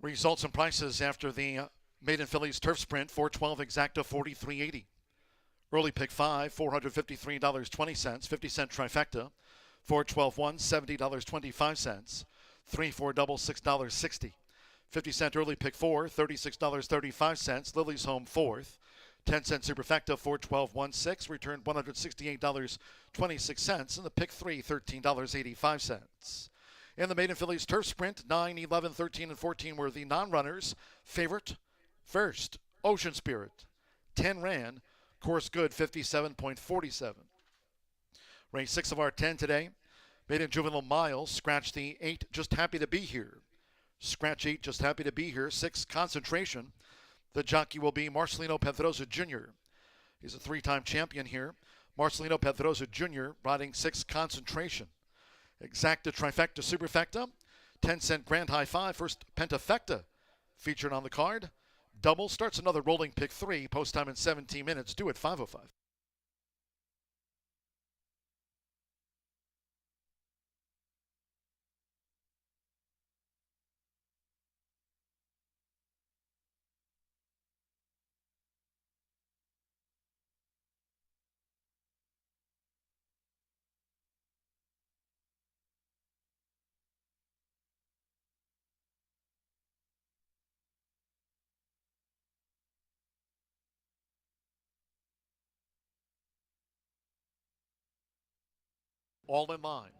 Results and prices after the maiden fillies turf sprint. 412 exacta 43.80. Early pick 5, $453.20. 50-cent trifecta. 412-1, $70.25. 3-4 double, $6.60. 50-cent early pick 4, $36.35. Lily's Home 4th. 10-cent superfecta 412.16 returned $168.26. And the pick 3, $13.85. In the maiden fillies turf sprint, 9, 11, 13, and 14 were the non-runners. Favorite, first, Ocean Spirit. 10 ran, course good, 57.47. Race 6 of our 10 today. Maiden Juvenile Miles, scratch the 8, Just Happy to Be Here. Scratch 8, Just Happy to Be Here. 6, Concentration. The jockey will be Marcelino Pedrosa Jr. He's a 3-time champion here. Marcelino Pedrosa Jr. riding 6, Concentration. Exacta trifecta superfecta, 10-cent grand high 5, first pentafecta featured on the card. Double starts another rolling pick 3, post time in 17 minutes, due at 5:05. All in line.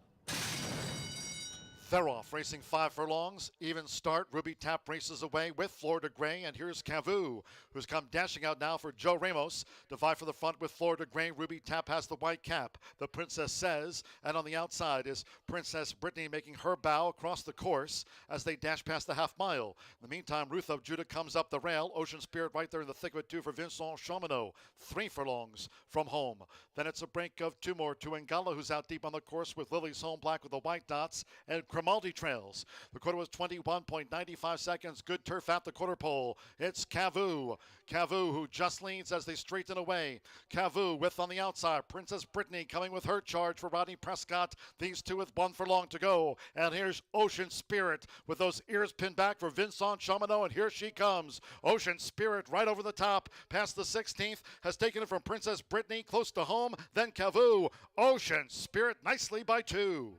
They're off, racing 5 furlongs. Even start. Ruby Tap races away with Florida Gray. And here's Cavu, who's come dashing out now for Joe Ramos. To vie for the front with Florida Gray. Ruby Tap has the white cap. The Princess Says. And on the outside is Princess Brittany making her bow across the course as they dash past the half mile. In the meantime, Ruth of Judah comes up the rail. Ocean Spirit right there in the thick of it too for Vincent Chamonix. 3 furlongs from home. Then it's a break of 2 more to Ngala, who's out deep on the course with Lily's Home Black with the white dots. And Grimaldi trails. The quarter was 21.95 seconds. Good turf at the quarter pole. It's Cavu. Cavu who just leads as they straighten away. Cavu with on the outside. Princess Brittany coming with her charge for Rodney Prescott. These two with 1 furlong to go. And here's Ocean Spirit with those ears pinned back for Vincent Chamonix. And here she comes. Ocean Spirit right over the top. Past the 16th. Has taken it from Princess Brittany close to home. Then Cavu. Ocean Spirit nicely by 2.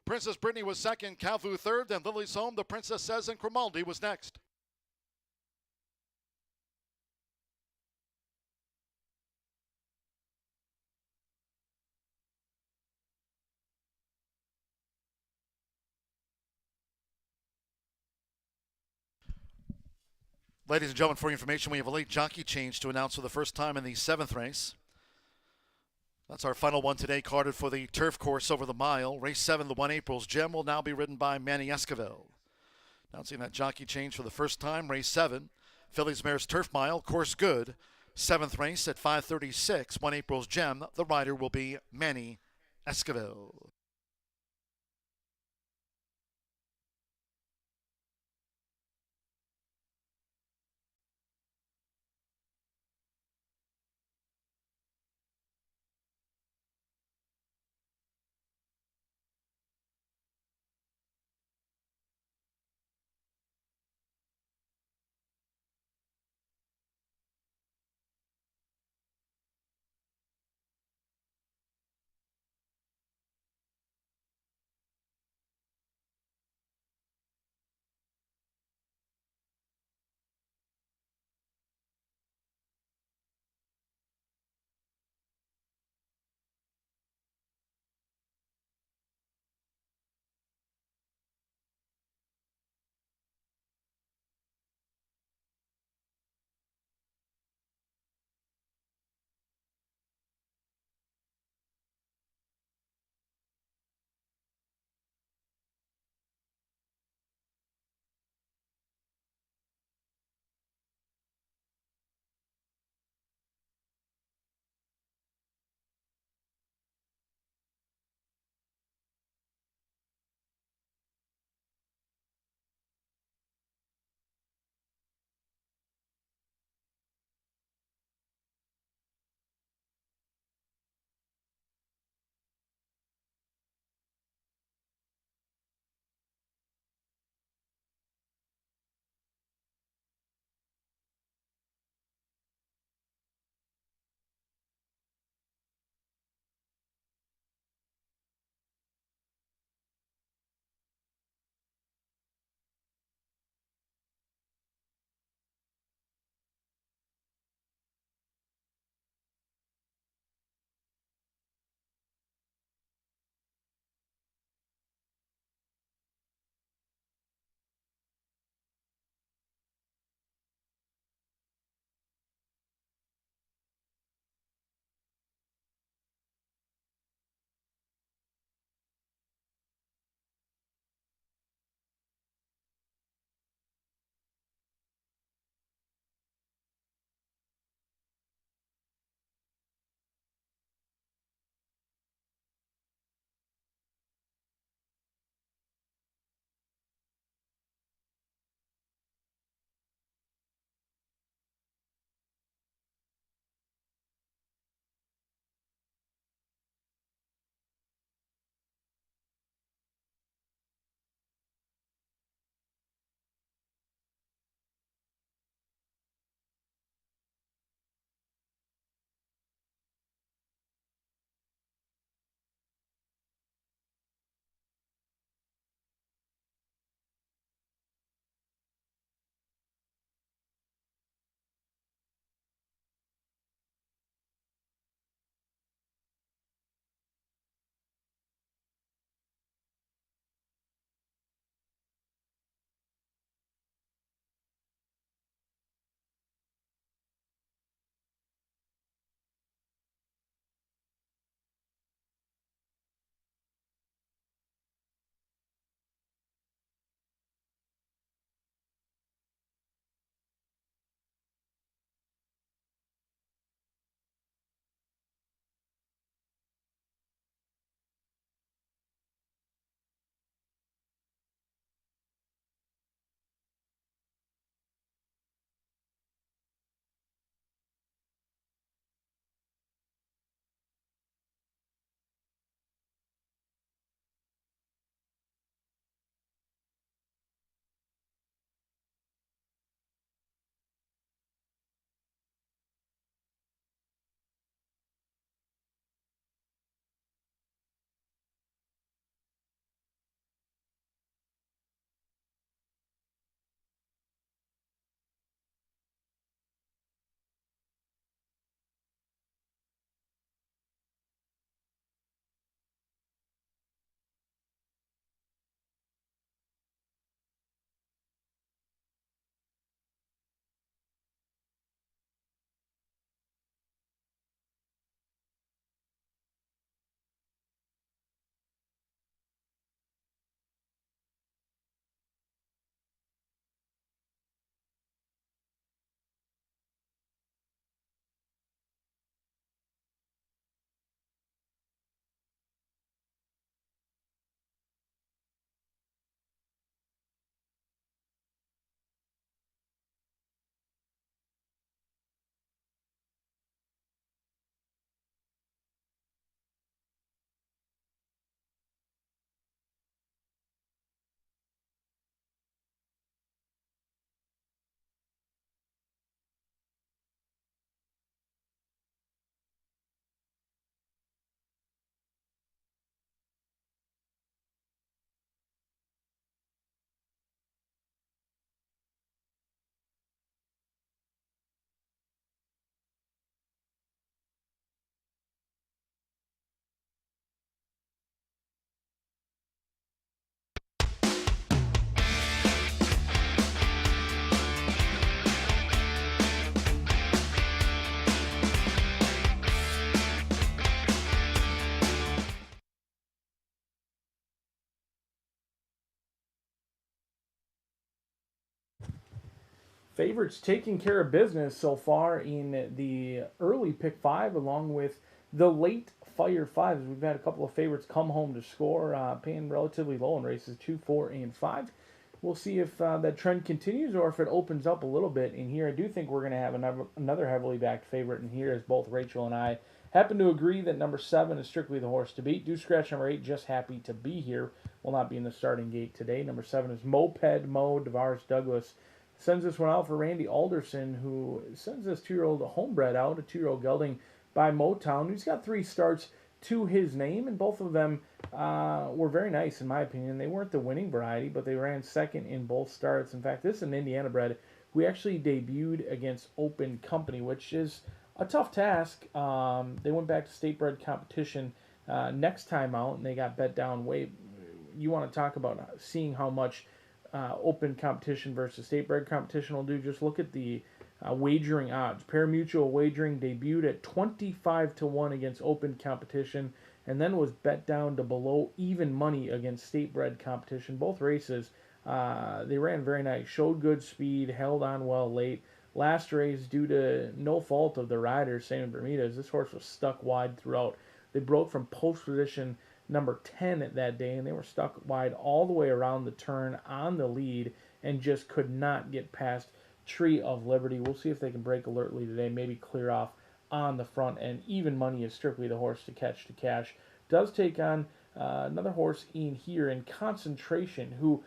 Princess Brittany was second, Cavu third, then Lily's Home, the Princess Says, and Grimaldi was next. Ladies and gentlemen, for your information, we have a late jockey change to announce for the first time in the 7th race. That's our final one today, carded for the turf course over the mile. Race 7, the 1 April's Gem, will now be ridden by Manny Esquivel. Announcing that jockey change for the first time, race 7, Phillies Mares Turf Mile, course good. 7th race at 5:36, 1 April's Gem. The rider will be Manny Esquivel.
Favorites taking care of business so far in the early pick five, along with the late fire fives. We've had a couple of favorites come home to score, paying relatively low in races 2, 4, and 5. We'll see if that trend continues or if it opens up a little bit in here. I do think we're going to have another heavily backed favorite in here, as both Rachel and I happen to agree that number 7 is strictly the horse to beat. Do scratch number 8, just happy to be here. Will not be in the starting gate today. Number 7 is Moped Mo, DeVaris Douglas. Sends this one out for Randy Alderson, who sends this 2-year-old homebred out, a 2-year-old gelding by Motown. He's got 3 starts to his name, and both of them were very nice, in my opinion. They weren't the winning variety, but they ran second in both starts. In fact, this is an Indiana bred who actually debuted against Open Company, which is a tough task. They went back to state bred competition next time out, and they got bet down way. You want to talk about seeing how much open competition versus state bred competition will do. Just look at the wagering odds. Parimutuel wagering debuted at 25-1 against open competition, and then was bet down to below even money against state bred competition. Both races, they ran very nice, showed good speed, held on well late. Last race, due to no fault of the rider, Sam Bermudez, this horse was stuck wide throughout. They broke from post position number 10 at that day, and they were stuck wide all the way around the turn on the lead and just could not get past Tree of Liberty. We'll see if they can break alertly today, maybe clear off on the front end. Even money is strictly the horse to catch to cash. Does take on another horse in here in Concentration, who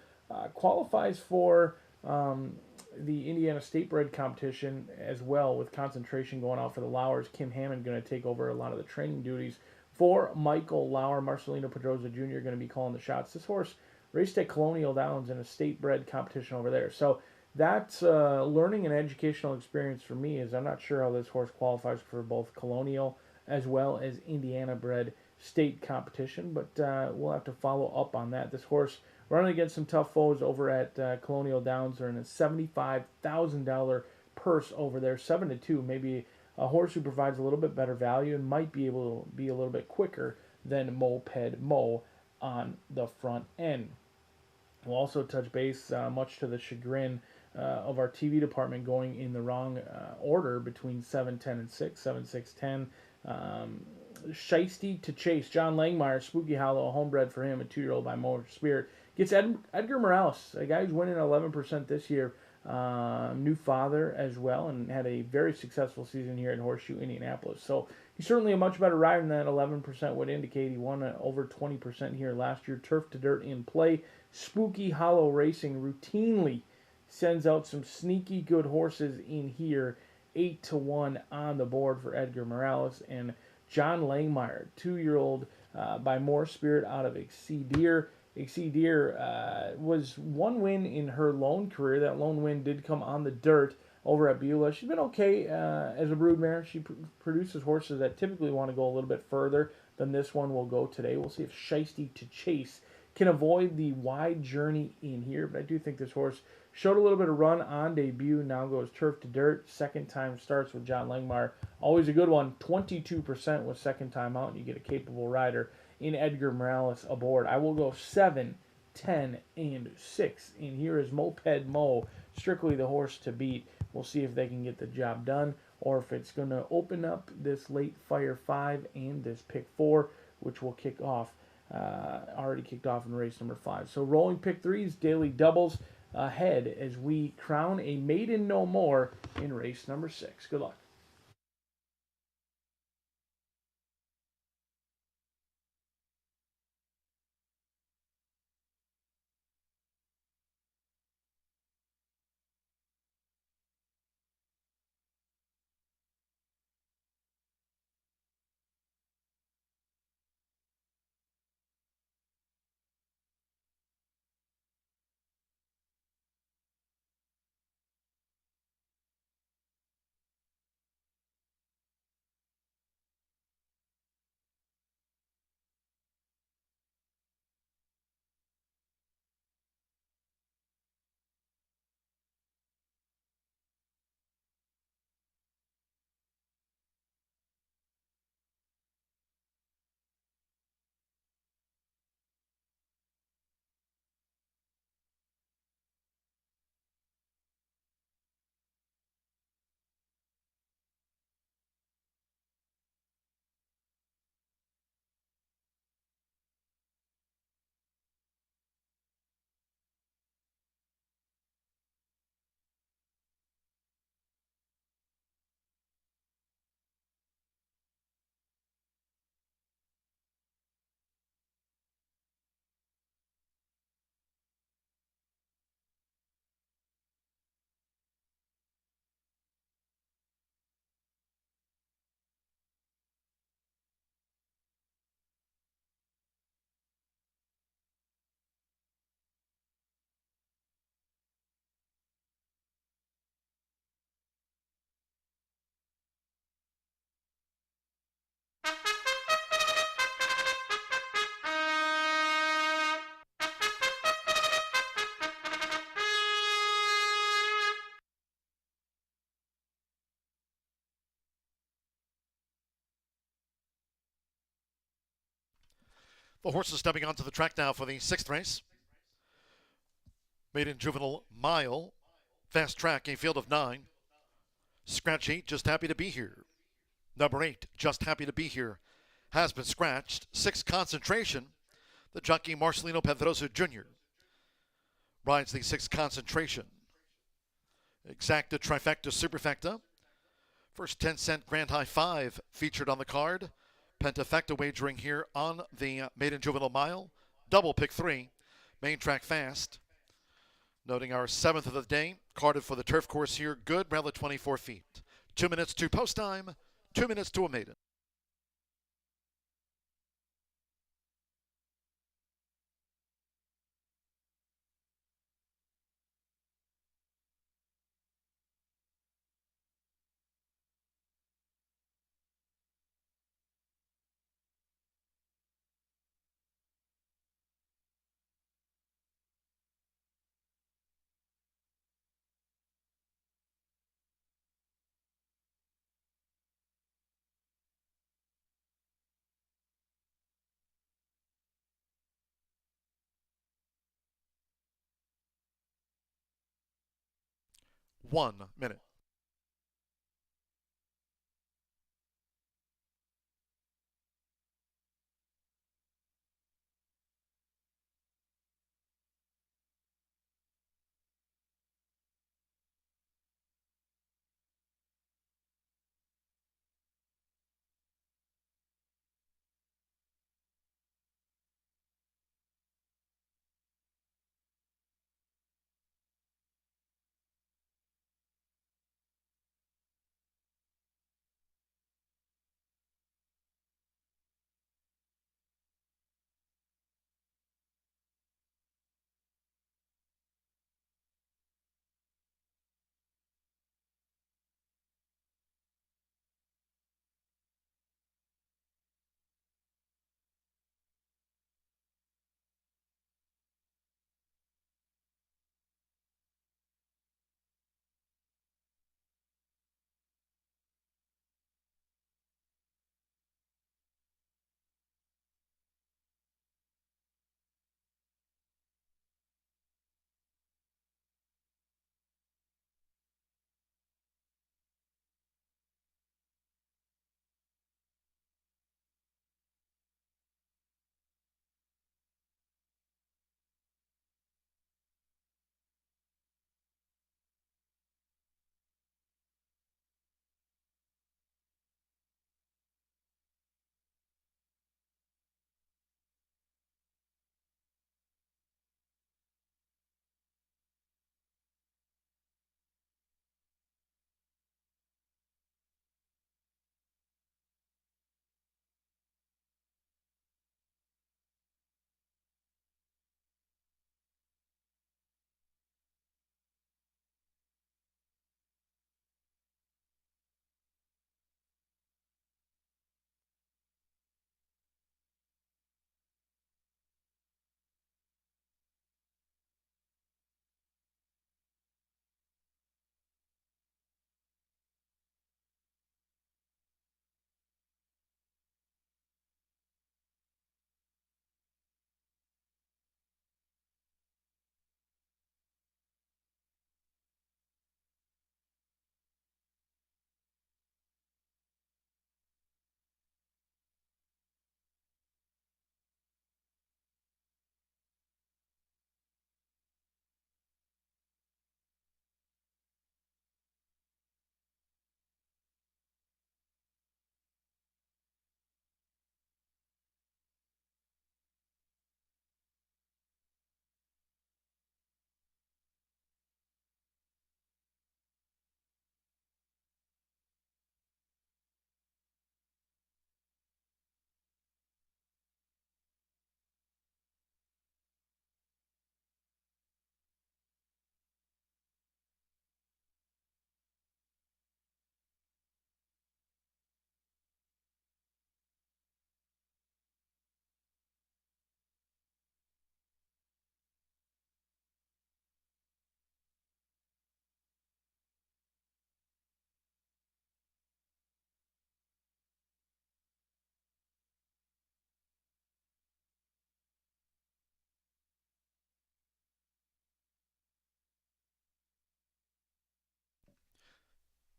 qualifies for the Indiana State Bred competition as well, with Concentration going out for the Lowers. Kim Hammond going to take over a lot of the training duties for Michael Lauer. Marcelino Pedroza Jr. going to be calling the shots. This horse raced at Colonial Downs in a state bred competition over there. So that's learning and educational experience for me, as I'm not sure how this horse qualifies for both Colonial as well as Indiana bred state competition, but we'll have to follow up on that. This horse running against some tough foes over at Colonial Downs. They're in a $75,000 purse over there, 7-2, maybe a horse who provides a little bit better value and might be able to be a little bit quicker than Moped Mo on the front end. We'll also touch base, much to the chagrin of our TV department, going in the wrong order between 7, 10, and 6, 7, 6, 10. Shiesty to Chase, John Langmeyer, Spooky Hollow, homebred for him, a 2-year-old by Motor Spirit. Gets Edgar Morales, a guy who's winning 11% this year. New father as well, and had a very successful season here at Horseshoe Indianapolis. So he's certainly a much better rider than that 11% would indicate. He won over 20% here last year. Turf to dirt in play. Spooky Hollow Racing routinely sends out some sneaky good horses in here. 8-1 on the board for Edgar Morales. And John Langmeyer, 2-year-old by More Spirit out of Exceedier. Exceedier was one win in her lone career. That lone win did come on the dirt over at Beulah. She's been okay as a broodmare. She produces horses that typically want to go a little bit further than this one will go today. We'll see if Shiesty to Chase can avoid the wide journey in here, but I do think this horse showed a little bit of run on debut. Now goes turf to dirt. Second time starts with John Langmeyer. Always a good one. 22% was second time out, and you get a capable rider in Edgar Morales aboard. I will go 7, 10, and 6. And here is Moped Mo, strictly the horse to beat. We'll see if they can get the job done, or if it's going to open up this late Fire 5 and this pick 4, which will kick off, already kicked off in race number 5. So rolling pick 3s, daily doubles ahead as we crown a maiden no more in race number 6. Good luck.
The horses stepping onto the track now for the 6th race. Maiden Juvenile Mile. Fast Track, a field of 9. Scratchy, Just Happy to Be Here. Number 8, Just Happy to Be Here, has been scratched. 6, Concentration. The jockey Marcelino Pedrosa Jr. rides the 6 Concentration. Exacta Trifecta Superfecta. First 10-cent Grand High 5 featured on the card. Pentafecta wagering here on the Maiden Juvenile Mile. Double pick 3. Main track fast. Noting our 7th of the day. Carded for the turf course here. Good, rail at 24 feet. 2 minutes to post time. 2 minutes to a maiden. One minute.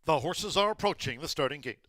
The horses are approaching the starting gate.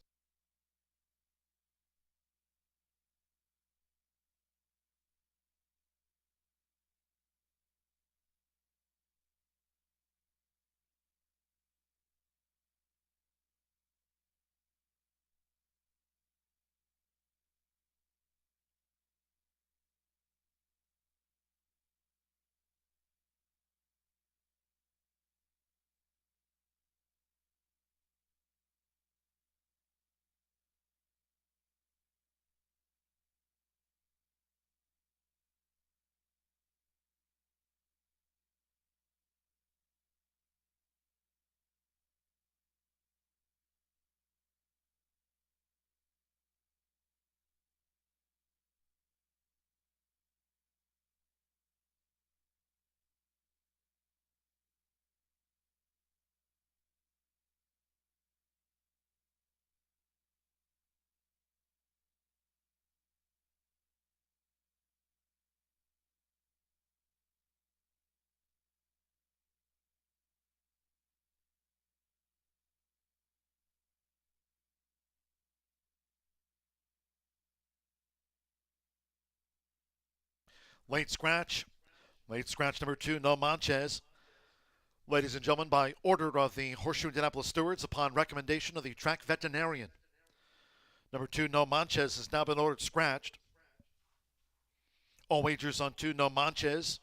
Late scratch number 2, No Manches. Ladies and gentlemen, by order of the Horseshoe Indianapolis stewards upon recommendation of the track veterinarian. Number 2, No Manches, has now been ordered scratched. All wagers on 2, No Manches.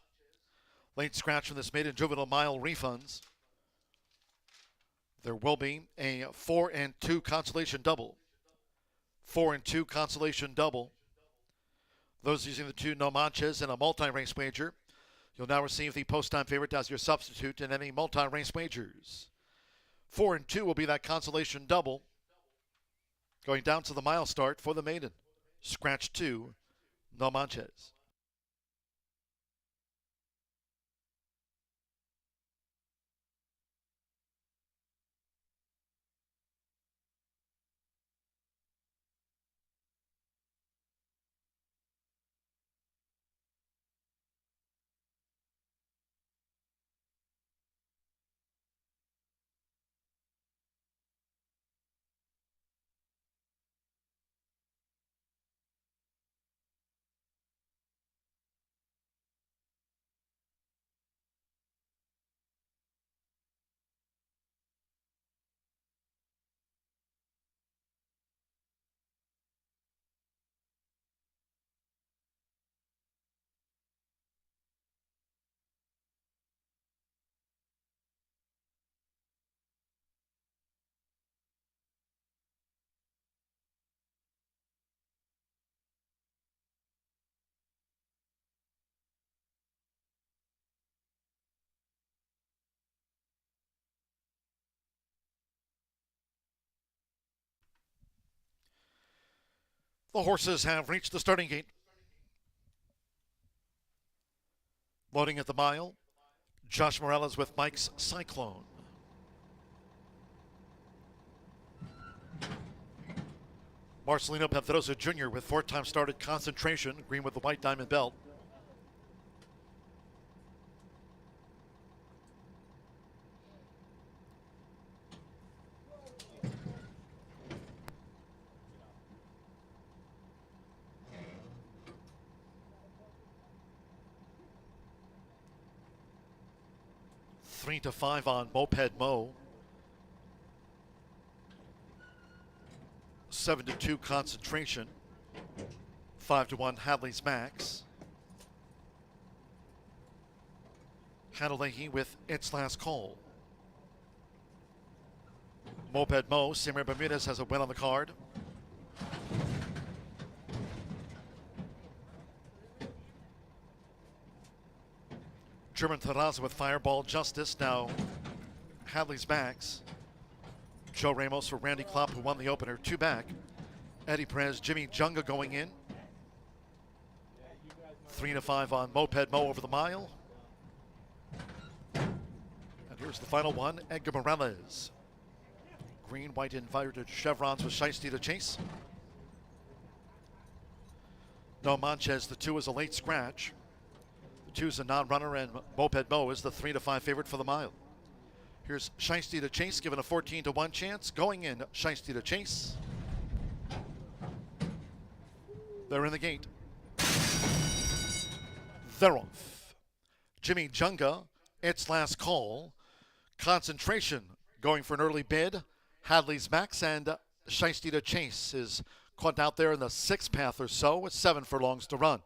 Late scratch from this maiden juvenile mile refunds. There will be a 4 and 2 consolation double. 4 and 2 consolation double. Those using the 2 No Manches in a multi-race wager, you'll now receive the post-time favorite as your substitute in any multi-race wagers. 4 and 2 will be that consolation double. Going down to the mile start for the maiden. Scratch 2, No Manches. The horses have reached the starting gate. Loading at the mile, Josh Morales with Mike's Cyclone. Marcelino Pedrosa Jr. with 4-time started Concentration, green with the white diamond belt. Three to 5 on Moped Mo. 7 to 2 Concentration. 5 to 1 Hadley's Max. Hanalehi with Its Last Call. Moped Mo, Samir Bermudez has a win on the card. German Terraza with Fireball Justice, now Hadley's Max. Joe Ramos for Randy Klopp, who won the opener, 2 back. Eddie Perez, Jimmy Junga going in. 3 to 5 on Moped Mo over the mile. And here's the final one, Edgar Morales. Green, white inverted chevrons with Shiesty to chase. No Manches, the 2 is a late scratch. The 2 is a non-runner, and Moped Mo is the 3 to 5 favorite for the mile. Here's Shiesty to chase, given a 14-1 chance. Going in, Shiesty to chase. They're in the gate. They're off. Jimmy Junga, its last call. Concentration going for an early bid. Hadley's Max and Shiesty to chase is caught out there in the sixth path or so with 7 furlongs to run.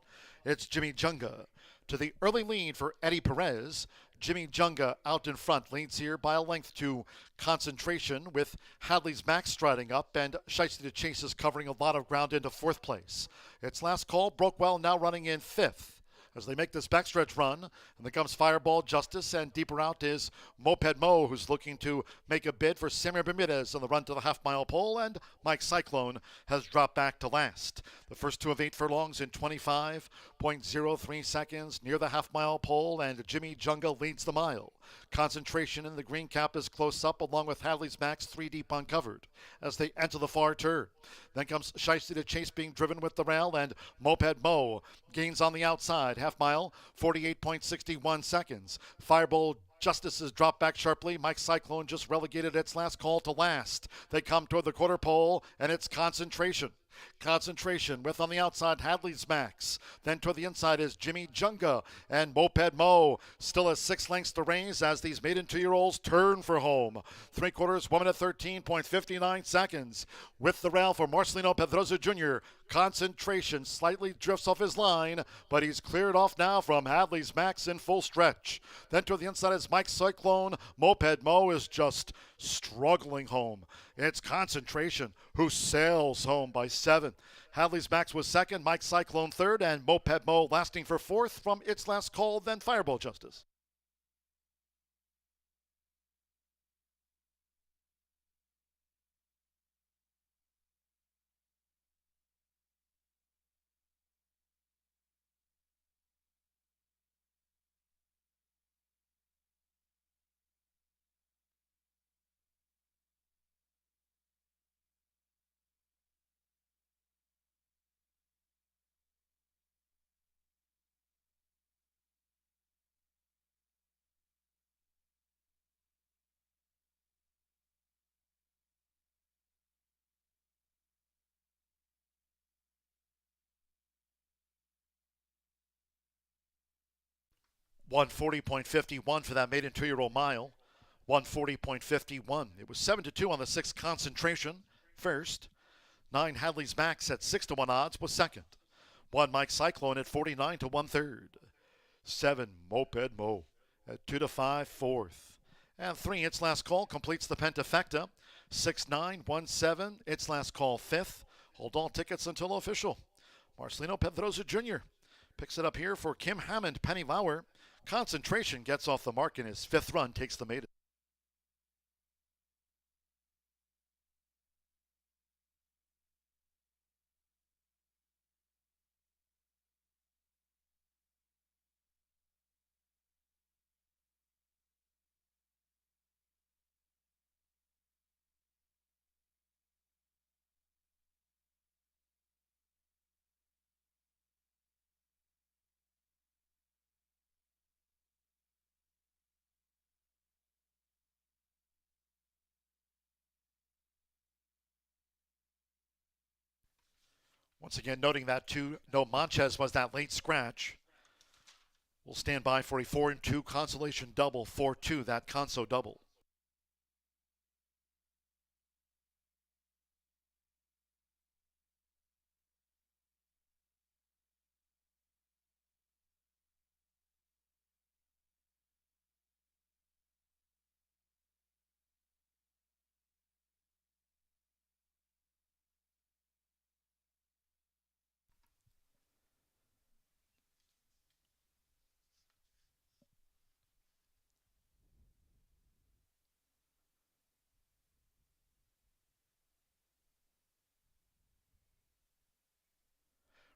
It's Jimmy Junga to the early lead for Eddie Perez. Jimmy Junga out in front, leads here by a length to Concentration, with Hadley's Max striding up, and Shiesty to chase is covering a lot of ground into 4th place. Its last call, Brookwell now running in 5th. As they make this backstretch run, and there comes Fireball Justice, and deeper out is Moped Mo, who's looking to make a bid for Samuel Bermudez on the run to the half-mile pole, and Mike Cyclone has dropped back to last. The first 2 of 8 furlongs in 25.03 seconds near the half-mile pole, and Jimmy Junga leads the mile. Concentration in the green cap is close up, along with Hadley's Max 3 deep uncovered as they enter the far turn. Then comes Shiesty to chase, being driven with the rail, and Moped Mo gains on the outside. Half mile, 48.61 seconds. Fireball Justice has dropped back sharply. Mike Cyclone just relegated its last call to last. They come toward the quarter pole, and it's Concentration. Concentration with on the outside Hadley's Max. Then toward the inside is Jimmy Junga, and Moped Mo still has 6 lengths to raise as these maiden 2-year-olds turn for home. 3/4, 1 minute 13.59 seconds. With the rail for Marcelino Pedroza Jr. Concentration slightly drifts off his line, but he's cleared off now from Hadley's Max in full stretch. Then toward the inside is Mike Cyclone. Moped Mo is just struggling home. It's Concentration who sails home by 7. Hadley's Max was 2nd, Mike Cyclone 3rd, and Moped Mo lasting for 4th from its last call, then Fireball Justice. .140.51 for that maiden 2-year-old mile. 140.51. It was 7-2 on the 6th Concentration first. 9 Hadley's Max at 6-1 odds was second. 1 Mike Cyclone at 49 to 1/3. 7 Moped Mo at 2-5 fourth. And 3 its last call completes the pentafecta. 6-9-1-7 its last call 5th. Hold all tickets until official. Marcelino Pedroza Jr. picks it up here for Kim Hammond, Penny Lauer. Concentration gets off the mark in his 5th run, takes the maiden. Once again, noting that No Manches was that late scratch. We'll stand by for a 4-2 consolation double, 4-2, that conso double.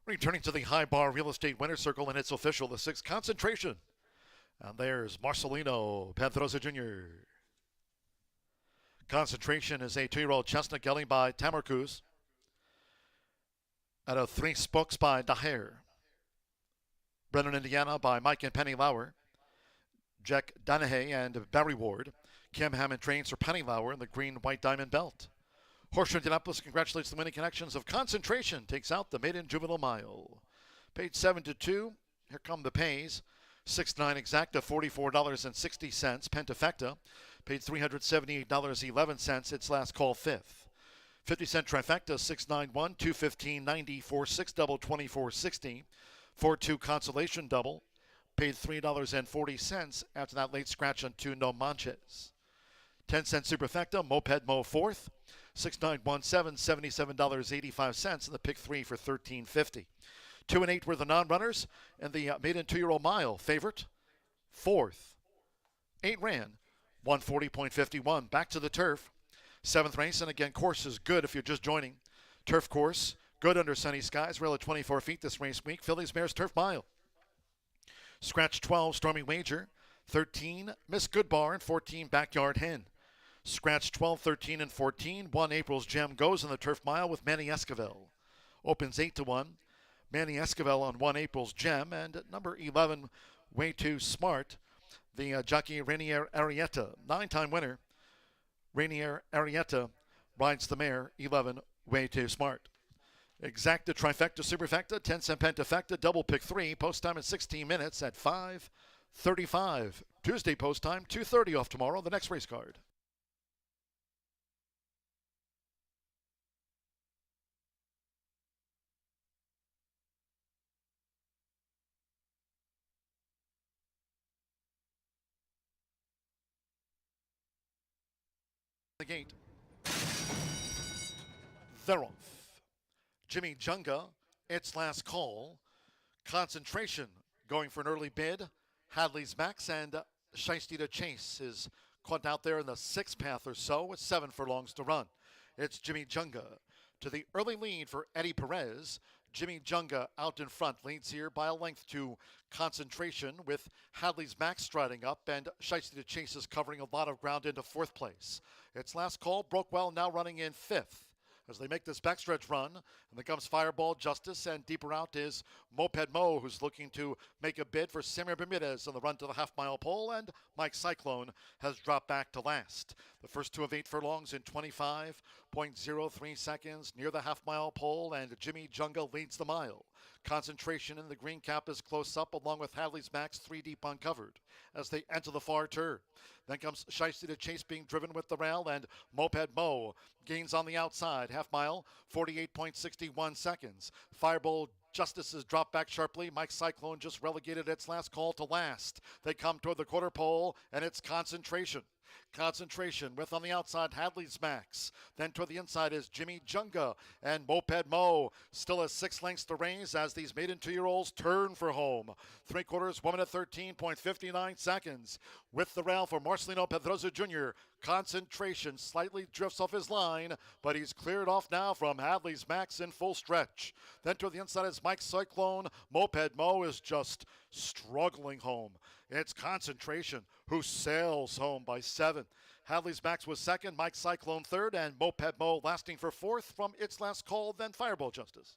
Returning to the High Bar Real Estate Winner's Circle, and it's official, the 6th Concentration. And there's Marcelino Pedroza Jr. Concentration is a 2-year-old chestnut gelding by Tamarcuz. Out of 3 spokes by Daher. Brennan, Indiana by Mike and Penny Lauer. Jack Danahay and Barry Ward. Kim Hammond trains for Penny Lauer in the green white diamond belt. Horseshoe Indianapolis congratulates the winning connections of Concentration, takes out the maiden juvenile mile. Paid 7-2. Here come the pays. 6-9 exacta, $44.60. Pentafecta paid $378.11. Its last call fifth. 50-cent trifecta, 691, 215.90, 4-6 double, 24.60. 4-2 consolation double paid $3.40 after that late scratch on 2 No Manches. 10-cent superfecta, Moped Mo fourth, 6917, $77.85, and the pick 3 for $13.50. 2 and 8 were the non-runners, and the maiden 2-year-old mile favorite, fourth. 8 ran, 140.51. Back to the turf. 7th race, and again, course is good if you're just joining. Turf course, good under sunny skies, rail at 24 feet this race week. Phillies Mares Turf Mile. Scratch 12, Stormy Wager. 13, Miss Goodbar, and 14, Backyard Hen. Scratch 12, 13, and 14. 1 April's Gem goes in the Turf Mile with Manny Esquivel. Opens 8-1. Manny Esquivel on 1 April's Gem, and at number 11, Way Too Smart, the jockey Rainier Arietta, 9-time winner. Rainier Arietta rides the mare 11, Way Too Smart. Exacta, trifecta, superfecta, 10-cent pentafecta, double pick 3, post time at 16 minutes at 5:35. Tuesday post time, 2:30 off tomorrow, the next race card. The gate. They're off. Jimmy Junga, its last call. Concentration going for an early bid. Hadley's Max and Shiesty to Chase is caught out there in the 6th path or so with 7 furlongs to run. It's Jimmy Junga to the early lead for Eddie Perez. Jimmy Junga out in front, leads here by a length to Concentration, with Hadley's Max striding up, and Shiesty to Chase is covering a lot of ground into 4th place. Its last call, Brookwell now running in 5th. As they make this backstretch run, and then comes Fireball Justice, and deeper out is Moped Mo, who's looking to make a bid for Samir Bermudez on the run to the half-mile pole, and Mike Cyclone has dropped back to last. The first 2 of 8 furlongs in 25.03 seconds near the half-mile pole, and Jimmy Junga leads the mile. Concentration in the green cap is close up, along with Hadley's Max 3 deep uncovered as they enter the far turn. Then comes Shiesty to Chase being driven with the rail, and Moped Mo gains on the outside. Half mile, 48.61 seconds. Fireball Justice has dropped back sharply. Mike Cyclone just relegated its last call to last. They come toward the quarter pole, and it's Concentration. Concentration with on the outside Hadley's Max. Then toward the inside is Jimmy Junga, and Moped Mo still has 6 lengths to raise as these maiden 2-year-olds turn for home. 3/4, 1 minute 13.59 seconds. With the rail for Marcelino Pedroza Jr. Concentration slightly drifts off his line, but he's cleared off now from Hadley's Max in full stretch. Then toward the inside is Mike Cyclone. Moped Mo is just struggling home. It's Concentration who sails home by 7. Hadley's Max was 2nd, Mike Cyclone 3rd, and Moped Mo lasting for 4th from its last call, then Fireball Justice.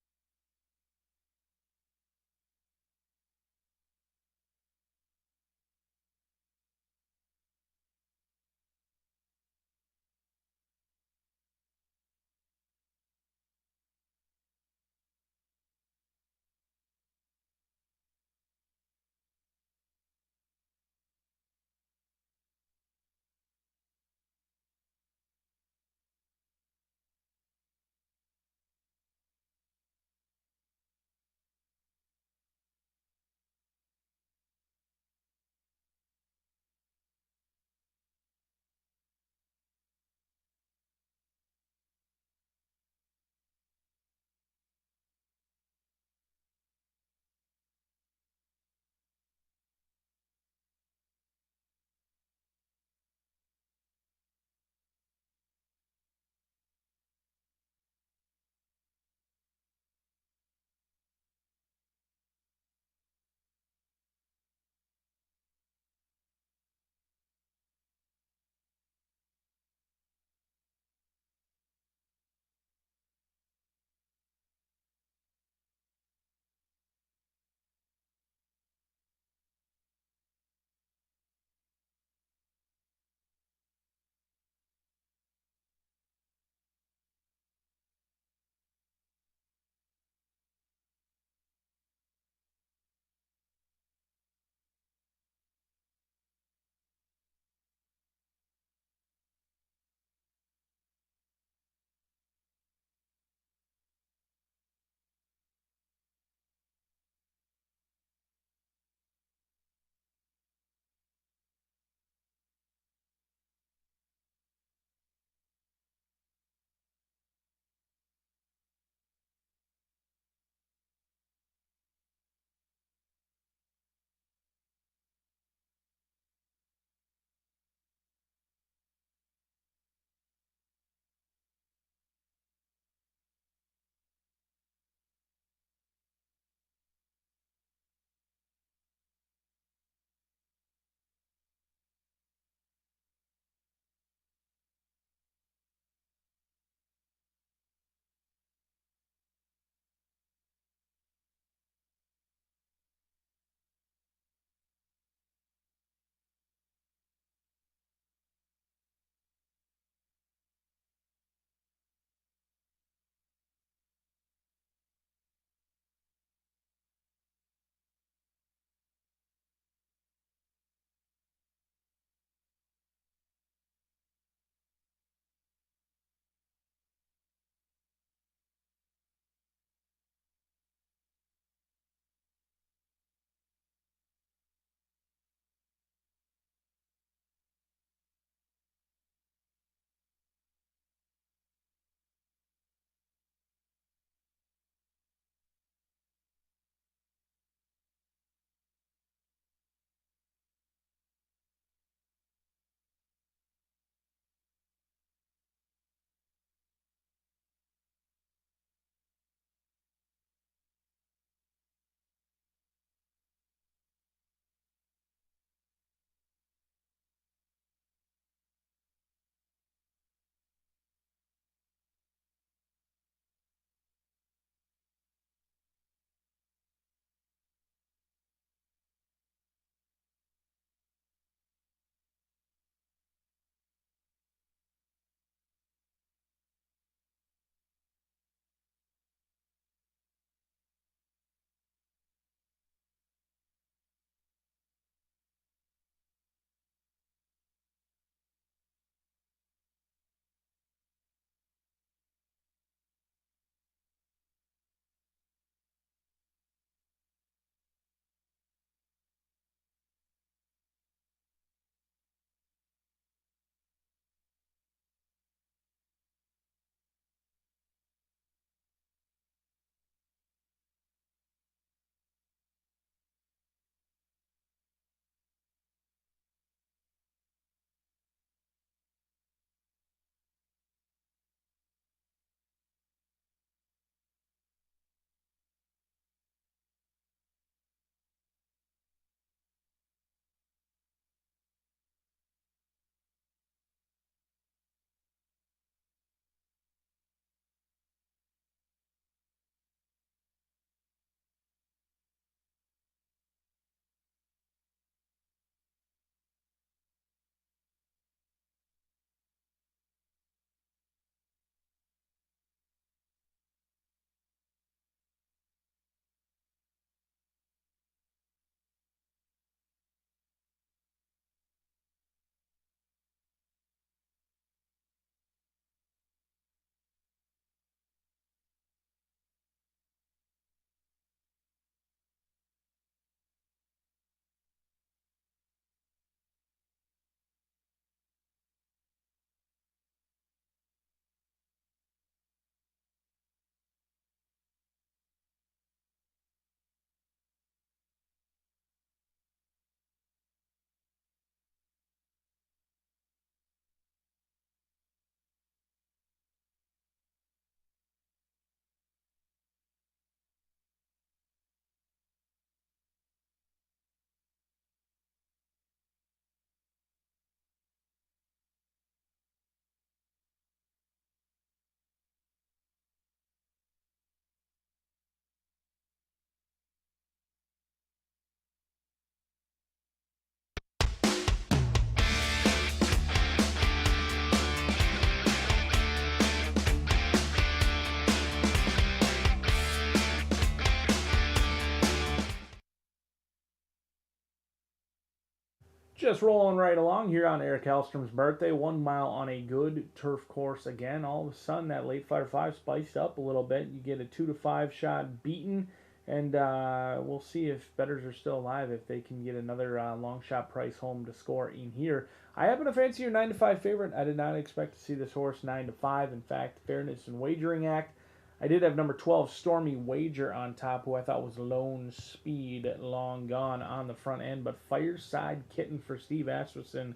Just rolling right along here on Eric Hellstrom's birthday. 1 mile on a good turf course again. All of a sudden, that late fire 5 spiced up a little bit. You get a 2 to 5 shot beaten, and we'll see if bettors are still alive, if they can get another long shot price home to score in here. I happen to fancy your 9 to 5 favorite. I did not expect to see this horse 9 to 5. In fact, Fairness and Wagering Act, I did have number 12, Stormy Wager, on top, who I thought was Lone Speed, long gone on the front end. But Fireside Kitten for Steve Asmussen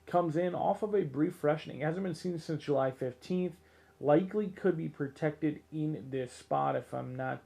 comes in off of a brief freshening. Hasn't been seen since July 15th. Likely could be protected in this spot if I'm not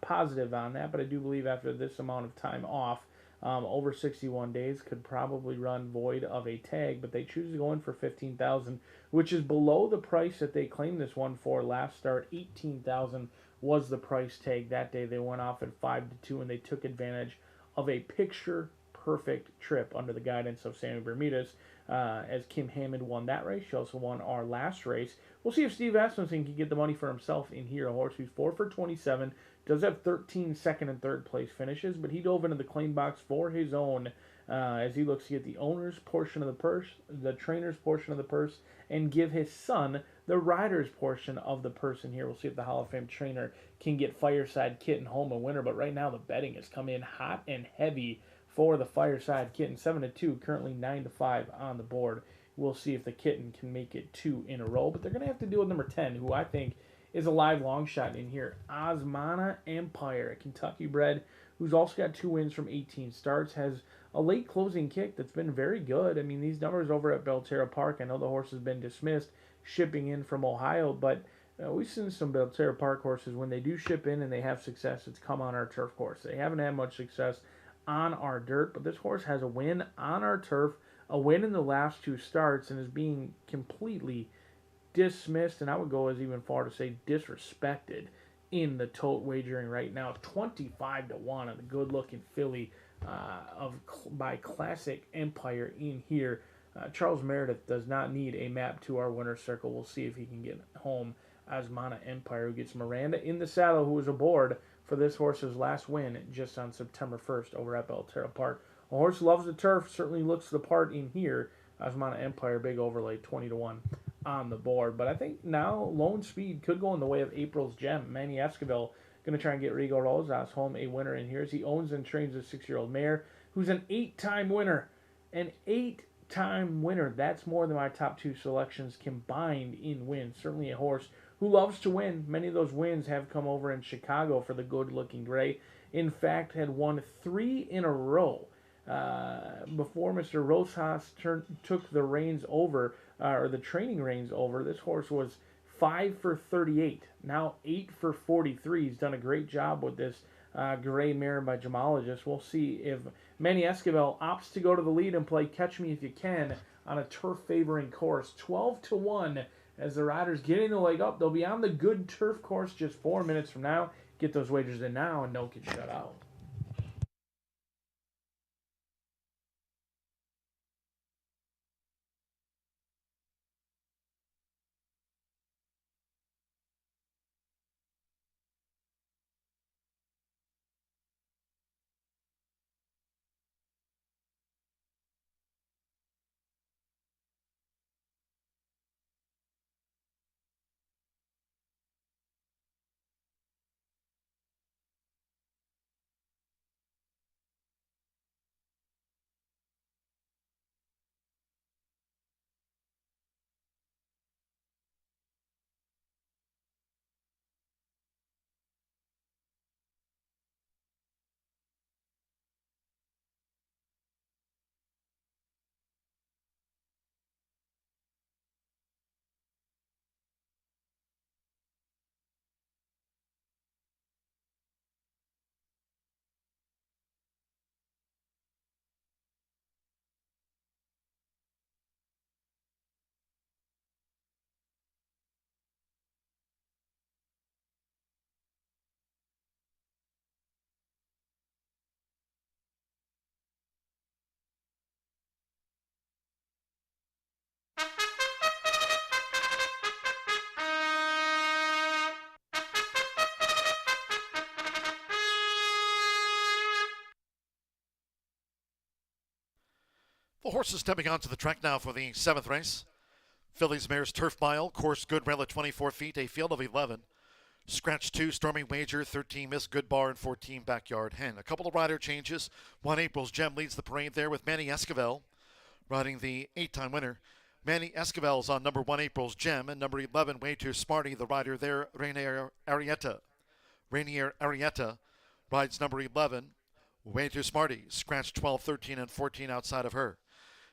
positive on that, but I do believe after this amount of time off, over 61 days, could probably run void of a tag, but they choose to go in for $15,000, which is below the price that they claimed this one for last start. $18,000 was the price tag that day. They went off at 5-2, and they took advantage of a picture-perfect trip under the guidance of Sammy Bermudez, as Kim Hammond won that race. She also won our last race. We'll see if Steve Asmussen can get the money for himself in here. A horse who's 4 for 27, does have 13 second and third place finishes, but he dove into the claim box for his own as he looks to get the owner's portion of the purse, the trainer's portion of the purse, and give his son the rider's portion of the purse in here. We'll see if the Hall of Fame trainer can get Fireside Kitten home a winner, but right now the betting has come in hot and heavy for the Fireside Kitten. 7-2, currently 9-5 on the board. We'll see if the Kitten can make it 2 in a row, but they're going to have to deal with number 10, who I think is a live long shot in here. Osmana Empire, a Kentucky bred who's also got 2 wins from 18 starts, has a late closing kick that's been very good. I mean, these numbers over at Belterra Park, I know the horse has been dismissed shipping in from Ohio, but we've seen some Belterra Park horses, when they do ship in and they have success, it's come on our turf course. They haven't had much success on our dirt, but this horse has a win on our turf, a win in the last 2 starts, and is being completely dismissed, and I would go as even far to say disrespected in the tote wagering right now. 25-1 on the good-looking filly by Classic Empire in here. Charles Meredith does not need a map to our winner's circle. We'll see if he can get home. Osmana Empire, who gets Miranda in the saddle, who was aboard for this horse's last win just on September 1st over at Belterra Park. A horse loves the turf, certainly looks the part in here. Osmana Empire, big overlay, 20-1 on the board. But I think now Lone Speed could go in the way of April's Gem. Manny Esquivel going to try and get Rigo Rosas home a winner in here, as he owns and trains a 6-year-old mare who's an 8-time winner. An 8-time winner. That's more than my top 2 selections combined in wins. Certainly a horse who loves to win. Many of those wins have come over in Chicago for the good-looking gray. In fact, had won 3 in a row before Mr. Rosas took the reins over, or the training reins over. This horse was 5 for 38, now 8 for 43. He's done a great job with this gray mare by gemologist. We'll see if Manny Esquivel opts to go to the lead and play Catch Me If You Can on a turf favoring course. 12-1 as the riders getting the leg up. They'll be on the good turf course just 4 minutes from now. Get those wagers in now and don't get shut out.
The horses stepping onto the track now for the 7th race. Fillies Mares Turf Mile, course good rail at 24 feet, a field of 11. Scratch 2, Stormy Wager, 13 Miss Good Bar, and 14 Backyard Hen. A couple of rider changes. 1 April's Gem leads the parade there with Manny Esquivel riding the 8-time winner. Manny Esquivel is on number 1 April's Gem, and number 11 Way Too Smarty, the rider there, Rainier Arietta. Rainier Arietta rides number 11, Way Too Smarty. Scratch 12, 13, and 14 outside of her.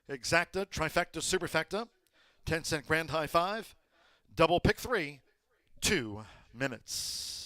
Exacta, Trifecta, Superfecta, 10-cent Grand High 5, double pick 3, 2 minutes.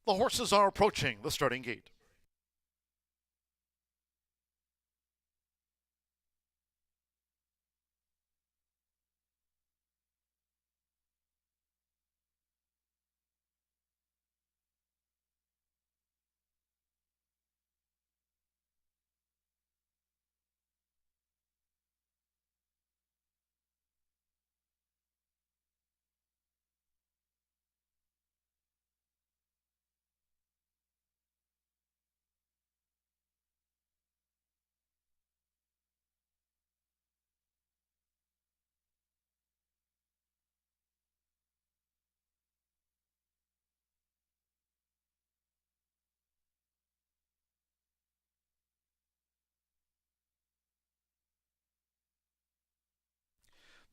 The horses are approaching the starting gate.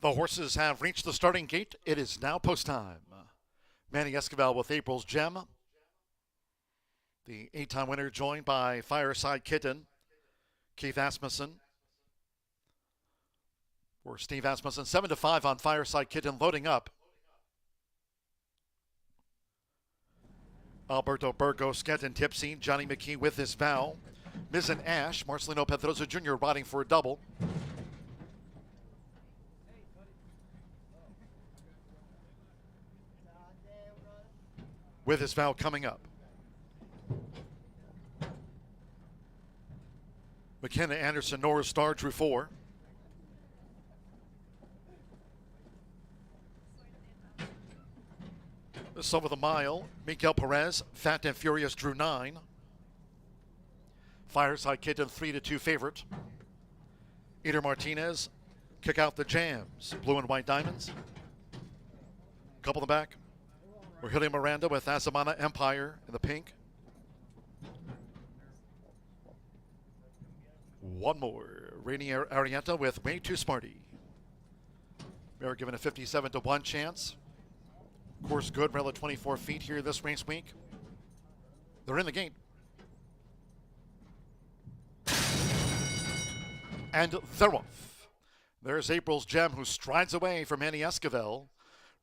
The horses have reached the starting gate. It is now post time. Manny Esquivel with April's Gem. The 8-time winner joined by Fireside Kitten, Keith Asmussen. For Steve Asmussen, 7-5 on Fireside Kitten loading up. Alberto Burgos, Getting Tipsy, Johnny McKee with his vow. Miz and Ash, Marcelino Pedrosa Jr. riding for a double. With his vow coming up. McKenna Anderson, Norris Star drew 4. Some of the mile, Miguel Perez, Fat and Furious drew 9. Fireside Kitten 3-2 favorite. Eder Martinez, Kick Out the Jams, Blue and White Diamonds. Couple in the back. Virgilio Miranda with Azamana Empire in the pink. One more. Rainier Arietta with Way Too Smarty. We are given a 57-1 chance. Course good, rail at 24 feet here this race week. They're in the gate. And they're off. There's April's Gem, who strides away from Manny Esquivel.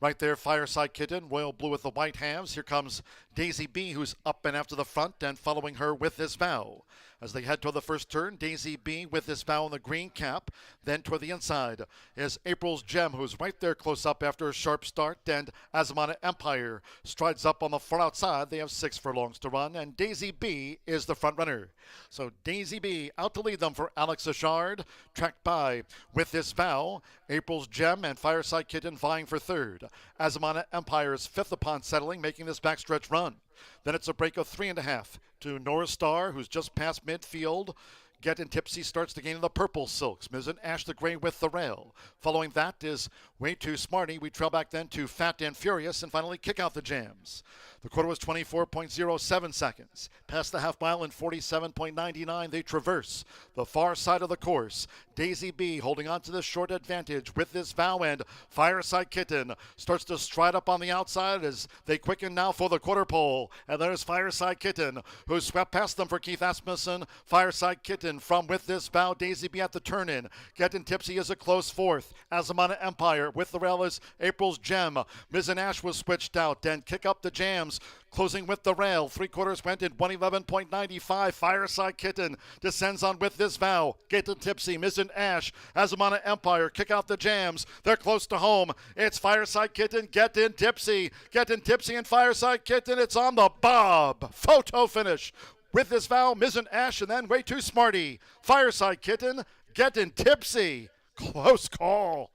Right there, Fireside Kitten, royal blue with the white halves. Here comes Daisy B, who's up and after the front and following her with this vow. As they head toward the first turn, Daisy B with this vow in the green cap. Then toward the inside is April's Gem, who's right there close up after a sharp start. And Azamana Empire strides up on the far outside. They have 6 furlongs to run, and Daisy B is the front runner. So Daisy B out to lead them for Alex Achard, tracked by with this vow. April's Gem and Fireside Kitten vying for third. Azamana Empire is 5th upon settling, making this backstretch run. Then it's a break of 3.5 to Norris Star, who's just past midfield. Getting Tipsy starts to gain in the purple silks. Miz and Ash the gray with the rail. Following that is Way Too Smarty. We trail back then to Fat and Furious and finally Kick Out the Jams. The quarter was 24.07 seconds. Past the half mile in 47.99, they traverse the far side of the course. Daisy B holding on to this short advantage with this vow, and Fireside Kitten starts to stride up on the outside as they quicken now for the quarter pole. And there's Fireside Kitten, who swept past them for Keith Asmussen. Fireside Kitten from with this vow. Daisy B at the turn-in. Getting Tipsy is a close fourth. Azamana Empire with the rail is April's Gem. Miz and Ash was switched out, and Kick Up the Jams closing with the rail. 3/4 went in 111.95. Fireside Kitten descends on with this vow. Getting Tipsy, Miz and Ash, Azamana Empire, Kick Out the Jams. They're close to home. It's Fireside Kitten, Getting Tipsy and Fireside Kitten. It's on the bob. Photo finish. With this vow, Miz and Ash, and then Way Too Smarty. Fireside Kitten, Getting Tipsy. Close call.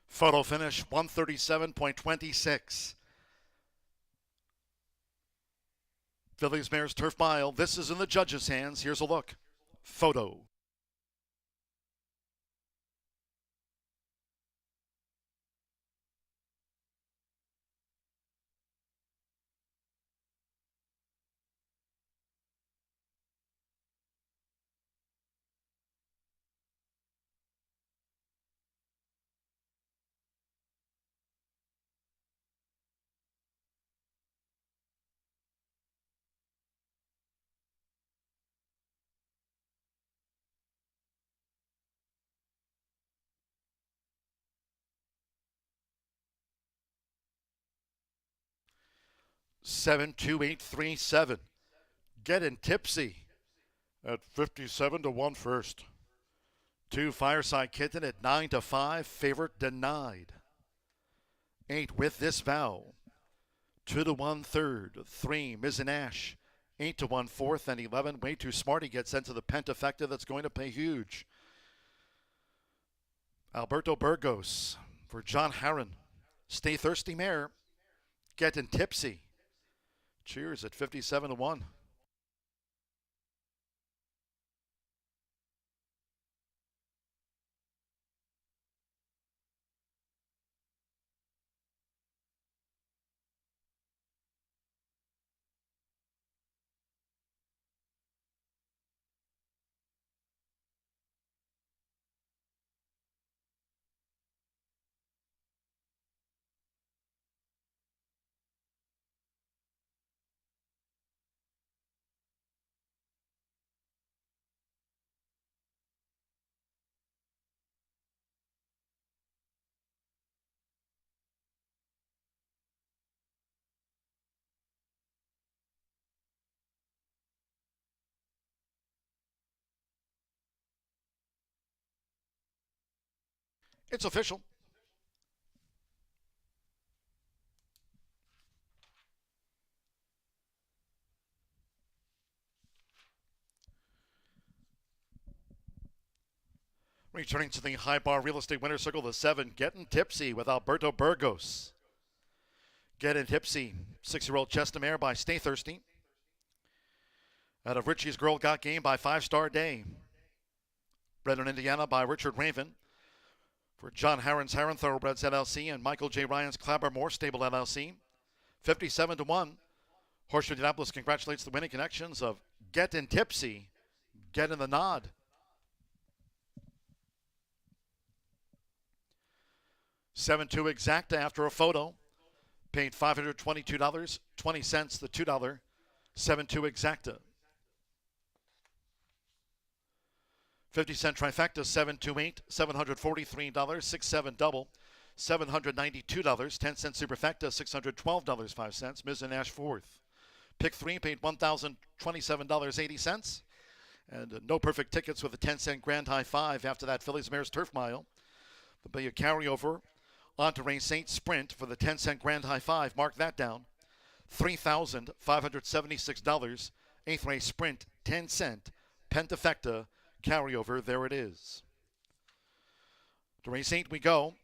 Photo finish 137.26. Phillies Mares Turf Mile. This is in the judges' hands. Here's a look. Photo. 72837. Getting Tipsy at 57 to 1 first. 2 Fireside Kitten at 9 to 5. Favorite Denied. 8 With This Vow. 2 to 1 third. 3 Mizzen Ash. 8 to 1 fourth. And 11 Way Too Smarty gets into the pentafecta that's going to pay huge. Alberto Burgos for John Harron. Stay Thirsty Mare. Getting Tipsy. Cheers at 57 to 1. It's official. Returning to the high bar real estate winner circle, the 7, Getting Tipsy with Alberto Burgos. Getting Tipsy, 6-year-old chestnut mare by Stay Thirsty. Out of Richie's Girl Got Game by 5 Star Day. Bred in Indiana by Richard Raven. For John Harron's Harron Thoroughbreds LLC and Michael J. Ryan's Clabbermore Stable LLC. 57 to 1. Horseshoe Indianapolis congratulates the winning connections of Getting Tipsy, Getting the Nod. 7-2 Exacta after a photo. Paid $522.20, the $2. 7-2 Exacta. 50-cent trifecta, 728, $743, 6-7 double, $792, 10-cent superfecta, $612.05, Mizzen Ash fourth. Pick 3 paid $1,027.80. And no perfect tickets with a 10-cent grand high five after that Phillies Mares Turf Mile. There'll be a carryover onto Rain Saint Sprint for the 10-cent grand high five. Mark that down. $3,576. 8th race Sprint, 10-cent. Pentafecta carryover. There it is. To Rain Saint we go.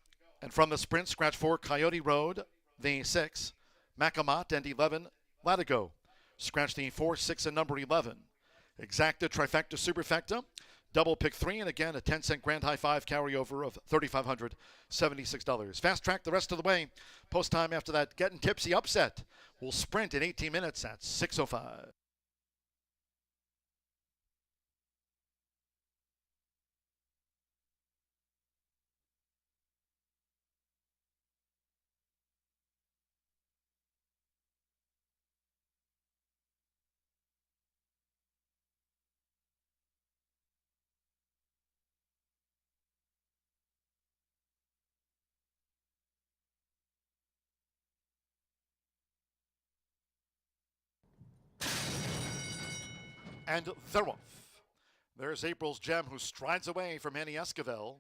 And from the Sprint, scratch 4, Coyote Road, the 6, Macamat, and 11, Latigo. Scratch the 4, 6, and number 11. Exacta, trifecta, superfecta. Double pick 3, and again a 10-cent grand high five carryover of $3,576. Fast track the rest of the way. Post time after that Getting Tipsy upset. We'll sprint in 18 minutes at 6:05. And they're off. There's April's Gem, who strides away from Annie Esquivel.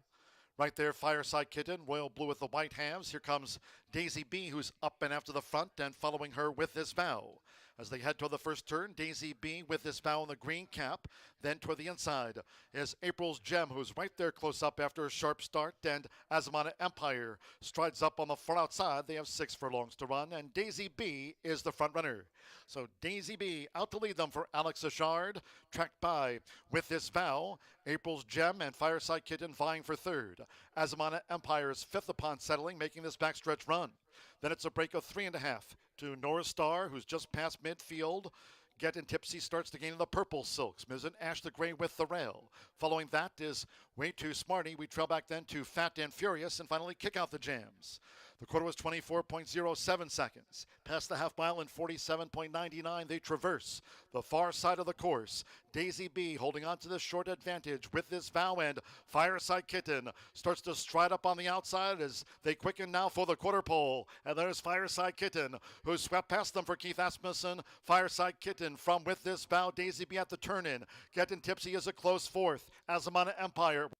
Right there, Fireside Kitten, Royal Blue with the white halves. Here comes Daisy B, who's up and after the front and following her With This Vow. As they head toward the first turn, Daisy B With This Vow in the green cap. Then toward the inside is April's Gem, who's right there close up after a sharp start. And Azamana Empire strides up on the far outside. They have 6 furlongs to run, and Daisy B is the front runner. So Daisy B out to lead them for Alex Achard, tracked by With This Vow, April's Gem, and Fireside Kitten vying for third. Azamana Empire's 5th upon settling, making this backstretch run. Then it's a break of 3.5 to Norris Star, who's just past midfield. Getting Tipsy starts to gain in the purple silks. Mizzen Ash the gray with the rail. Following that is Way Too Smarty. We trail back then to Fat and Furious, and finally Kick Out the Jams. The quarter was 24.07 seconds. Past the half mile in 47.99, they traverse the far side of the course. Daisy B holding on to this short advantage with this vow end. Fireside Kitten starts to stride up on the outside as they quicken now for the quarter pole. And there's Fireside Kitten, who swept past them for Keith Asmussen. Fireside Kitten from with this vow. Daisy B at the turn-in. Getting Tipsy is a close fourth. Azamana Empire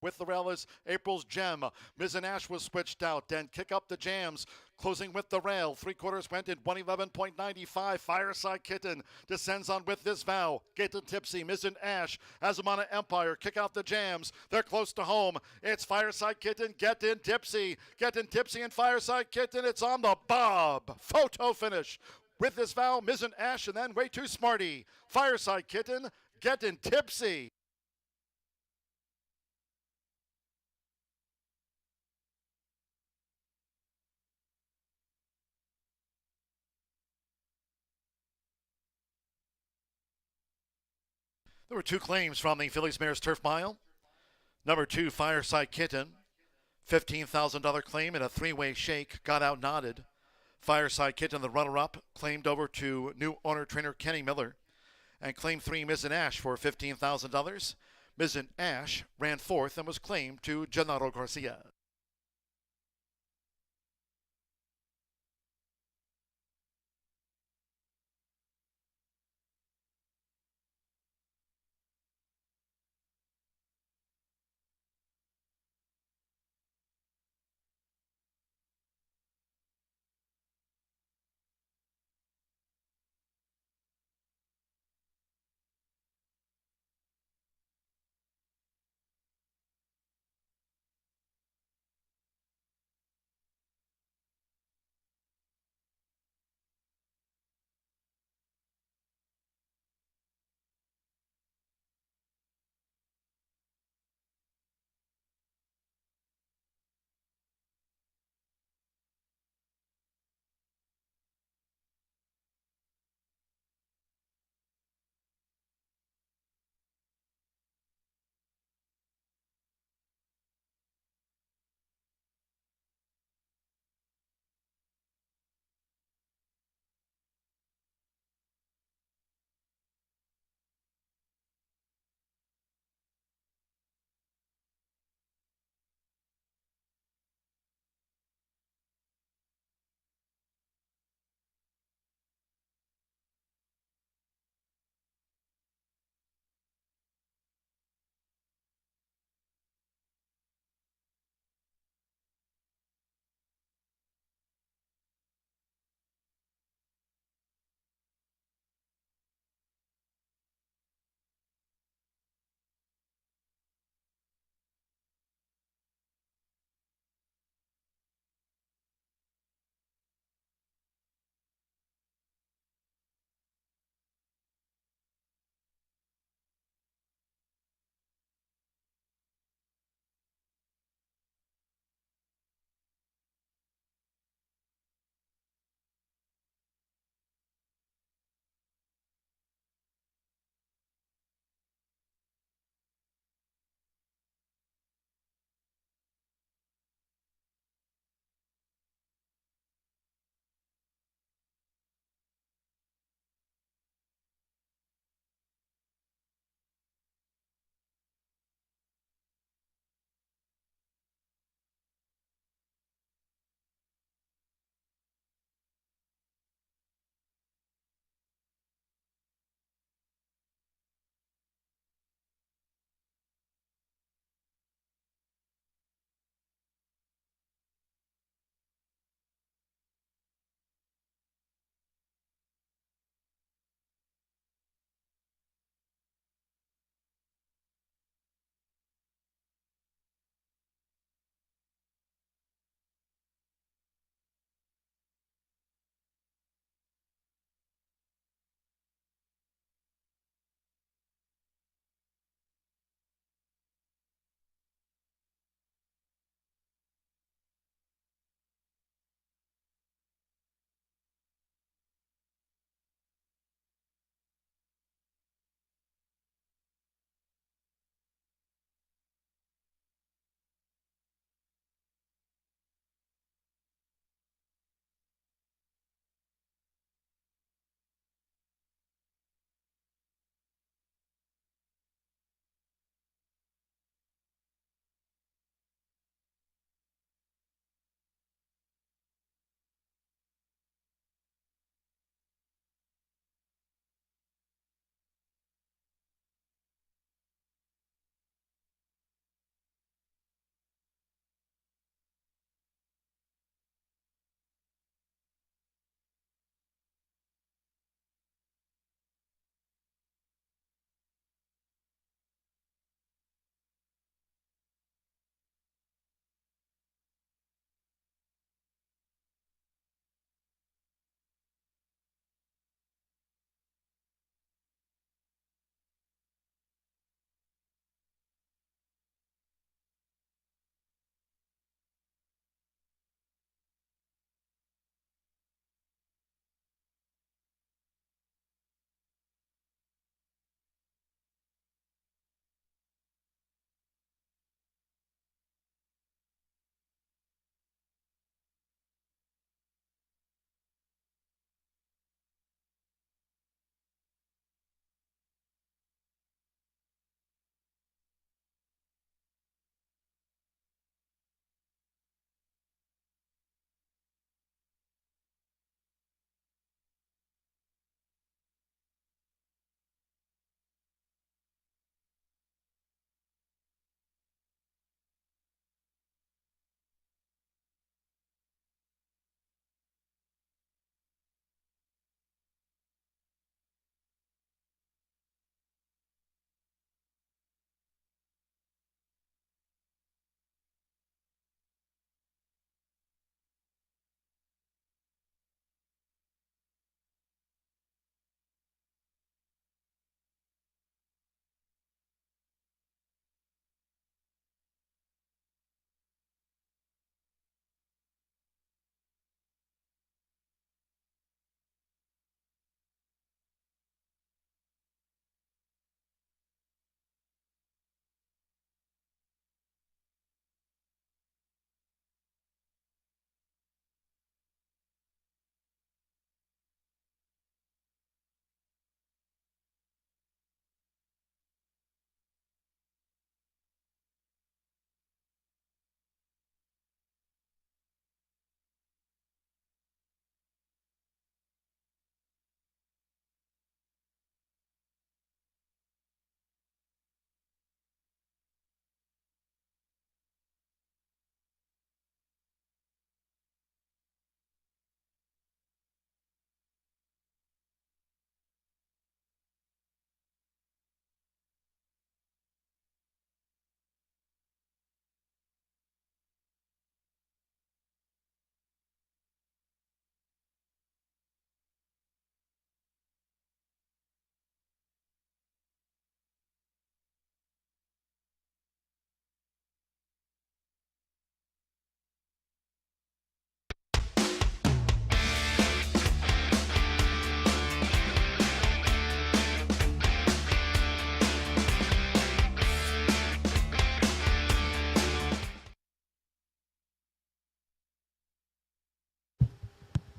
with the rail is April's Gem. Mizzen Ash was switched out. Then Kick Up the Jams closing with the rail. 3/4 went in 111.95. Fireside Kitten descends on with this vow. Getting Tipsy, Mizzen Ash, Azamana Empire, Kick Out the Jams. They're close to home. It's Fireside Kitten, Getting Tipsy. Getting Tipsy and Fireside Kitten. It's on the bob. Photo finish. With this vow, Mizzen Ash, and then Way Too Smarty. Fireside Kitten, Getting Tipsy. There were two claims from the Phillies Mares Turf Mile. Number 2, Fireside Kitten, $15,000 claim in a three-way shake, got out nodded. Fireside Kitten, the runner-up, claimed over to new owner trainer Kenny Miller. And claim 3, Mizzen Ash, for $15,000. Mizzen Ash ran fourth and was claimed to Gennaro Garcia.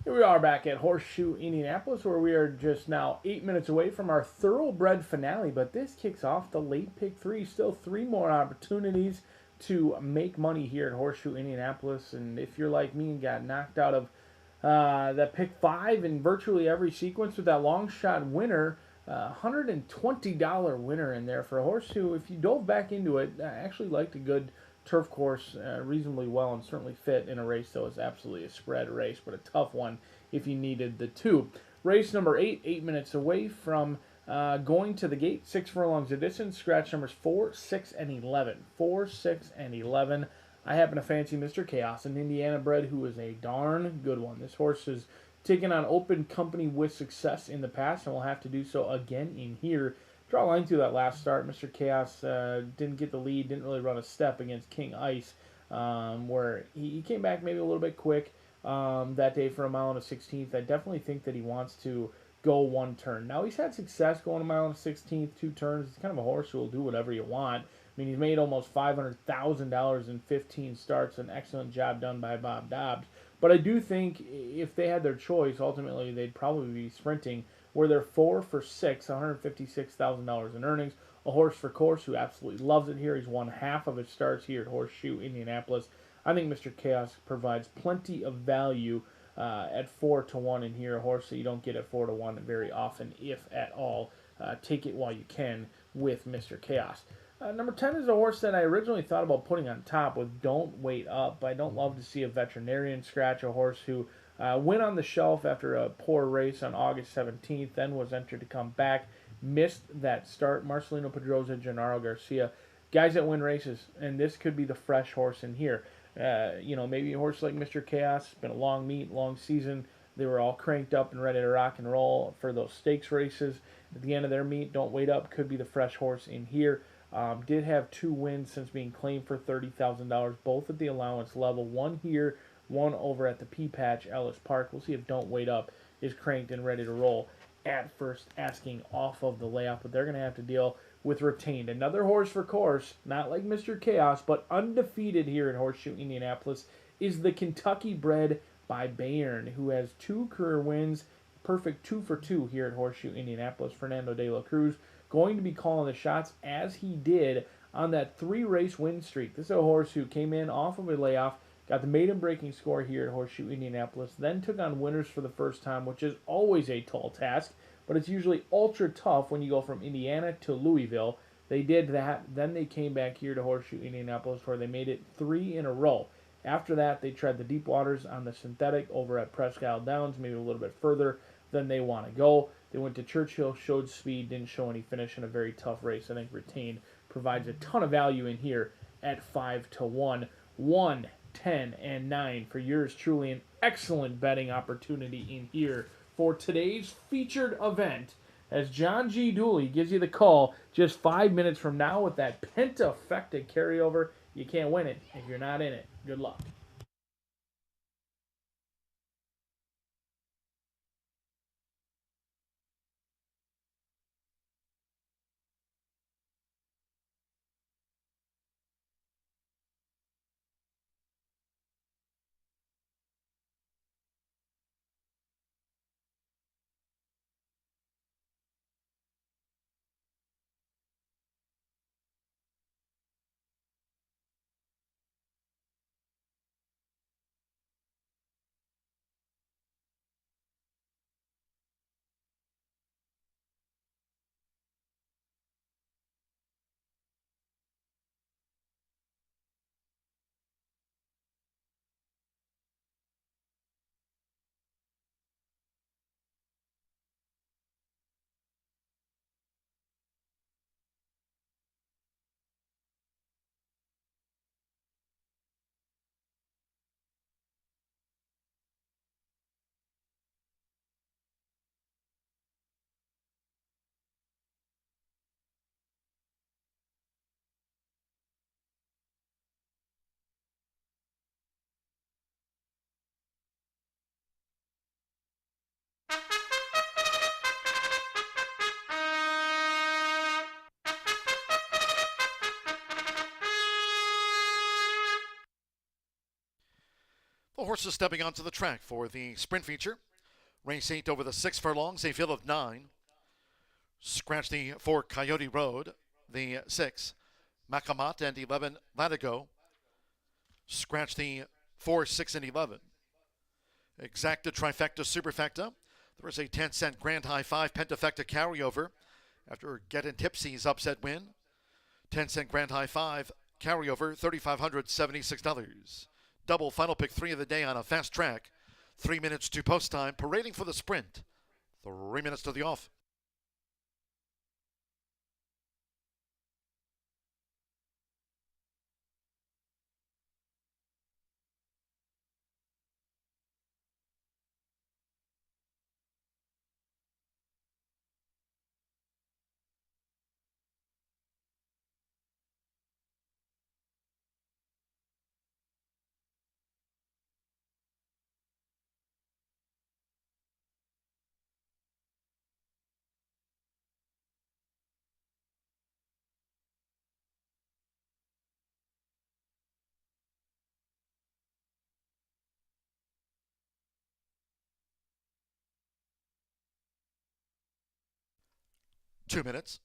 Here we are back at Horseshoe Indianapolis, where we are just now 8 minutes away from our thoroughbred finale. But this kicks off the late pick three. Still 3 more opportunities to make money here at Horseshoe Indianapolis. And if you're like me and got knocked out of that pick 5 in virtually every sequence with that long shot winner, $120 winner in there for a Horseshoe. If you dove back into it, I actually liked a good turf course reasonably well and certainly fit in a race that was absolutely a spread race, but a tough one if you needed the two. Race number 8, 8 minutes away from going to the gate, 6 furlongs of distance, scratch numbers 4, 6, and 11. 4, 6, and 11. I happen to fancy Mr. Chaos, an Indiana bred who is a darn good one. This horse has taken on open company with success in the past and will have to do so again in here. Draw a line through that last start. Mr. Chaos didn't get the lead, didn't really run a step against King Ice, where he came back maybe a little bit quick that day for a mile and a 16th. I definitely think that he wants to go one turn. Now, he's had success going a mile and a 16th, 2 turns. He's kind of a horse who will do whatever you want. I mean, he's made almost $500,000 in 15 starts, an excellent job done by Bob Dobbs. But I do think if they had their choice, ultimately they'd probably be sprinting where they're 4 for 6, $156,000 in earnings. A horse for course who absolutely loves it here. He's won half of his starts here at Horseshoe Indianapolis. I think Mr. Chaos provides plenty of value at 4 to 1 in here. A horse that you don't get at 4 to 1 very often, if at all. Take it while you can with Mr. Chaos. Number 10 is a horse that I originally thought about putting on top with Don't Wait Up. I don't love to see a veterinarian scratch a horse who went on the shelf after a poor race on August 17th, then was entered to come back, missed that start. Marcelino Pedroza, Gennaro Garcia, guys that win races, and this could be the fresh horse in here. Maybe a horse like Mr. Chaos, been a long meet, long season. They were all cranked up and ready to rock and roll for those stakes races. At the end of their meet, Don't Wait Up could be the fresh horse in here. Did have 2 wins since being claimed for $30,000, both at the allowance level. One here, one over at the P-Patch, Ellis Park. We'll see if Don't Wait Up is cranked and ready to roll at first asking off of the layoff, but they're going to have to deal with Retained. Another horse for course, not like Mr. Chaos, but undefeated here in Horseshoe Indianapolis, is the Kentucky bred by Bayern, who has 2 career wins, perfect 2 for 2 here at Horseshoe Indianapolis. Fernando de la Cruz going to be calling the shots as he did on that 3-race win streak. This is a horse who came in off of a layoff, got the maiden breaking score here at Horseshoe Indianapolis, then took on winners for the first time, which is always a tall task, but it's usually ultra tough when you go from Indiana to Louisville. They did that, then they came back here to Horseshoe Indianapolis where they made it 3 in a row. After that, they tried the deep waters on the synthetic over at Presque Isle Downs, maybe a little bit further than they want to go. They went to Churchill, showed speed, didn't show any finish in a very tough race. I think Retained provides a ton of value in here at 5 to 1. 1, 10, and 9 for yours truly. An excellent betting opportunity in here for today's featured event as John G. Dooley gives you the call just 5 minutes from now with that pentafecta carryover. You can't win it if you're not in it. Good luck.
The horses stepping onto the track for the sprint feature. Race 8 over the 6 furlongs, a field of 9. Scratch the 4 Coyote Road, the 6 Makamat and 11 Latigo. Scratch the 4, 6, and 11. Exacta, Trifecta, Superfecta. There was a 10-cent Grand High 5 Pentafecta carryover after Gettin' Tipsy's upset win. 10-cent Grand High 5 carryover, $3,576. Double final pick 3 of the day on a fast track. 3 minutes to post time, parading for the sprint. 3 minutes to the off. Two minutes.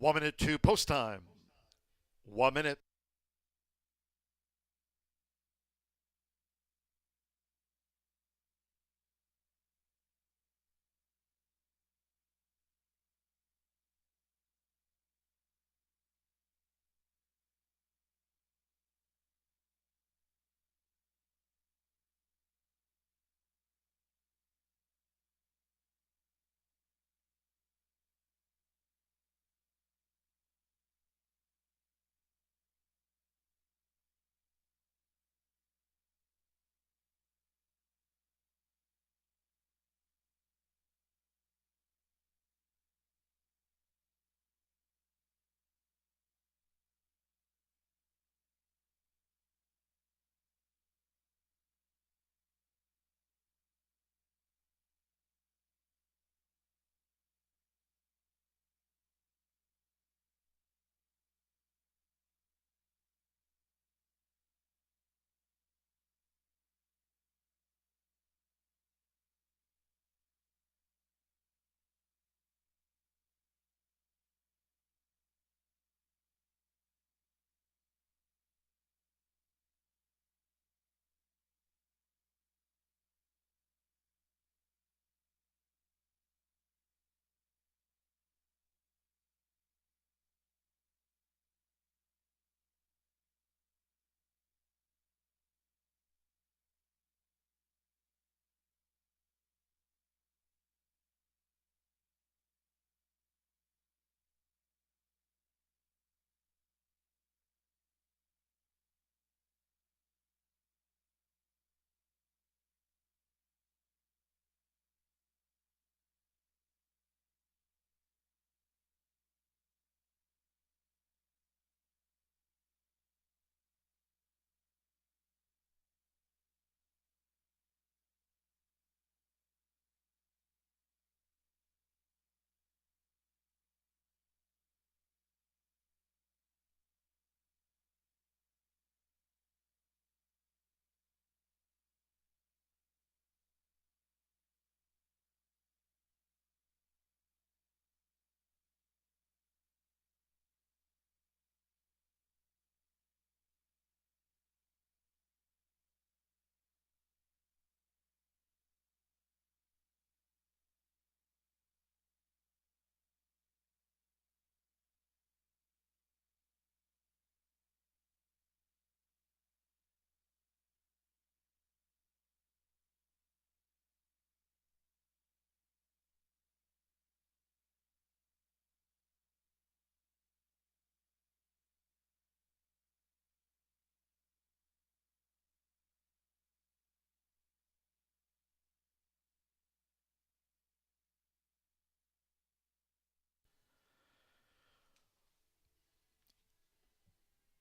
One minute to post time. 1 minute.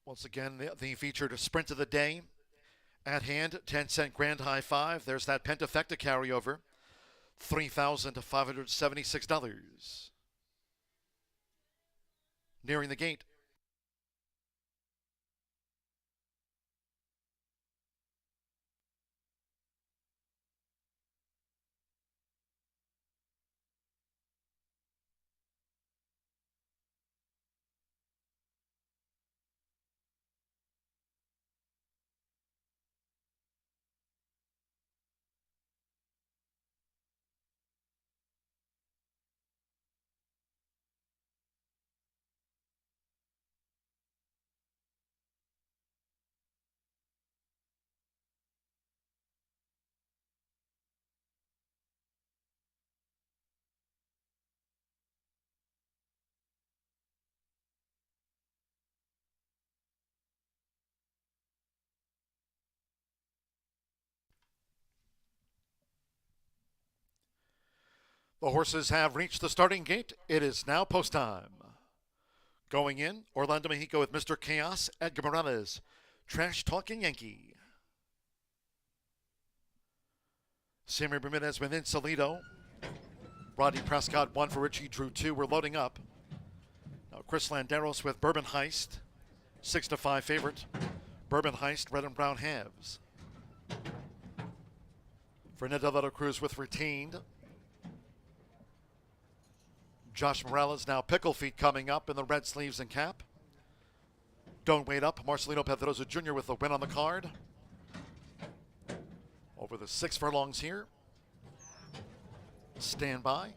Once again, the featured sprint of the day at hand, 10-cent grand high five. There's that pentafecta carryover, $3,576. Nearing the gate. The horses have reached the starting gate. It is now post time. Going in, Orlando Mexico with Mr. Chaos, Edgar Morales, Trash Talking Yankee. Sammy Bermudez with Insolito. Rodney Prescott, 1 for Richie, drew 2. We're loading up. Now Chris Landeros with Bourbon Heist, 6-5 favorite. Bourbon Heist, red and brown halves. Fernando de la Cruz with Retained. Josh Morales, now Pickle Feet coming up in the red sleeves and cap. Don't Wait Up, Marcelino Pedrosa Jr. with the win on the card. Over the 6 furlongs here. Stand by.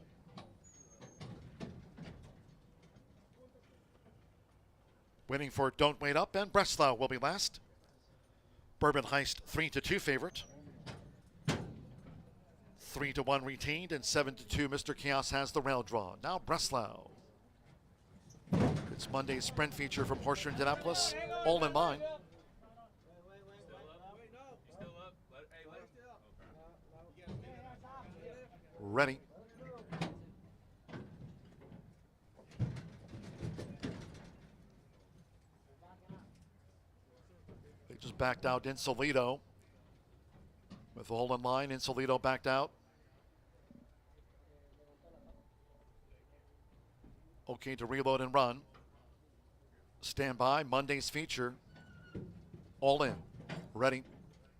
Winning for Don't Wait Up, and Breslau will be last. Bourbon Heist, 3-2 favorite. 3-1 Retained, and 7-2 Mr. Chaos has the rail draw. Now Breslau. It's Monday's sprint feature from Horseshoe Indianapolis. All in line. Ready. They just backed out Insolito. With the hole in line, Insolito backed out. Okay to reload and run. Stand by, Monday's feature. All in. Ready.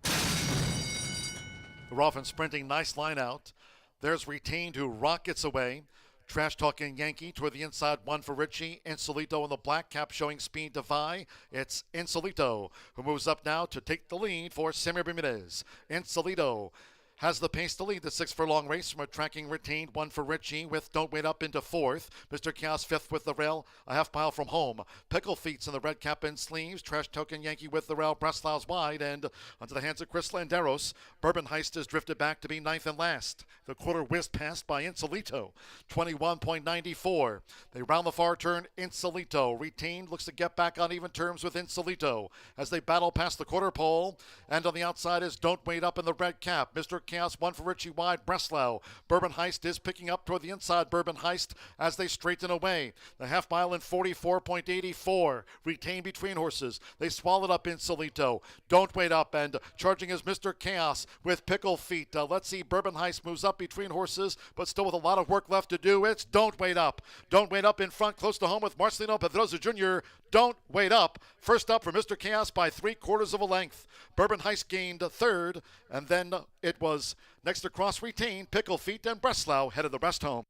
They're off and sprinting, nice line out. There's Retained, who rockets away. Trash Talking Yankee toward the inside, 1 for Richie. Insolito in the black cap showing speed to vie. It's Insolito who moves up now to take the lead for Sammy Bermudez. Insolito has the pace to lead the 6 furlong race from a tracking Retained, 1 for Richie with Don't Wait Up into 4th. Mr. Chaos 5th with the rail, a half mile from home. Pickle Feet's in the red cap and sleeves. Trash Token Yankee with the rail. Breslau's wide and onto the hands of Chris Landeros. Bourbon Heist has drifted back to be 9th and last. The quarter whizzed past by Insolito, 21.94. They round the far turn. Insolito Retained looks to get back on even terms with Insolito as they battle past the quarter pole. And on the outside is Don't Wait Up in the red cap. Mr. Chaos, 1 for Richie wide. Breslau. Bourbon Heist is picking up toward the inside. Bourbon Heist as they straighten away. The half mile in 44.84. Retained between horses. They swallowed up Insolito. Don't Wait Up, and charging is Mr. Chaos with Pickle Feet. Let's see, Bourbon Heist moves up between horses, but still with a lot of work left to do. It's Don't Wait Up. Don't Wait Up in front, close to home with Marcelino Pedrosa Jr. Don't Wait Up. First up for Mr. Chaos by 3/4 of a length. Bourbon Heist gained 3rd, and then it was next across Retained, Pickle Feet, and Breslau headed the rest home.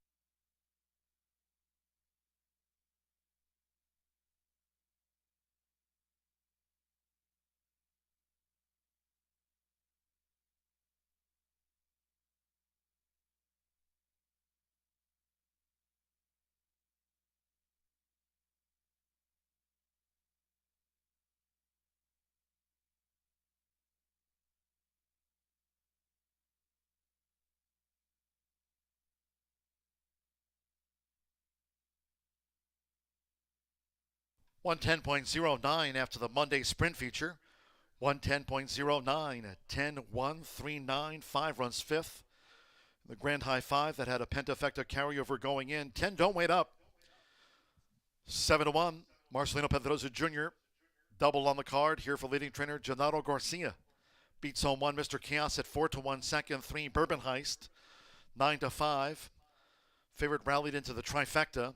$110.09 after the Monday sprint feature. $110.09 at 10-1-3-9, 5 runs 5th. The grand high 5 that had a pentafecta carryover going in. 10 Don't Wait Up. 7-1 Marcelino Pedrosa Jr. Double on the card here for leading trainer Gennaro Garcia. Beats home 1 Mr. Chaos at 4-1 second, 3 Bourbon Heist, 9-5. Favorite rallied into the trifecta.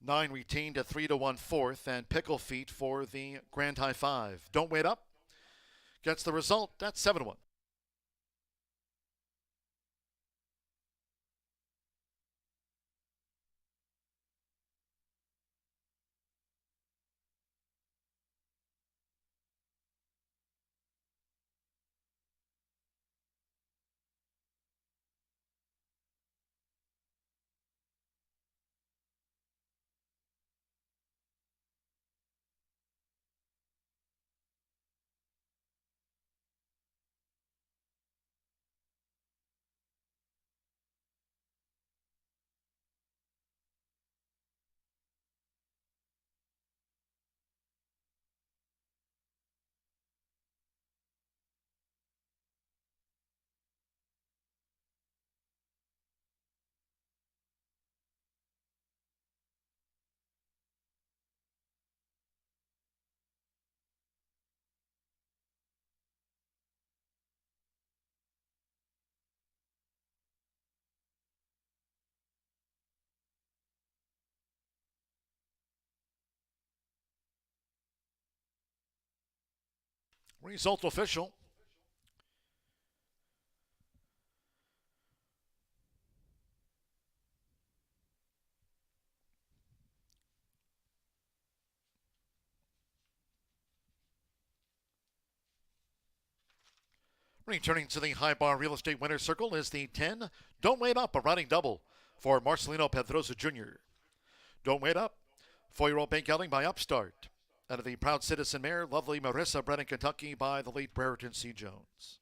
9 retained at 3-1 fourth, and Pickle Feet for the Grand High 5. Don't Wait Up gets the result. That's 7-1. Result official. Returning to the high bar real estate winner's circle is the 10, Don't Wait Up, a riding double for Marcelino Pedrosa Jr. Don't Wait Up, 4-year-old bank gelding by Upstart. Out of the proud citizen mare, lovely Marissa, bred in Kentucky by the late Brereton C. Jones.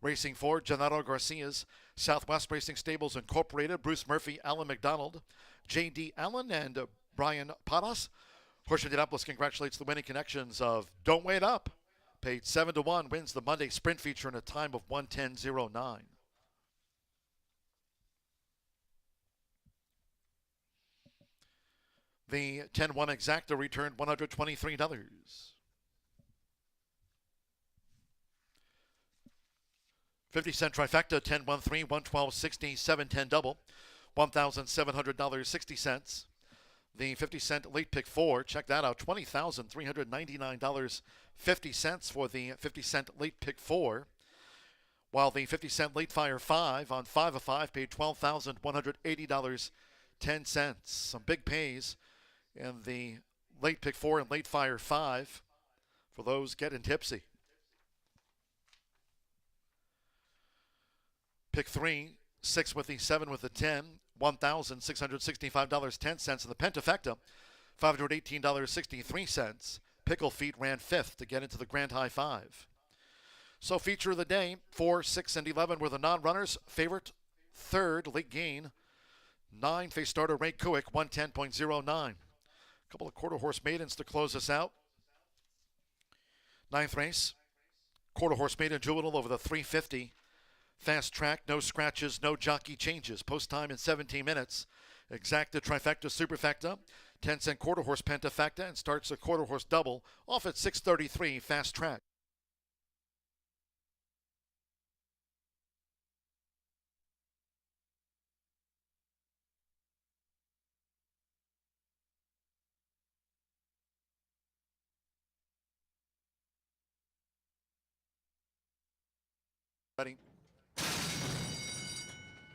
Racing for Gennaro Garcia's Southwest Racing Stables Incorporated, Bruce Murphy, Alan McDonald, J.D. Allen, and Brian Padas. Horseshoe Indianapolis congratulates the winning connections of Don't Wait Up. Paid 7-1, wins the Monday sprint feature in a time of 1:10.09. The 10-1 exacta returned $123. 50-cent trifecta, 10-1-3, 112.60, 7-10 double, $1,700.60. The 50-cent late pick 4, check that out, $20,399.50 for the 50-cent late pick 4. While the 50-cent late fire 5 on 5 of 5 paid $12,180.10. Some big pays in the late pick 4 and late fire 5 for those getting tipsy. Pick 3, 6 with the 7 with the 10, $1,665.10 in the pentafecta, $518.63. Pickle Feet ran 5th to get into the Grand High 5. So feature of the day, 4, 6, and 11 were the non-runners. Favorite, 3rd, late gain. 9, face starter Ray Kuick, 110.09. A couple of quarter horse maidens to close us out. 9th race, quarter horse maiden juvenile over the 350. Fast track, no scratches, no jockey changes. Post time in 17 minutes. Exacta, trifecta, superfecta, 10-cent quarter horse pentafecta, and starts a quarter horse double off at 6:33. Fast track. Ready.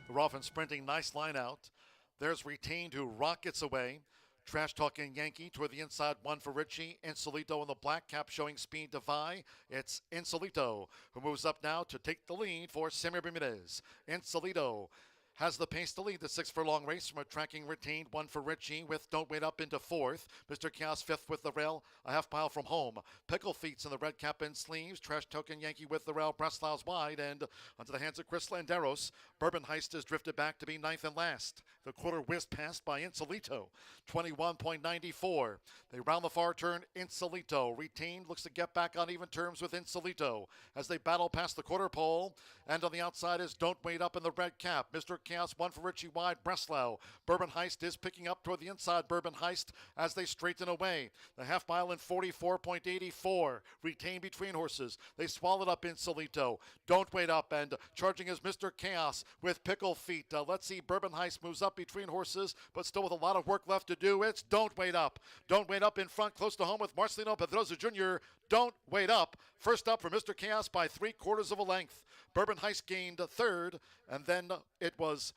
Ruffin sprinting, nice line out. There's Retained, who rockets away. Trash Talking Yankee toward the inside, 1 for Richie. Insolito in the black cap showing speed to Vi. It's Insolito who moves up now to take the lead for Samir Bermudez. Insolito has the pace to lead the 6 furlong race from a tracking Retained, 1 for Richie with Don't Wait Up into 4th. Mr. Chaos 5th with the rail, a half mile from home. Pickle Feet's in the red cap and sleeves. Trash Token Yankee with the rail, Breslau's wide, and onto the hands of Chris Landeros. Bourbon Heist is drifted back to be 9th and last. The quarter whizzed past by Insolito, 21.94. They round the far turn. Insolito retained, looks to get back on even terms with Insolito as they battle past the quarter pole. And on the outside is Don't Wait Up in the red cap. Mr. Chaos, one for Richie Wide. Breslau. Bourbon Heist is picking up toward the inside. Bourbon Heist as they straighten away. The half mile in 44.84. Retained between horses. They swallowed up Insolito. Don't Wait Up, and charging is Mr. Chaos with pickle feet. Let's see, Bourbon Heist moves up between horses, but still with a lot of work left to do. It's Don't Wait Up. Don't Wait Up in front, close to home with Marcelino Pedrosa Jr. Don't Wait Up. First up for Mr. Chaos by 3/4 of a length. Bourbon Heist gained third, and then it was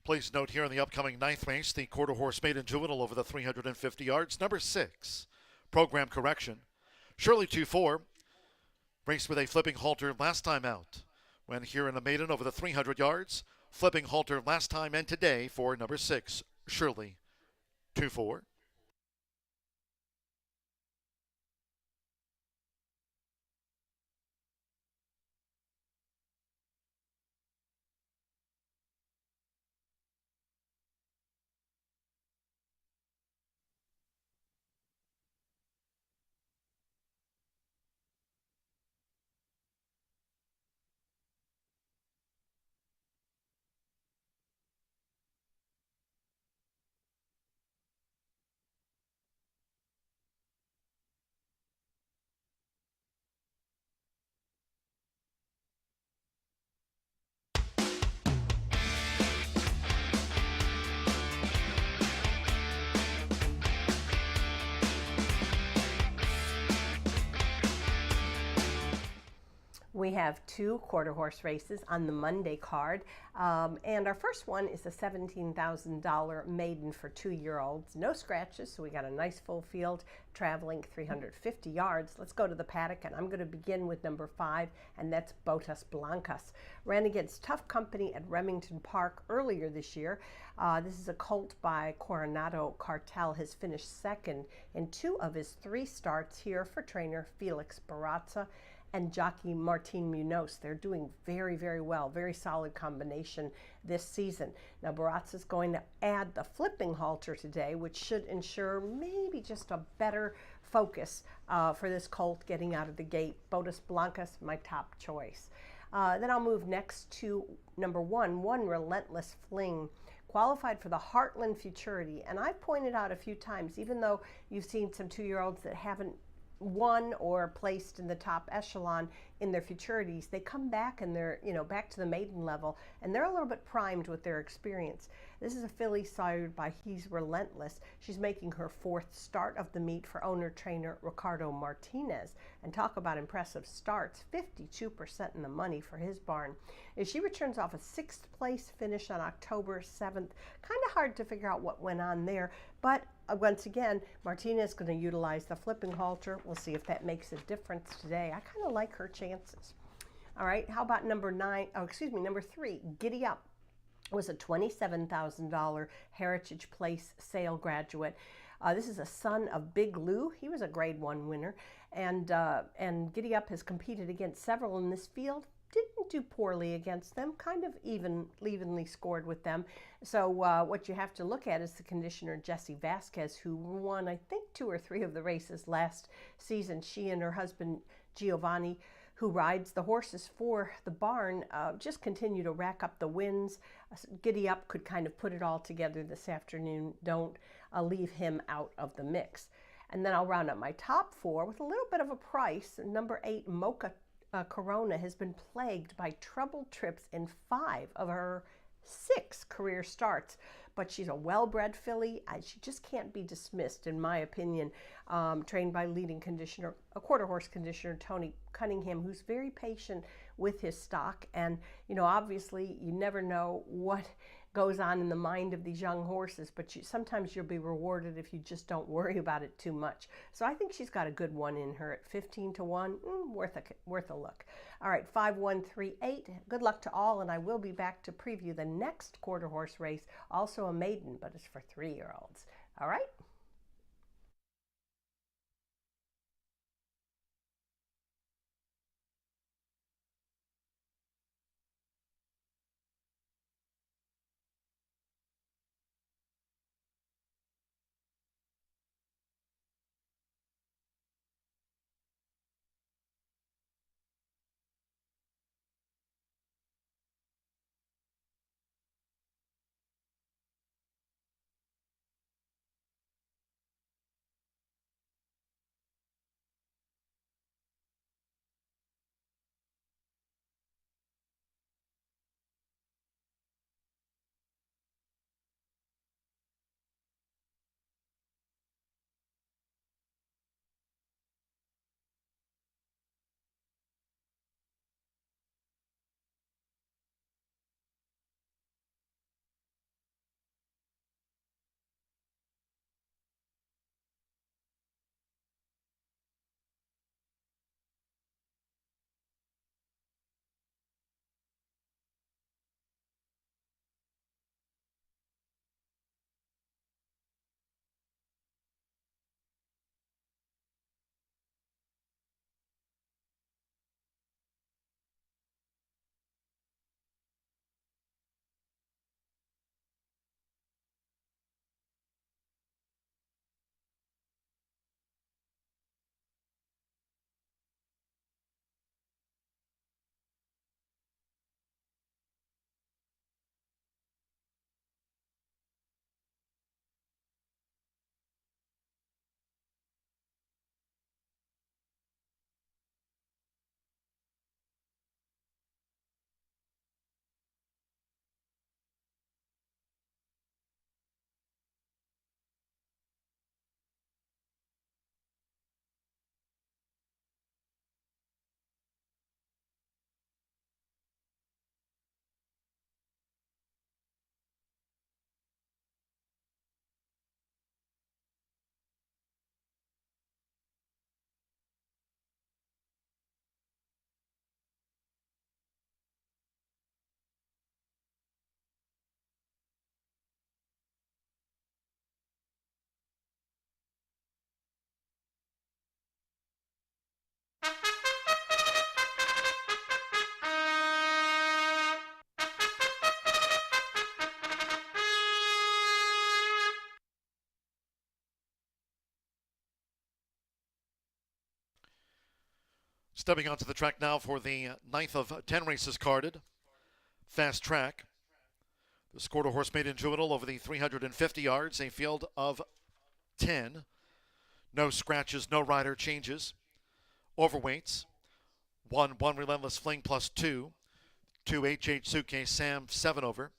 Please note here in the upcoming ninth race, the quarter horse maiden juvenile over the 350 yards, number 6. Program correction. Shirley 2-4. Raced with a flipping halter last time out. When here in a maiden over the 300 yards, flipping halter last time and today for number 6, Shirley 2-4.
We have 2 quarter horse races on the Monday card, and our first one is a $17,000 maiden for 2-year-olds. No scratches, so we got a nice full field traveling 350 yards. Let's go to the paddock, and I'm going to begin with number 5, and that's Botas Blancas. Ran against tough company at Remington Park earlier this year. This is a colt by Coronado Cartel. Has finished second in 2 of his 3 starts here for trainer Felix Barraza and jockey Martin Munoz. They're doing very, very well. Very solid combination this season. Now Barraza is going to add the flipping halter today, which should ensure maybe just a better focus for this colt getting out of the gate. Botas Blancas, my top choice. Then I'll move next to number 1, One Relentless Fling. Qualified for the Heartland Futurity, and I've pointed out a few times, even though you've seen some 2-year-olds that haven't won or placed in the top echelon in their futurities, they come back and they're, back to the maiden level, and they're a little bit primed with their experience. This is a filly sired by He's Relentless. She's making her 4th start of the meet for owner-trainer Ricardo Martinez. And talk about impressive starts, 52% in the money for his barn. As she returns off a 6th place finish on October 7th, kind of hard to figure out what went on there, but once again, Martinez is going to utilize the flipping halter. We'll see if that makes a difference today. I kind of like her chances. All right, how about number 3, Giddy Up. Was a $27,000 Heritage Place sale graduate. This is a son of Big Lou. He was a Grade 1 winner, and Giddy Up has competed against several in this field. Didn't do poorly against them, kind of evenly scored with them. So what you have to look at is the conditioner Jessie Vasquez, who won, I think, 2 or 3 of the races last season. She and her husband Giovanni, who rides the horses for the barn, just continue to rack up the wins. Giddy Up could kind of put it all together this afternoon. Don't leave him out of the mix. And then I'll round up my top 4 with a little bit of a price. Number 8, Mocha Corona, has been plagued by trouble trips in 5 of her 6 career starts, but she's a well-bred filly. She just can't be dismissed, in my opinion. Trained by leading conditioner, a quarter horse conditioner, Tony Cunningham, who's very patient with his stock. And obviously you never know what goes on in the mind of these young horses, but sometimes you'll be rewarded if you just don't worry about it too much. So I think she's got a good one in her at 15-1, worth a look. All right, 5-1-3-8. Good luck to all, and I will be back to preview the next quarter horse race, also a maiden, but it's for 3-year-olds. All right.
Stepping onto the track now for the ninth of 10 races carded. Fast track. The quarter horse maiden juvenile over the 350 yards, a field of 10. No scratches, no rider changes. Overweights. 1 Relentless Fling plus 2. 2 HH Suitcase Sam 7 over.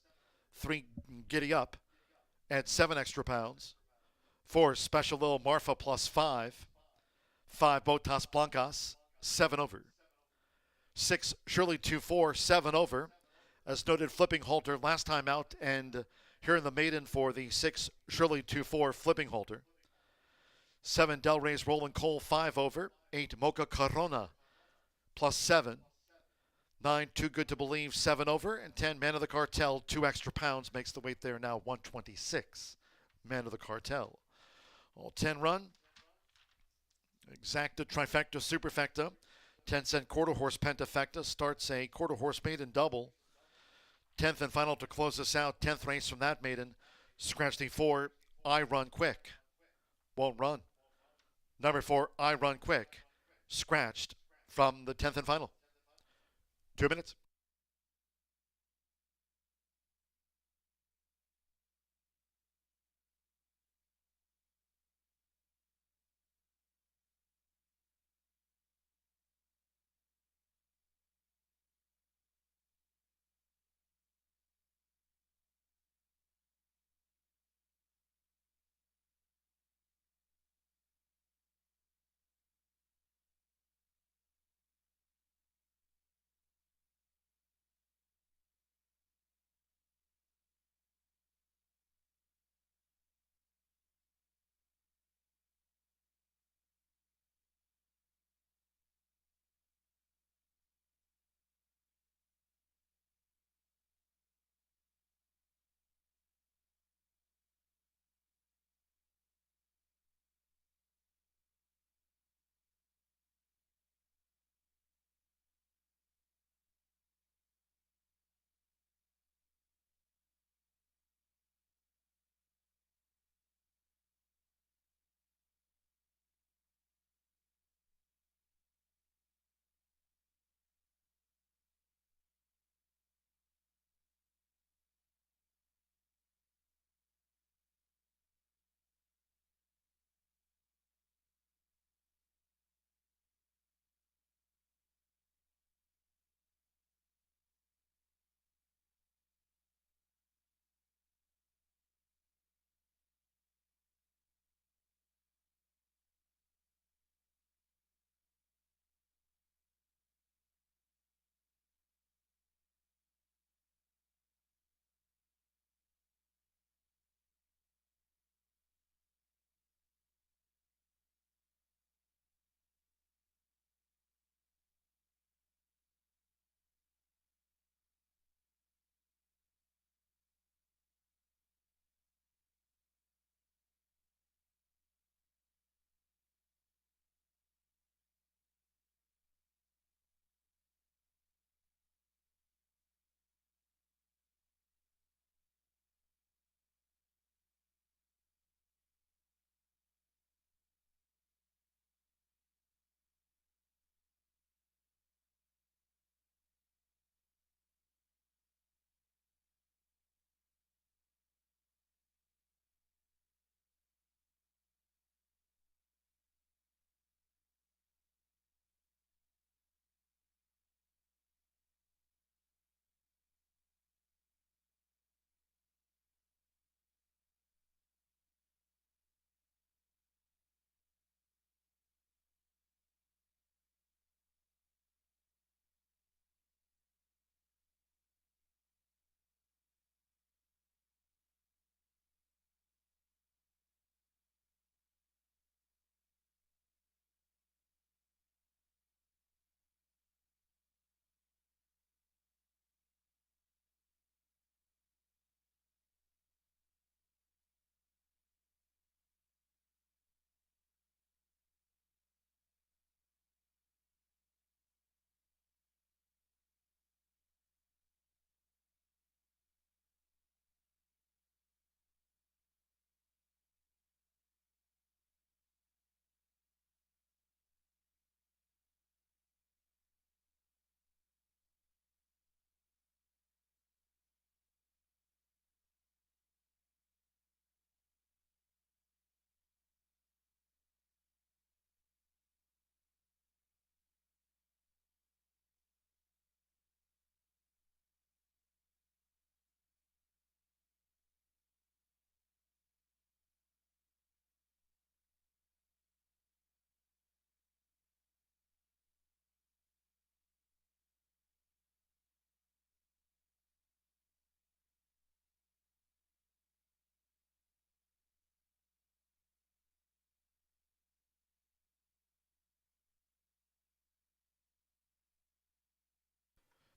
3 Giddy Up at 7 extra pounds. 4 Special Little Marfa plus 5. 5 Botas Blancas 7 over. 6 Shirley 2-4 7 over. As noted, flipping halter last time out, and here in the maiden for the 6 Shirley 2-4 flipping halter. 7 Del Rey's Roland Cole 5 over. 8 Mocha Corona plus 7. 9 Too Good to Believe 7 over, and 10 Man of the Cartel 2 extra pounds makes the weight there now 126. Man of the Cartel. All 10 run. Exacta, trifecta, superfecta. 10-cent quarter horse pentafecta starts a quarter horse maiden double. 10th and final to close us out. 10th race from that maiden. Scratch the 4, I Run Quick. Won't run. Number 4, I Run Quick. Scratched from the 10th and final. 2 minutes.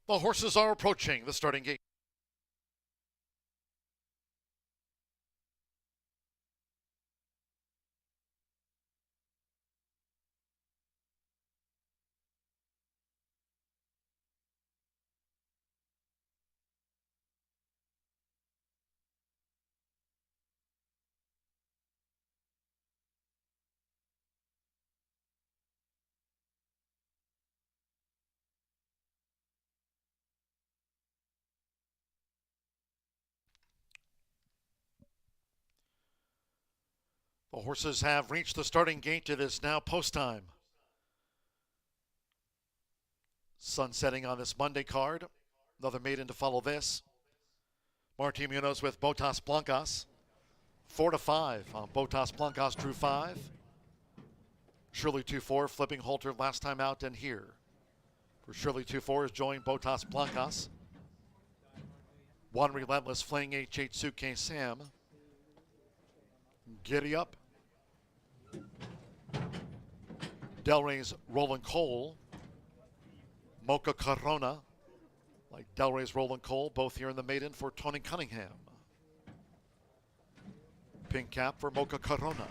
The horses are approaching the starting gate. The horses have reached the starting gate. It is now post time. Sun setting on this Monday card. Another maiden to follow this. Martin Munoz with Botas Blancas. 4-5 on Botas Blancas, drew 5. Shirley 2-4, flipping halter last time out and here. For Shirley 2-4 is joined Botas Blancas. One Relentless Fling, H8 Suitcase Sam. Giddy Up. Delray's Roland Cole. Mocha Corona. Like Delray's Roland Cole, both here in the maiden for Tony Cunningham. Pink cap for Mocha Corona.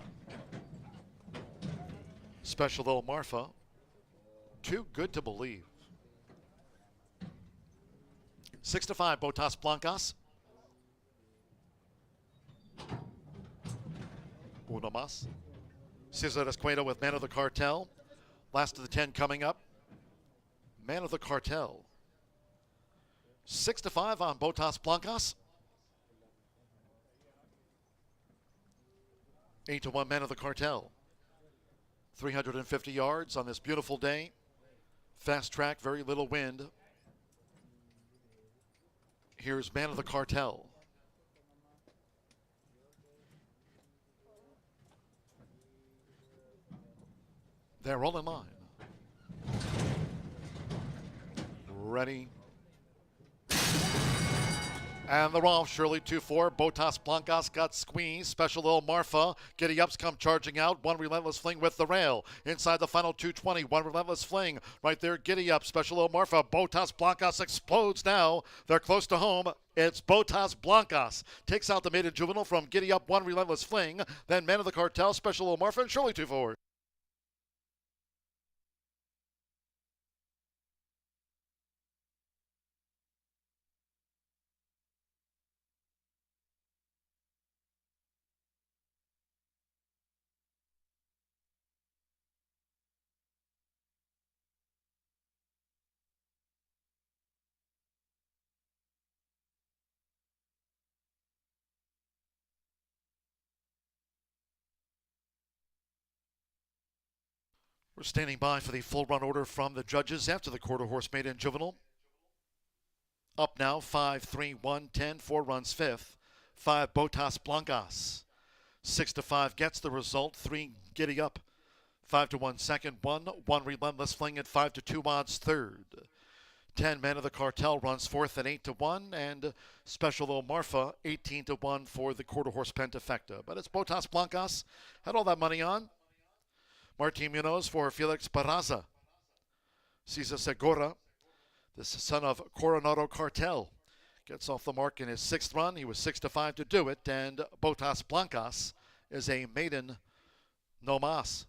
Special Little Marfa. Too Good to Believe. 6-5, Botas Blancas. Uno más. Cesar Escueda with Man of the Cartel. Last of the 10 coming up. Man of the Cartel. 6-5 on Botas Blancas. 8-1 Man of the Cartel. 350 yards on this beautiful day. Fast track, very little wind. Here's Man of the Cartel. They're all in line. Ready. And they're off. Shirley 2-4. Botas Blancas got squeezed. Special Little Marfa. Giddy Ups come charging out. One Relentless Fling with the rail. Inside the final 220. One Relentless Fling. Right there. Giddy Up. Special Little Marfa. Botas Blancas explodes now. They're close to home. It's Botas Blancas. Takes out the maiden juvenile from Giddy Up. One Relentless Fling. Then Man of the Cartel. Special Little Marfa. And Shirley 2-4. We're standing by for the full run order from the judges after the quarter horse maiden juvenile. Up now, 5-3-1-10, 4 runs fifth. 5 Botas Blancas. 6-5 gets the result. 3 Giddy Up. 5-1 second, 1 Relentless Fling at 5-2 odds third. 10 Man of the Cartel runs fourth at 8-1, and Special Little Marfa 18-1 for the quarter horse Pentafecta. But it's Botas Blancas had all that money on. Martin Munoz for Felix Barraza. Cesar Segura, the son of Coronado Cartel, gets off the mark in his 6th run. He was 6-5 to do it, and Botas Blancas is a maiden no mas.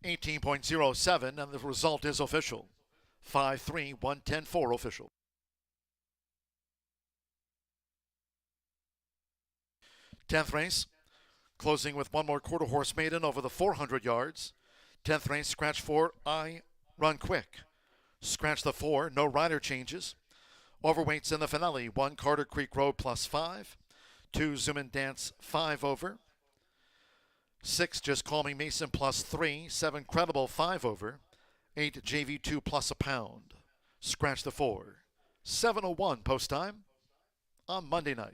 $18.07, and the result is official. 5-3-1-10-4 official. 10th race, closing with one more quarter horse maiden over the 400 yards. 10th race, scratch 4, I Run Quick. Scratch the 4, no rider changes. Overweights in the finale, 1 Carter Creek Road plus 5. 2 Zoom and Dance 5 over. 6 Just Call Me Mason plus 3. 7 Credible 5 over. 8 JV2 plus a pound. Scratch the 4. 7:01 post time on Monday night.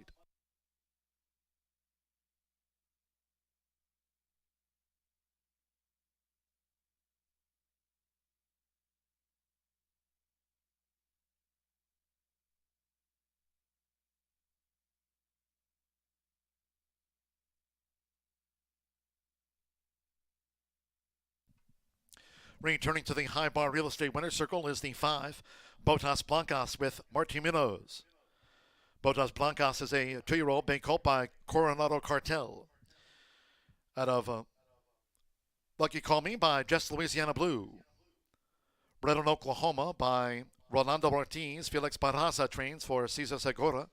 Returning to the high bar real estate winner's circle is the 5, Botas Blancas with Martin Munoz. Botas Blancas is a 2-year-old being colt by Coronado Cartel. Out of Lucky Call Me by Just Louisiana Blue. Bred in Oklahoma by Rolando Ortiz. Felix Barraza trains for Cesar Segura.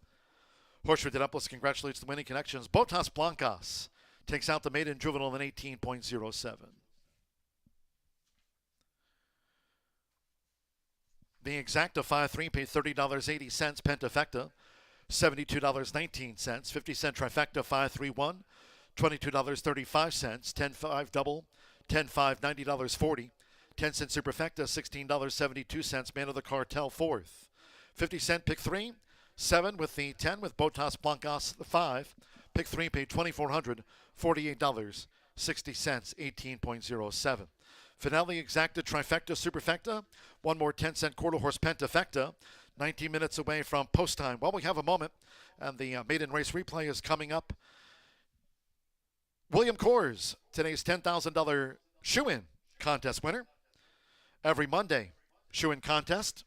Horseshoe Indianapolis congratulates the winning connections. Botas Blancas takes out the maiden juvenile in 18.07. The exacta 5-3 paid $30.80. Pentafecta, $72.19. 50-cent trifecta 5-3-1, $22.35. 10-5 double, 10-5, $90.40. 10-cent superfecta, $16.72. Man of the Cartel, 4th. 50-cent pick 3, 7 with the 10 with Botas Blancas, the 5. Pick 3 paid $2,400, $48.60, 18.07. Finale exacta trifecta superfecta, one more 10-cent quarter horse pentafecta, 19 minutes away from post time. Well, we have a moment, and the maiden race replay is coming up. William Coors, today's $10,000 shoe-in contest winner. Every Monday, shoe-in contest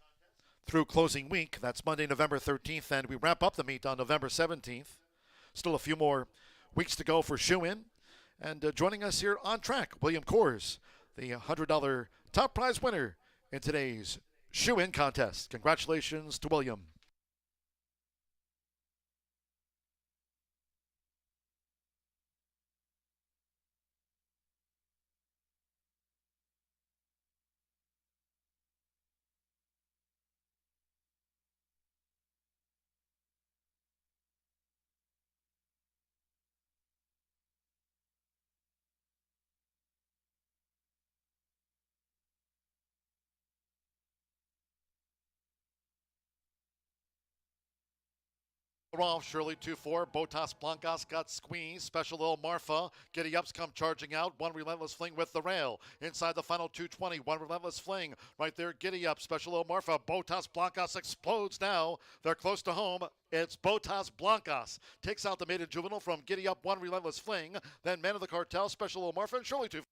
through closing week. That's Monday, November 13th, and we wrap up the meet on November 17th. Still a few more weeks to go for shoe-in. And joining us here on track, William Coors, the $100 top prize winner in today's shoe-in contest. Congratulations to William. Off, Shirley 2-4. Botas Blancas got squeezed. Special little Marfa. Giddy Ups come charging out. One relentless fling with the rail. Inside the final 220. One relentless fling. Right there, Giddy Up. Special little Marfa. Botas Blancas explodes now. They're close to home. It's Botas Blancas. Takes out the maiden juvenile from Giddy Up. One relentless fling. Then Man of the Cartel. Special little Marfa and Shirley 2-4.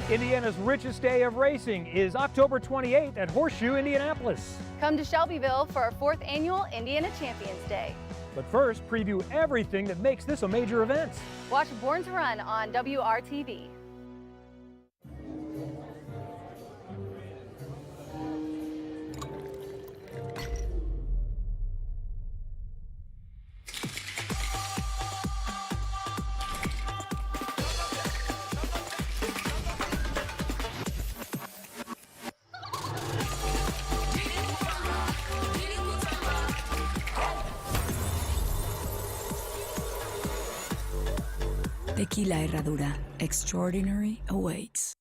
Indiana's richest day of racing is October 28th at Horseshoe Indianapolis.
Come to Shelbyville for our 4th annual Indiana Champions Day.
But first, preview everything that makes this a major event.
Watch Born to Run on WRTV.
Tequila Herradura. Extraordinary awaits.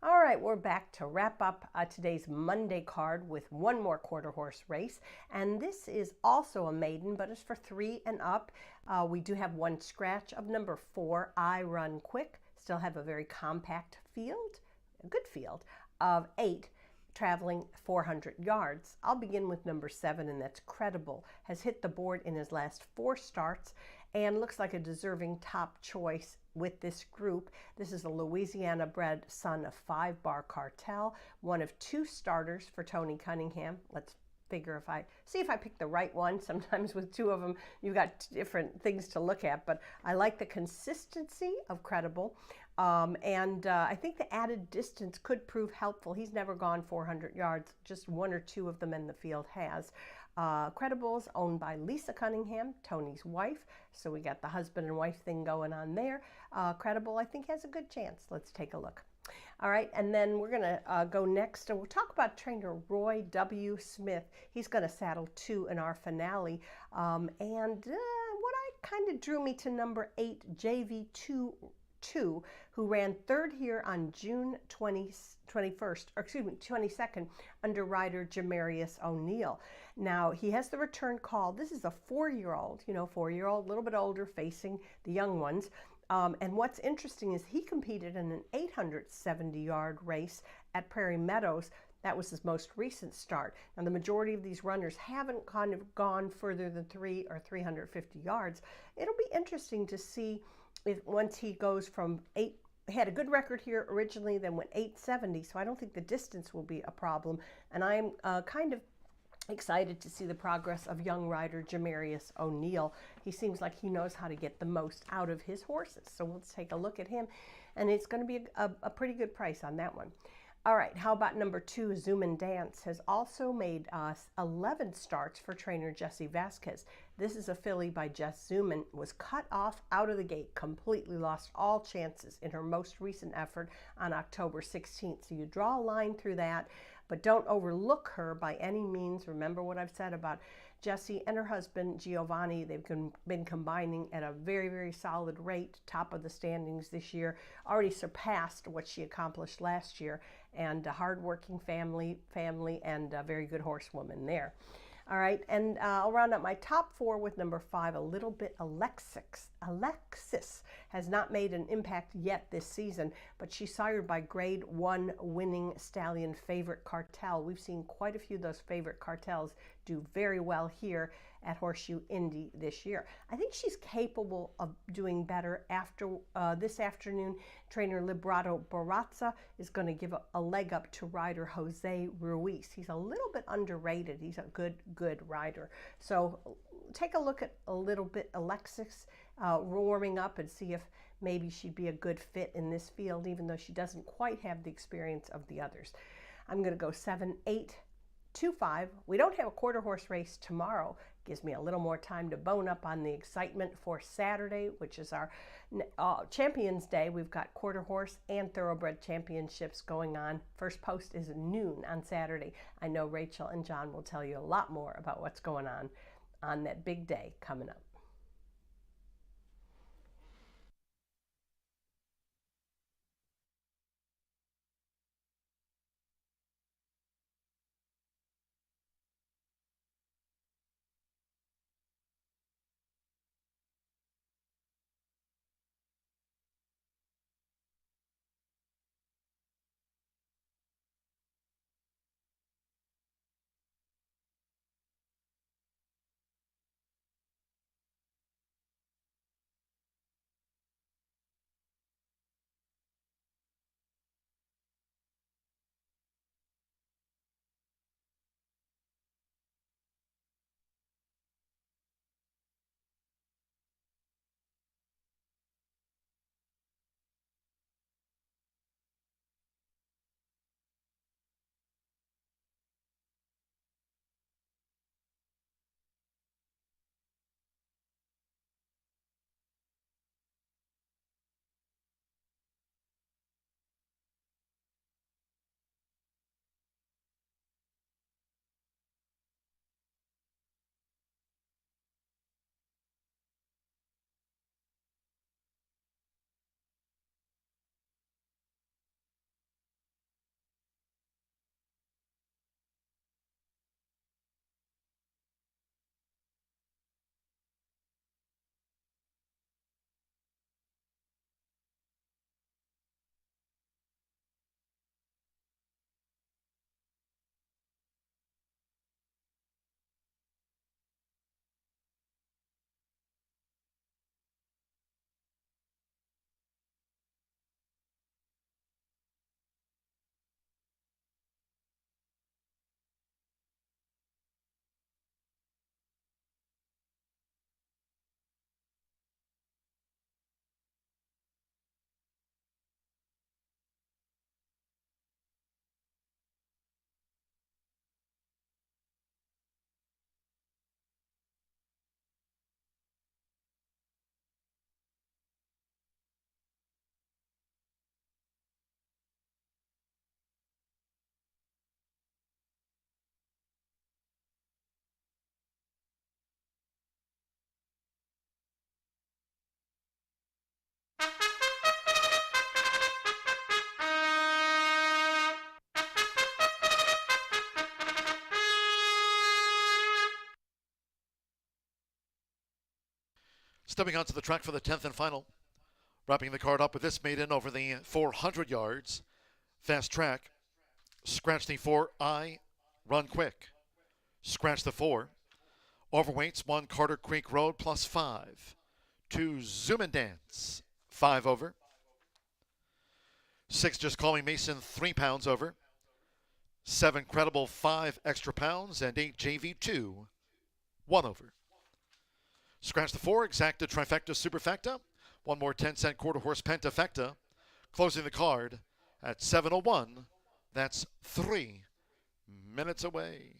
All right, we're back to wrap up today's Monday card with one more quarter horse race. And this is also a maiden, but it's for 3 and up. We do have one scratch of number 4, I Run Quick. Still have a very compact field, a good field, of 8 traveling 400 yards. I'll begin with number 7, and that's Credible. Has hit the board in his last 4 starts and looks like a deserving top choice with this group. This is a Louisiana-bred son of 5 Bar Cartel, one of 2 starters for Tony Cunningham. Let's figure if I pick the right one. Sometimes with 2 of them, you've got different things to look at, but I like the consistency of Credible. And I think the added distance could prove helpful. He's never gone 400 yards, just 1 or 2 of them in the field has. Credible's owned by Lisa Cunningham, Tony's wife, so we got the husband and wife thing going on there. Credible, I think, has a good chance. Let's take a look. All right, and then we're going to go next, and we'll talk about trainer Roy W. Smith. He's going to saddle 2 in our finale, and what kind of drew me to number 8, JV2 2, who ran third here on June 22nd under rider Jamarius O'Neal. Now, he has the return call. This is a 4-year-old, you know, 4-year-old, a little bit older, facing the young ones. And what's interesting is he competed in an 870-yard race at Prairie Meadows. That was his most recent start. Now, the majority of these runners haven't kind of gone further than 300 or 350 yards. It'll be interesting to see if once he goes from he had a good record here originally, then went 870, so I don't think the distance will be a problem. And I'm kind of excited to see the progress of young rider Jamarius O'Neal. He seems like he knows how to get the most out of his horses. So let's take a look at him, and it's going to be a pretty good price on that one. All right, how about number 2, Zoom and Dance, has also made 11 starts for trainer Jesse Vasquez. This is a filly by Jess Zuman, was cut off out of the gate, completely lost all chances in her most recent effort on October 16th. So you draw a line through that, but don't overlook her by any means. Remember what I've said about Jessie and her husband, Giovanni. They've been combining at a very, very solid rate, top of the standings this year, already surpassed what she accomplished last year, and a hardworking family and a very good horsewoman there. All right, and I'll round up my top 4 with number 5, A Little Bit Alexis. Alexis has not made an impact yet this season, but she's sired by Grade 1 winning stallion Favorite Cartel. We've seen quite a few of those Favorite Cartels do very well here at Horseshoe Indy this year. I think she's capable of doing better. After this afternoon, trainer Librato Barazza is going to give a leg up to rider Jose Ruiz. He's a little bit underrated. He's a good rider. So take a look at A Little Bit Alexis warming up and see if maybe she'd be a good fit in this field, even though she doesn't quite have the experience of the others. I'm going to go 7, 8, 2, 5. We don't have a quarter horse race tomorrow. Gives me a little more time to bone up on the excitement for Saturday, which is our Champions Day. We've got quarter horse and thoroughbred championships going on. First post is noon on Saturday. I know Rachel and John will tell you a lot more about what's going on that big day coming up.
Stepping onto the track for the 10th and final. Wrapping the card up with this maiden over the 400 yards. Fast track. Scratch the 4I, run quick. Scratch the 4. Overweights 1 Carter Creek Road plus 5. 2 Zoom and Dance, 5 over. 6 Just Call Me Mason, 3 pounds over. 7 Credible, 5 extra pounds. And 8 JV2, 1 over. Scratch the 4, Exacta Trifecta Superfecta. One more 10-cent quarter horse Pentafecta. Closing the card at 7:01. That's 3 minutes away.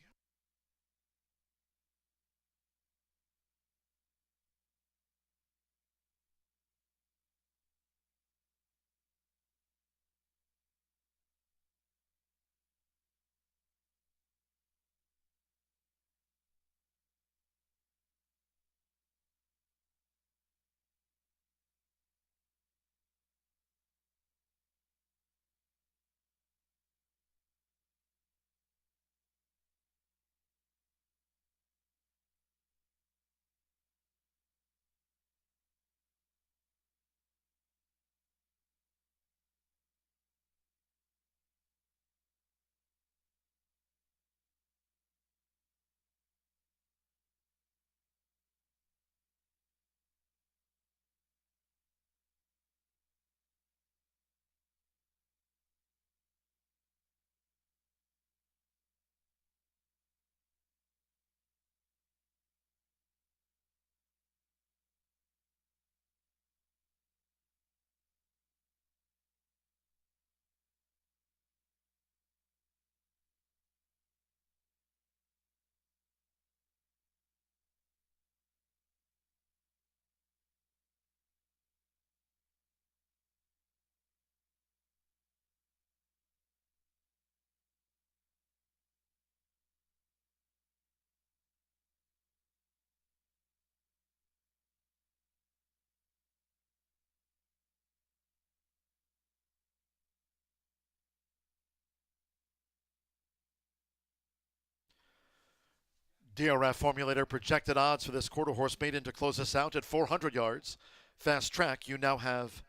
DRF Formulator projected odds for this quarter horse maiden to close us out at 400 yards. Fast track, you now have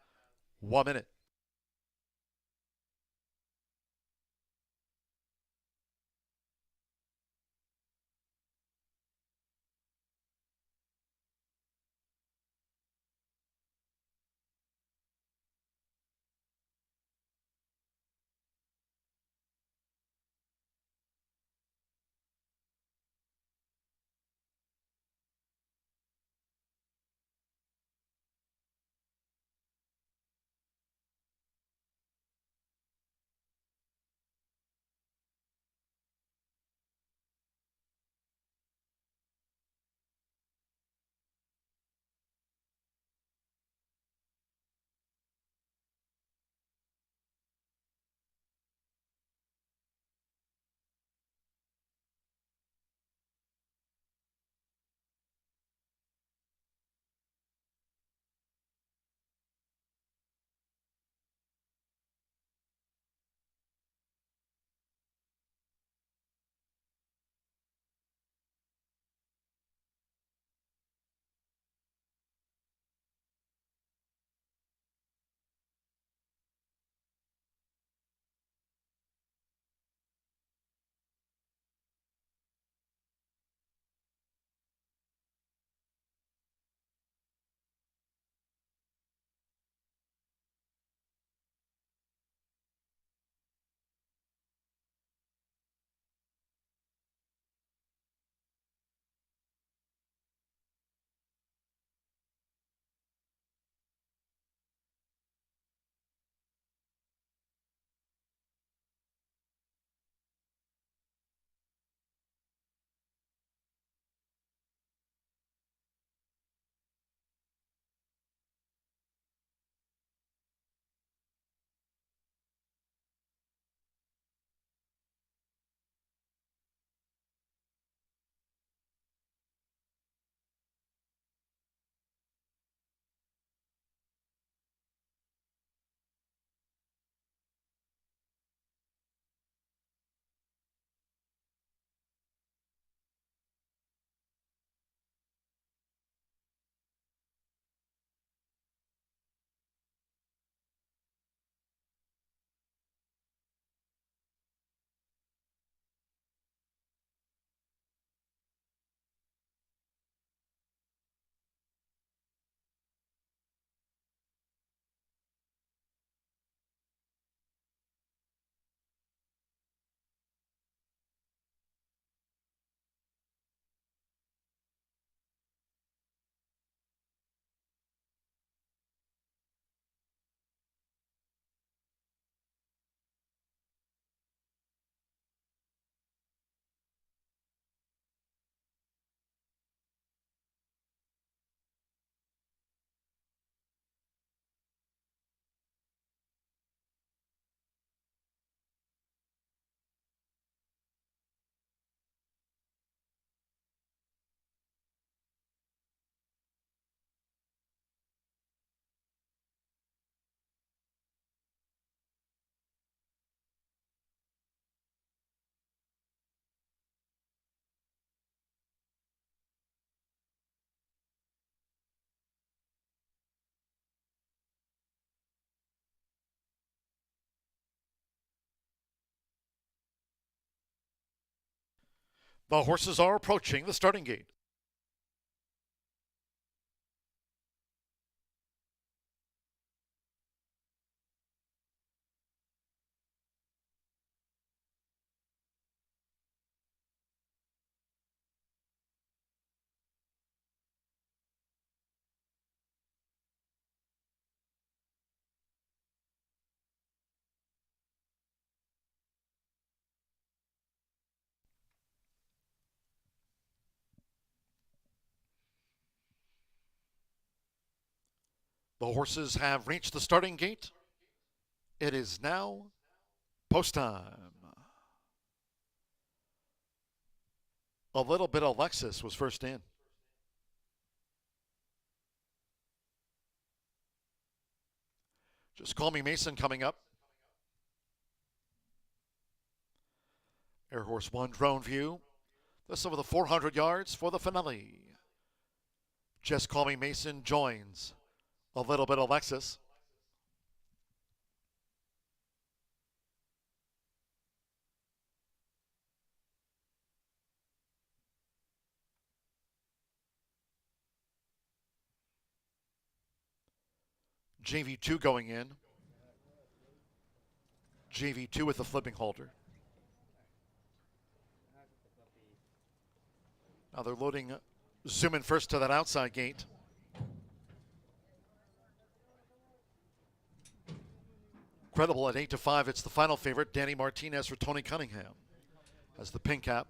1 minute. The horses are approaching the starting gate. The horses have reached the starting gate. It is now post time. A little bit of Lexus was first in. Just Call Me Mason coming up. Air Horse 1 drone view. This over the 400 yards for the finale. Just Call Me Mason joins a little bit of Lexus. JV2 going in. JV2 with the flipping halter. Now they're loading Zoom in first to that outside gate. Credible at 8-5. It's the final favorite. Danny Martinez for Tony Cunningham as the pink cap.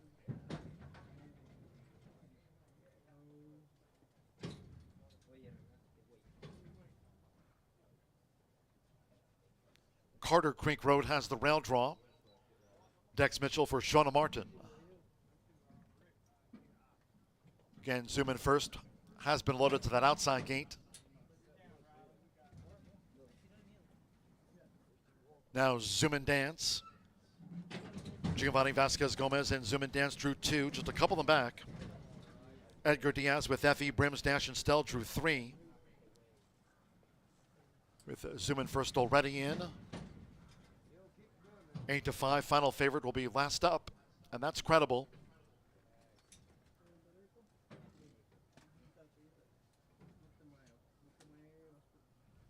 Carter Creek Road has the rail draw. Dex Mitchell for Shauna Martin. Again, Zoom in first. Has been loaded to that outside gate. Now Zoom in Dance. Giovanni Vasquez Gomez and Zoom in Dance drew 2. Just a couple of them back. Edgar Diaz with Effie, Brims, Dash, and Stell drew 3. With Zoom in first already in. 8-5. Final favorite will be last up, and that's Credible.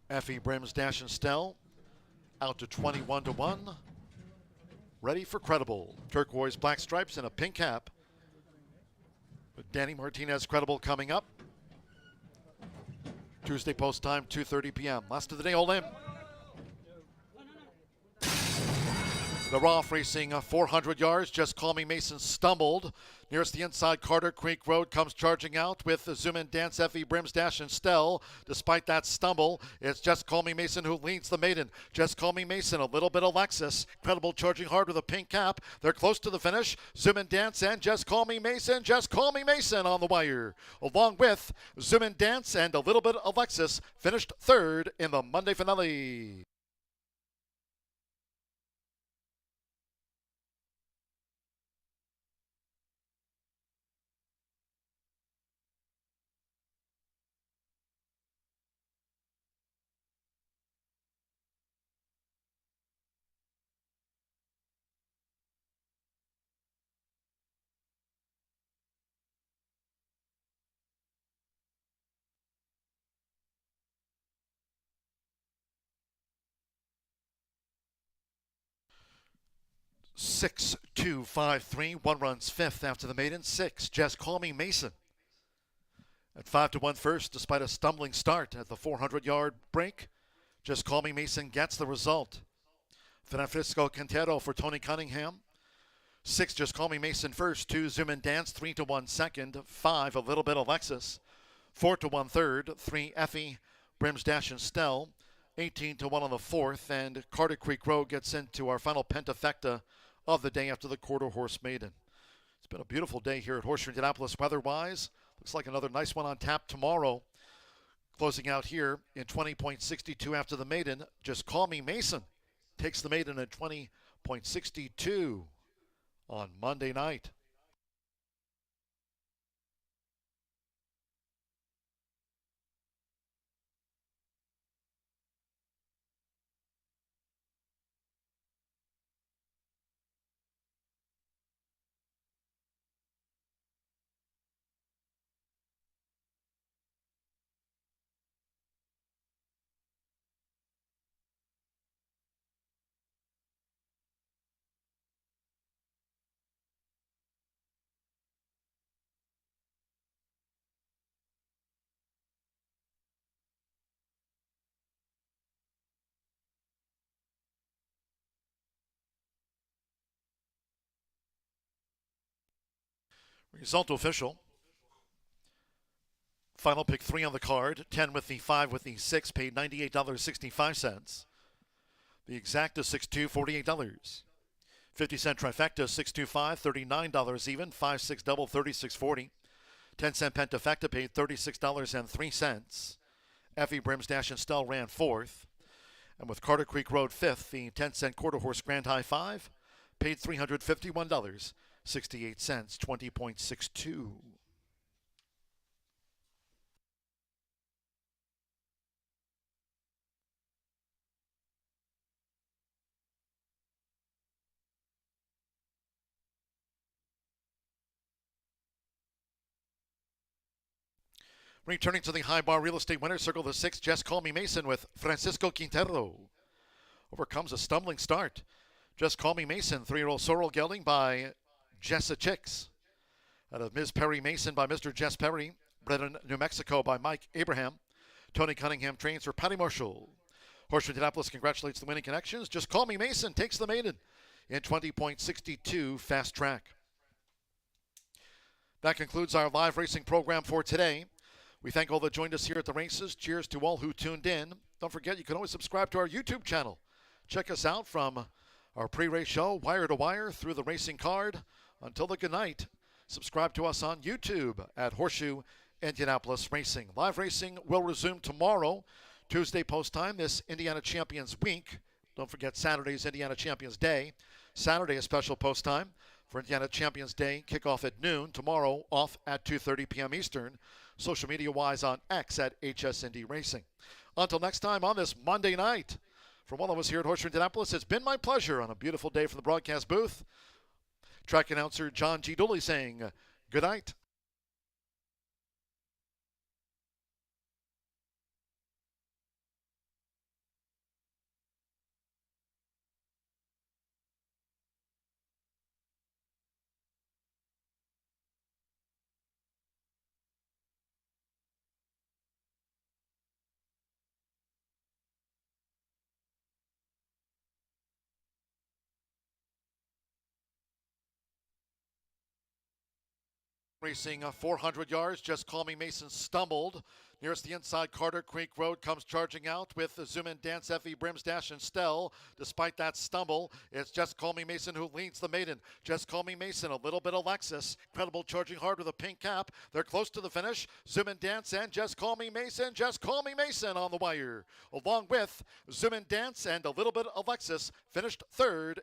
Effie, Brims, Dash, and Stell out to 21-1. Ready for Credible. Turquoise, black stripes, and a pink cap. With Danny Martinez Credible coming up. Tuesday post time, 2:30 p.m. Last of the day, all in. The Roth racing 400 yards. Just Call Me Mason stumbled. Nearest the inside, Carter Creek Road comes charging out with Zoom in Dance, Effie, Brims, Dash, and Stell. Despite that stumble, it's Just Call Me Mason who leads the maiden. Just Call Me Mason, a little bit of Lexus. Credible charging hard with a pink cap. They're close to the finish. Zoom in Dance and Just Call Me Mason. Just Call Me Mason on the wire. Along with Zoom in Dance and a little bit of Lexus, finished third in the Monday finale. Six, 2, 5, 3. One runs fifth after the maiden. 6, Just Call Me Mason. At 5-1 first, despite a stumbling start at the 400-yard break. Just Call Me Mason gets the result. Francisco Quintero for Tony Cunningham. 6, Just Call Me Mason first. 2, Zoom in Dance. 3-1 second. 5, a little bit of Lexus. 4-1 third. 3, Effie, Brims, Dash, and Stell. 18-1 on the fourth. And Carter Creek Road gets into our final pentafecta of the day after the quarter horse maiden. It's been a beautiful day here at Horseshoe Indianapolis weather-wise. Looks like another nice one on tap tomorrow. Closing out here in 20.62 after the maiden. Just Call Me Mason takes the maiden at 20.62 on Monday night. Result official. Final pick 3 on the card. 10 with the 5 with the 6 paid $98.65. The exacta 6-2, $48. 50-cent trifecta 625, $39 even. 5-6 double, $36.40. 10-cent pentafecta paid $36.03. Effie Brims Dash and Stell ran 4th. And with Carter Creek Road 5th, the 10-cent quarter horse Grand High 5 paid $351.68, 20.62. Returning to the high bar real estate winner's circle, the 6th, Just Call Me Mason with Francisco Quintero. Overcomes a stumbling start. Just Call Me Mason, 3-year-old sorrel gelding by Jessa Chicks. Out of Ms. Perry Mason by Mr. Jess Perry. Bred in New Mexico by Mike Abraham. Tony Cunningham trains for Patty Marshall. Horseshoe Indianapolis congratulates the winning connections. Just Call Me Mason takes the maiden in 20.62 fast track. That concludes our live racing program for today. We thank all that joined us here at the races. Cheers to all who tuned in. Don't forget, you can always subscribe to our YouTube channel. Check us out from our pre-race show, wire to wire, through the racing card, until the good night. Subscribe to us on YouTube at Horseshoe Indianapolis Racing. Live racing will resume tomorrow, Tuesday post time, this Indiana Champions Week. Don't forget Saturday's Indiana Champions Day. Saturday, a special post time for Indiana Champions Day, kickoff at noon. Tomorrow, off at 2:30 p.m. Eastern. Social media-wise on X at HSND Racing. Until next time on this Monday night, from all of us here at Horseshoe Indianapolis, it's been my pleasure on a beautiful day from the broadcast booth. Track announcer John G. Dooley saying good night. Racing 400 yards, Just Call Me Mason stumbled. Nearest the inside, Carter Creek Road comes charging out with the Zoom In Dance, Effie Brims Dash and Stell. Despite that stumble, it's Just Call Me Mason who leads the maiden. Just Call Me Mason, a little bit of Lexus. Credible charging hard with a pink cap. They're close to the finish. Zoom In Dance and Just Call Me Mason. Just Call Me Mason on the wire. Along with Zoom In Dance and a little bit of Lexus, finished 3rd